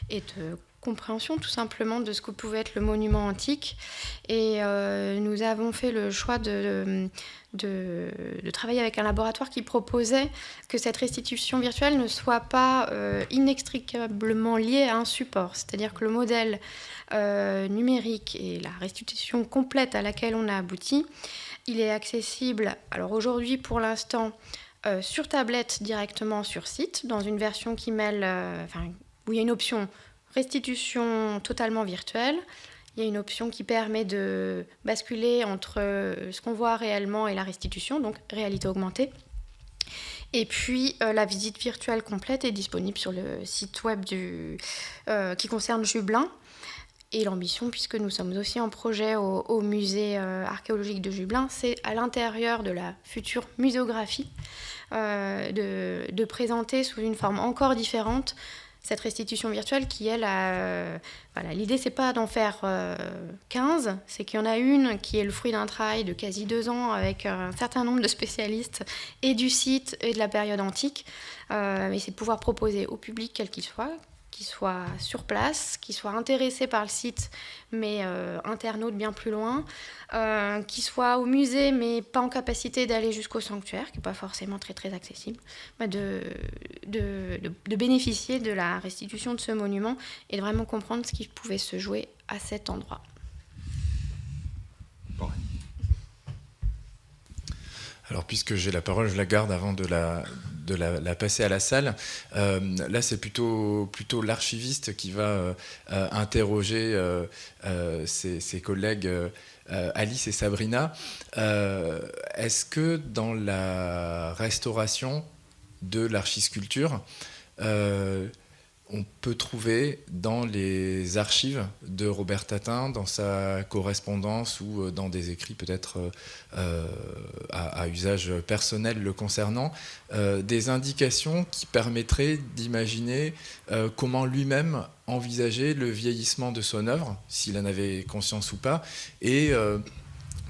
et de compréhension tout simplement de ce que pouvait être le monument antique. Et nous avons fait le choix de travailler avec un laboratoire qui proposait que cette restitution virtuelle ne soit pas inextricablement liée à un support. C'est-à-dire que le modèle numérique et la restitution complète à laquelle on a abouti, il est accessible, alors aujourd'hui pour l'instant, sur tablette directement sur site, dans une version qui mêle, où il y a une option restitution totalement virtuelle. Il y a une option qui permet de basculer entre ce qu'on voit réellement et la restitution, donc réalité augmentée. Et puis la visite virtuelle complète est disponible sur le site web qui concerne Jublain. Et l'ambition, puisque nous sommes aussi en projet au musée archéologique de Jublain, c'est à l'intérieur de la future muséographie de présenter sous une forme encore différente cette restitution virtuelle qui, elle, l'idée, c'est pas d'en faire 15, c'est qu'il y en a une qui est le fruit d'un travail de quasi 2 ans avec un certain nombre de spécialistes et du site et de la période antique. Mais c'est de pouvoir proposer au public, quel qu'il soit sur place, qui soit intéressé par le site, mais internaute bien plus loin, qui soit au musée, mais pas en capacité d'aller jusqu'au sanctuaire, qui n'est pas forcément très, très accessible, de bénéficier de la restitution de ce monument et de vraiment comprendre ce qui pouvait se jouer à cet endroit. Alors, puisque j'ai la parole, je la garde avant de la passer à la salle. Là, c'est plutôt l'archiviste qui va interroger ses collègues Alice et Sabrina. Est-ce que dans la restauration de l'archisculpture, on peut trouver dans les archives de Robert Tatin, dans sa correspondance ou dans des écrits peut-être à usage personnel le concernant, des indications qui permettraient d'imaginer comment lui-même envisageait le vieillissement de son œuvre, s'il en avait conscience ou pas, et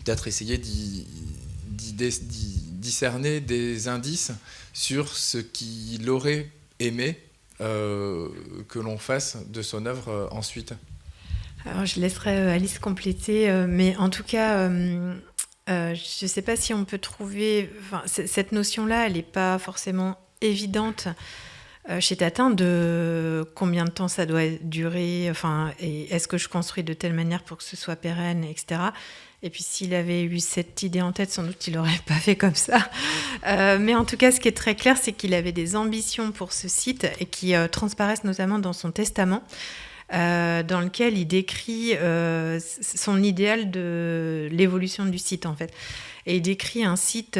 peut-être essayer d'y discerner des indices sur ce qu'il aurait aimé que l'on fasse de son œuvre ensuite. Alors, je laisserai Alice compléter, mais en tout cas, je ne sais pas si on peut trouver... cette notion-là, elle n'est pas forcément évidente chez Tatin de combien de temps ça doit durer, et est-ce que je construis de telle manière pour que ce soit pérenne, etc. Et puis s'il avait eu cette idée en tête, sans doute il n'aurait pas fait comme ça. Mais en tout cas, ce qui est très clair, c'est qu'il avait des ambitions pour ce site et qui transparaissent notamment dans son testament, dans lequel il décrit son idéal de l'évolution du site, en fait. Et il décrit un site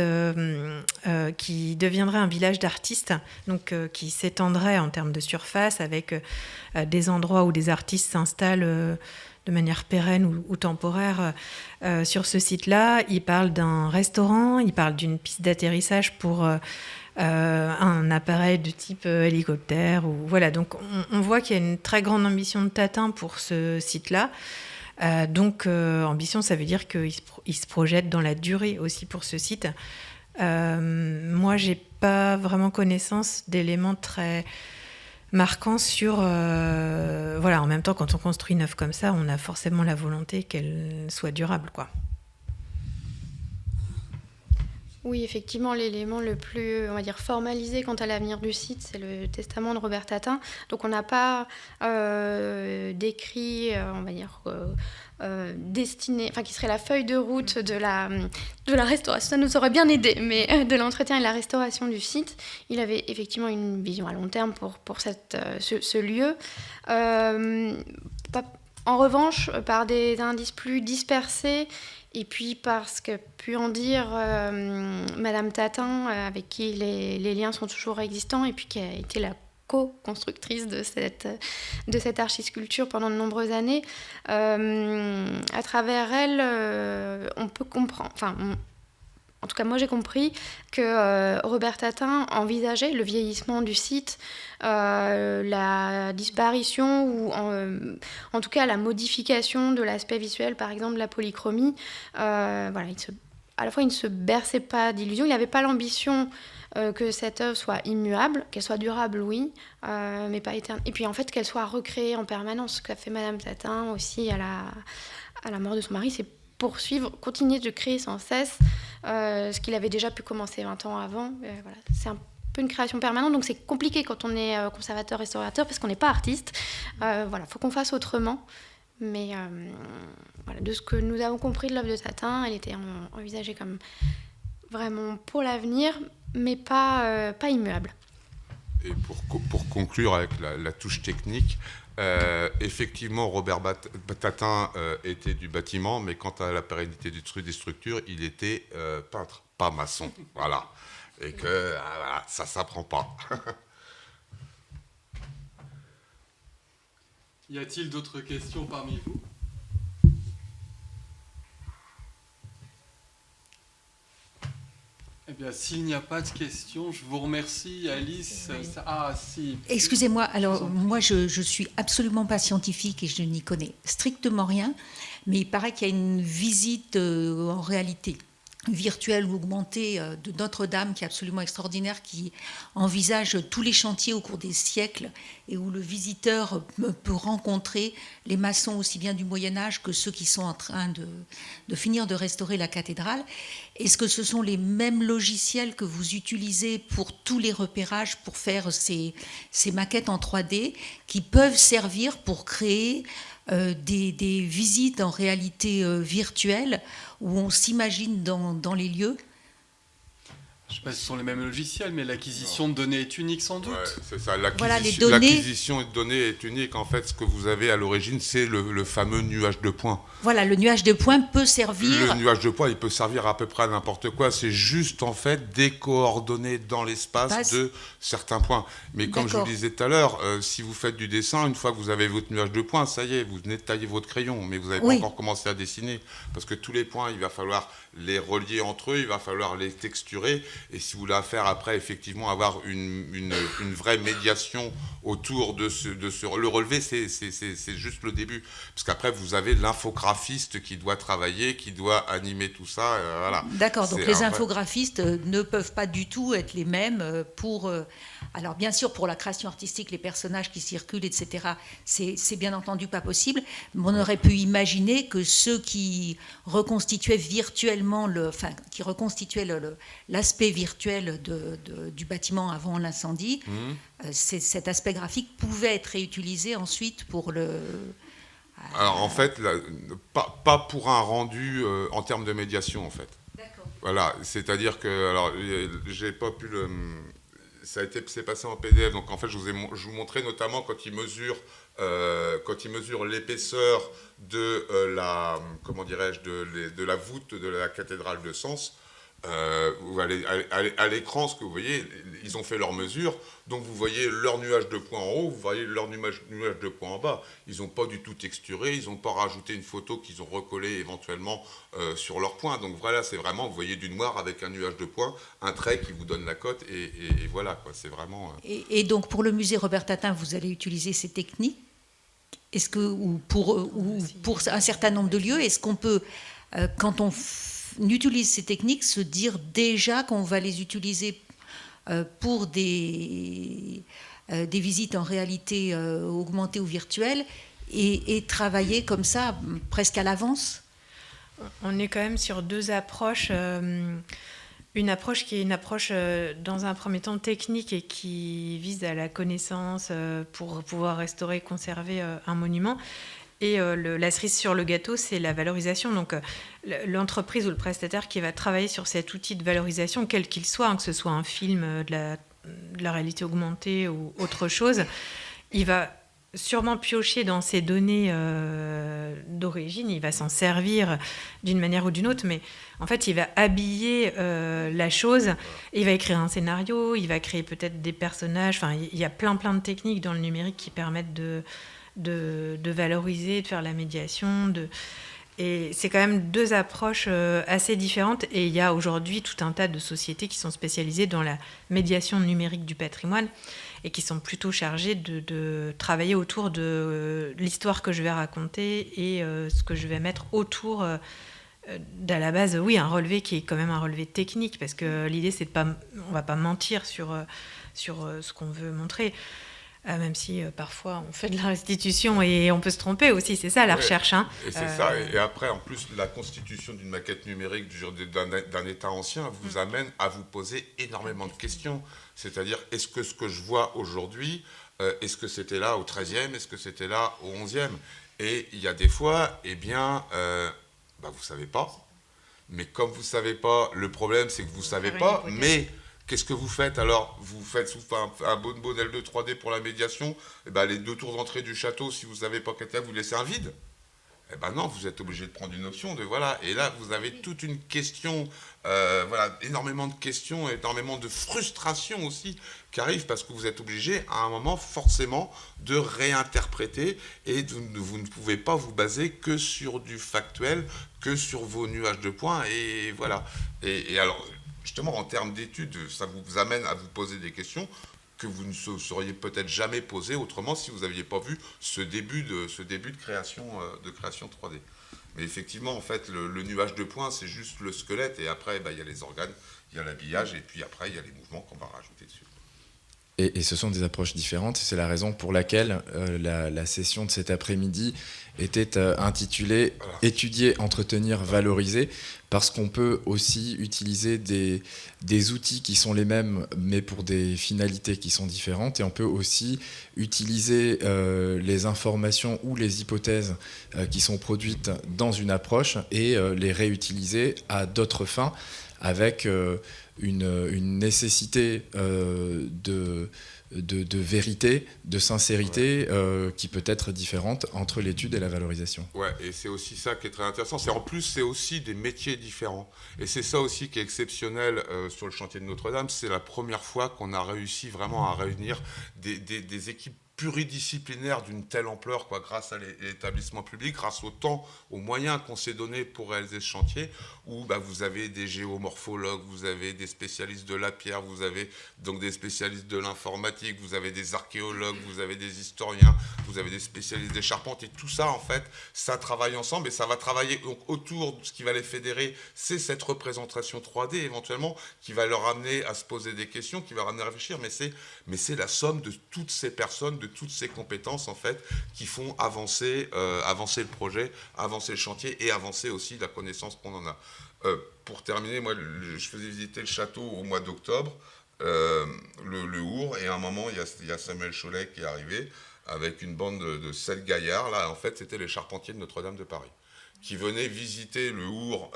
qui deviendrait un village d'artistes, donc qui s'étendrait en termes de surface, avec des endroits où des artistes s'installent de manière pérenne ou temporaire sur ce site-là. Il parle d'un restaurant, il parle d'une piste d'atterrissage pour un appareil de type hélicoptère. Voilà. Donc on voit qu'il y a une très grande ambition de Tatin pour ce site-là. Ambition, ça veut dire qu'il se projette dans la durée aussi pour ce site. Moi, j'ai pas vraiment connaissance d'éléments très marquants sur... en même temps, quand on construit une œuvre comme ça, on a forcément la volonté qu'elle soit durable, quoi. Oui, effectivement, l'élément le plus, on va dire, formalisé quant à l'avenir du site, c'est le testament de Robert Tatin. Donc, on n'a pas décrit, on va dire, destiné, qui serait la feuille de route de la restauration. Ça nous aurait bien aidé, mais de l'entretien et de la restauration du site. Il avait effectivement une vision à long terme pour ce lieu. En revanche, par des indices plus dispersés, et puis parce que pu en dire Madame Tatin, avec qui les liens sont toujours existants, et puis qui a été la co-constructrice de cette archisculpture pendant de nombreuses années, à travers elle, on peut comprendre... En tout cas, moi, j'ai compris que Robert Tatin envisageait le vieillissement du site, la disparition ou en tout cas la modification de l'aspect visuel, par exemple de la polychromie. À la fois, il ne se berçait pas d'illusions, il n'avait pas l'ambition que cette œuvre soit immuable, qu'elle soit durable, oui, mais pas éternelle. Et puis en fait, qu'elle soit recréée en permanence. Ce qu'a fait Madame Tatin aussi à la mort de son mari, c'est poursuivre, continuer de créer sans cesse ce qu'il avait déjà pu commencer 20 ans avant. Voilà. C'est un peu une création permanente, donc c'est compliqué quand on est conservateur, restaurateur, parce qu'on n'est pas artiste. Voilà, faut qu'on fasse autrement. Mais voilà, de ce que nous avons compris de l'œuvre de Tatin, elle était envisagée comme vraiment pour l'avenir, mais pas immuable. Et pour conclure avec la touche technique, effectivement, Robert Tatin était du bâtiment, mais quant à la pérennité des structures, il était peintre, pas maçon. Voilà. Et que voilà, ça ne s'apprend pas. Y a-t-il d'autres questions parmi vous? Eh bien, s'il n'y a pas de questions, je vous remercie, Alice. Ah, si. Excusez-moi, alors moi je suis absolument pas scientifique et je n'y connais strictement rien, mais il paraît qu'il y a une visite en réalité virtuelle ou augmentée de Notre-Dame qui est absolument extraordinaire, qui envisage tous les chantiers au cours des siècles et où le visiteur peut rencontrer les maçons aussi bien du Moyen-Âge que ceux qui sont en train de finir de restaurer la cathédrale. Est-ce que ce sont les mêmes logiciels que vous utilisez pour tous les repérages, pour faire ces maquettes en 3D qui peuvent servir pour créer des visites en réalité virtuelle où on s'imagine dans les lieux? Je ne sais pas si ce sont les mêmes logiciels, mais l'acquisition de données est unique sans doute. Ouais, c'est ça, Voilà, les données. L'acquisition de données est unique. En fait, ce que vous avez à l'origine, c'est le fameux nuage de points. Voilà, le nuage de points peut servir. Le nuage de points, il peut servir à peu près à n'importe quoi. C'est juste, en fait, des coordonnées dans l'espace de certains points. Mais comme je vous le disais tout à l'heure, si vous faites du dessin, une fois que vous avez votre nuage de points, ça y est, vous venez de tailler votre crayon. Mais vous n'avez pas encore commencé à dessiner. Parce que tous les points, il va falloir les relier entre eux, il va falloir les texturer. Et si vous voulez faire après, effectivement, avoir une vraie médiation autour de ce le relevé, c'est juste le début. Parce qu'après, vous avez l'infographiste qui doit travailler, qui doit animer tout ça. Voilà. D'accord, donc les infographistes ne peuvent pas du tout être les mêmes pour... alors bien sûr, pour la création artistique, les personnages qui circulent, etc., c'est bien entendu pas possible. Mais on aurait pu imaginer que ceux qui reconstituaient virtuellement, qui reconstituaient l'aspect virtuel du bâtiment avant l'incendie, cet aspect graphique pouvait être réutilisé ensuite pour le... Alors en fait, pas pour un rendu en termes de médiation en fait. D'accord. Voilà, c'est-à-dire que, alors j'ai pas pu le... c'est passé en PDF, donc en fait je vous montrais notamment quand il mesure l'épaisseur de la, comment dirais-je, de la voûte de la cathédrale de Sens. Vous allez à l'écran, ce que vous voyez, ils ont fait leurs mesures, donc vous voyez leur nuage de points en haut, vous voyez leur nuage de points en bas. Ils n'ont pas du tout texturé, ils n'ont pas rajouté une photo qu'ils ont recollée éventuellement sur leurs points. Donc voilà, c'est vraiment, vous voyez du noir avec un nuage de points, un trait qui vous donne la cote, et voilà, quoi, c'est vraiment... Et donc pour le musée Robert Tatin, vous allez utiliser ces techniques? Est-ce que, ou pour un certain nombre de lieux, est-ce qu'on peut, quand on utilise ces techniques, se dire déjà qu'on va les utiliser pour des visites en réalité augmentée ou virtuelle et travailler comme ça presque à l'avance? On est quand même sur deux approches. Une approche qui est une approche dans un premier temps technique et qui vise à la connaissance pour pouvoir restaurer et conserver un monument. Et la cerise sur le gâteau, c'est la valorisation. Donc, l'entreprise ou le prestataire qui va travailler sur cet outil de valorisation, quel qu'il soit, que ce soit un film, de la réalité augmentée ou autre chose, il va sûrement piocher dans ces données d'origine, il va s'en servir d'une manière ou d'une autre, mais en fait, il va habiller la chose, il va écrire un scénario, il va créer peut-être des personnages. Enfin, il y a plein de techniques dans le numérique qui permettent de valoriser, de faire la médiation. Et c'est quand même deux approches assez différentes. Et il y a aujourd'hui tout un tas de sociétés qui sont spécialisées dans la médiation numérique du patrimoine et qui sont plutôt chargées de travailler autour de l'histoire que je vais raconter et ce que je vais mettre autour d'à la base, oui, un relevé qui est quand même un relevé technique, parce que l'idée, c'est de pas, on va pas mentir sur ce qu'on veut montrer. Même si parfois on fait de la restitution et on peut se tromper aussi, c'est ça la recherche. Hein. Et c'est ça, et après en plus la constitution d'une maquette numérique d'un état ancien vous amène à vous poser énormément de questions. C'est-à-dire, est-ce que ce que je vois aujourd'hui, est-ce que c'était là au 13e, est-ce que c'était là au 11e? Et il y a des fois, eh bien, vous ne savez pas. Mais comme vous ne savez pas, le problème c'est que vous ne savez pas, mais... Qu'est-ce que vous faites alors? Vous faites un bon modèle de 3D pour la médiation, les 2 tours d'entrée du château, si vous ne savez pas quel est, vous laissez un vide. Non, vous êtes obligé de prendre une option de voilà. Et là, vous avez toute une question, énormément de questions, énormément de frustration aussi qui arrivent parce que vous êtes obligé à un moment forcément de réinterpréter et vous ne pouvez pas vous baser que sur du factuel, que sur vos nuages de points et voilà. Et alors. Justement, en termes d'études, ça vous amène à vous poser des questions que vous ne seriez peut-être jamais posées autrement si vous n'aviez pas vu ce début de création 3D. Mais effectivement, en fait, le nuage de points, c'est juste le squelette, et après, il y a les organes, il y a l'habillage, et puis après, il y a les mouvements qu'on va rajouter dessus. Et ce sont des approches différentes, et c'est la raison pour laquelle la session de cet après-midi était intitulée « Étudier, entretenir, valoriser », parce qu'on peut aussi utiliser des outils qui sont les mêmes, mais pour des finalités qui sont différentes, et on peut aussi utiliser les informations ou les hypothèses qui sont produites dans une approche et les réutiliser à d'autres fins, avec une nécessité de vérité, de sincérité qui peut être différente entre l'étude et la valorisation. Ouais, et c'est aussi ça qui est très intéressant. En plus, c'est aussi des métiers différents. Et c'est ça aussi qui est exceptionnel sur le chantier de Notre-Dame. C'est la première fois qu'on a réussi vraiment à réunir des équipes pluridisciplinaires d'une telle ampleur, grâce à l'établissement public, grâce au temps, aux moyens qu'on s'est donnés pour réaliser ce chantier, où vous avez des géomorphologues, vous avez des spécialistes de la pierre, vous avez donc des spécialistes de l'informatique, vous avez des archéologues, vous avez des historiens, vous avez des spécialistes des charpentes, et tout ça, en fait, ça travaille ensemble, et ça va travailler donc, autour de ce qui va les fédérer, c'est cette représentation 3D, éventuellement, qui va leur amener à se poser des questions, qui va leur amener à réfléchir, mais c'est la somme de toutes ces personnes, de toutes ces compétences, en fait, qui font avancer le projet, avancer le chantier, et avancer aussi la connaissance qu'on en a. Pour terminer, moi, je faisais visiter le château au mois d'octobre, le Our, et à un moment, il y a Samuel Cholet qui est arrivé avec une bande de 7 gaillards. Là, en fait, c'était les charpentiers de Notre-Dame de Paris, qui venaient visiter le Our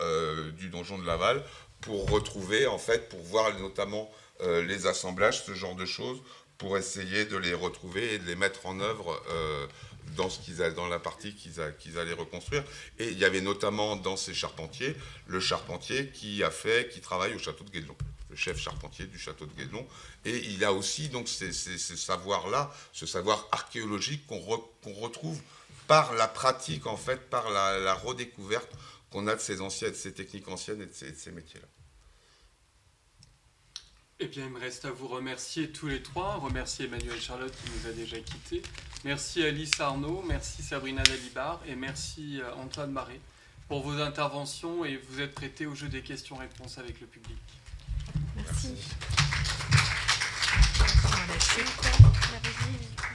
du donjon de Laval pour retrouver, en fait, pour voir notamment les assemblages, ce genre de choses, pour essayer de les retrouver et de les mettre en œuvre dans la partie qu'ils allaient reconstruire. Et il y avait notamment dans ces charpentiers, le charpentier qui travaille au château de Guédelon, le chef charpentier du château de Guédelon. Et il a aussi donc ces savoirs-là, ce savoir archéologique qu'on retrouve par la pratique, en fait, par la redécouverte qu'on a de ces techniques anciennes et de ces métiers-là. Eh bien, il me reste à vous remercier tous les trois. Remercier Emmanuel Charlotte qui nous a déjà quittés. Merci Alice Arnaud, merci Sabrina Dalibard et merci Antoine Marais pour vos interventions et vous êtes prêtés au jeu des questions-réponses avec le public. Merci. Merci. Merci.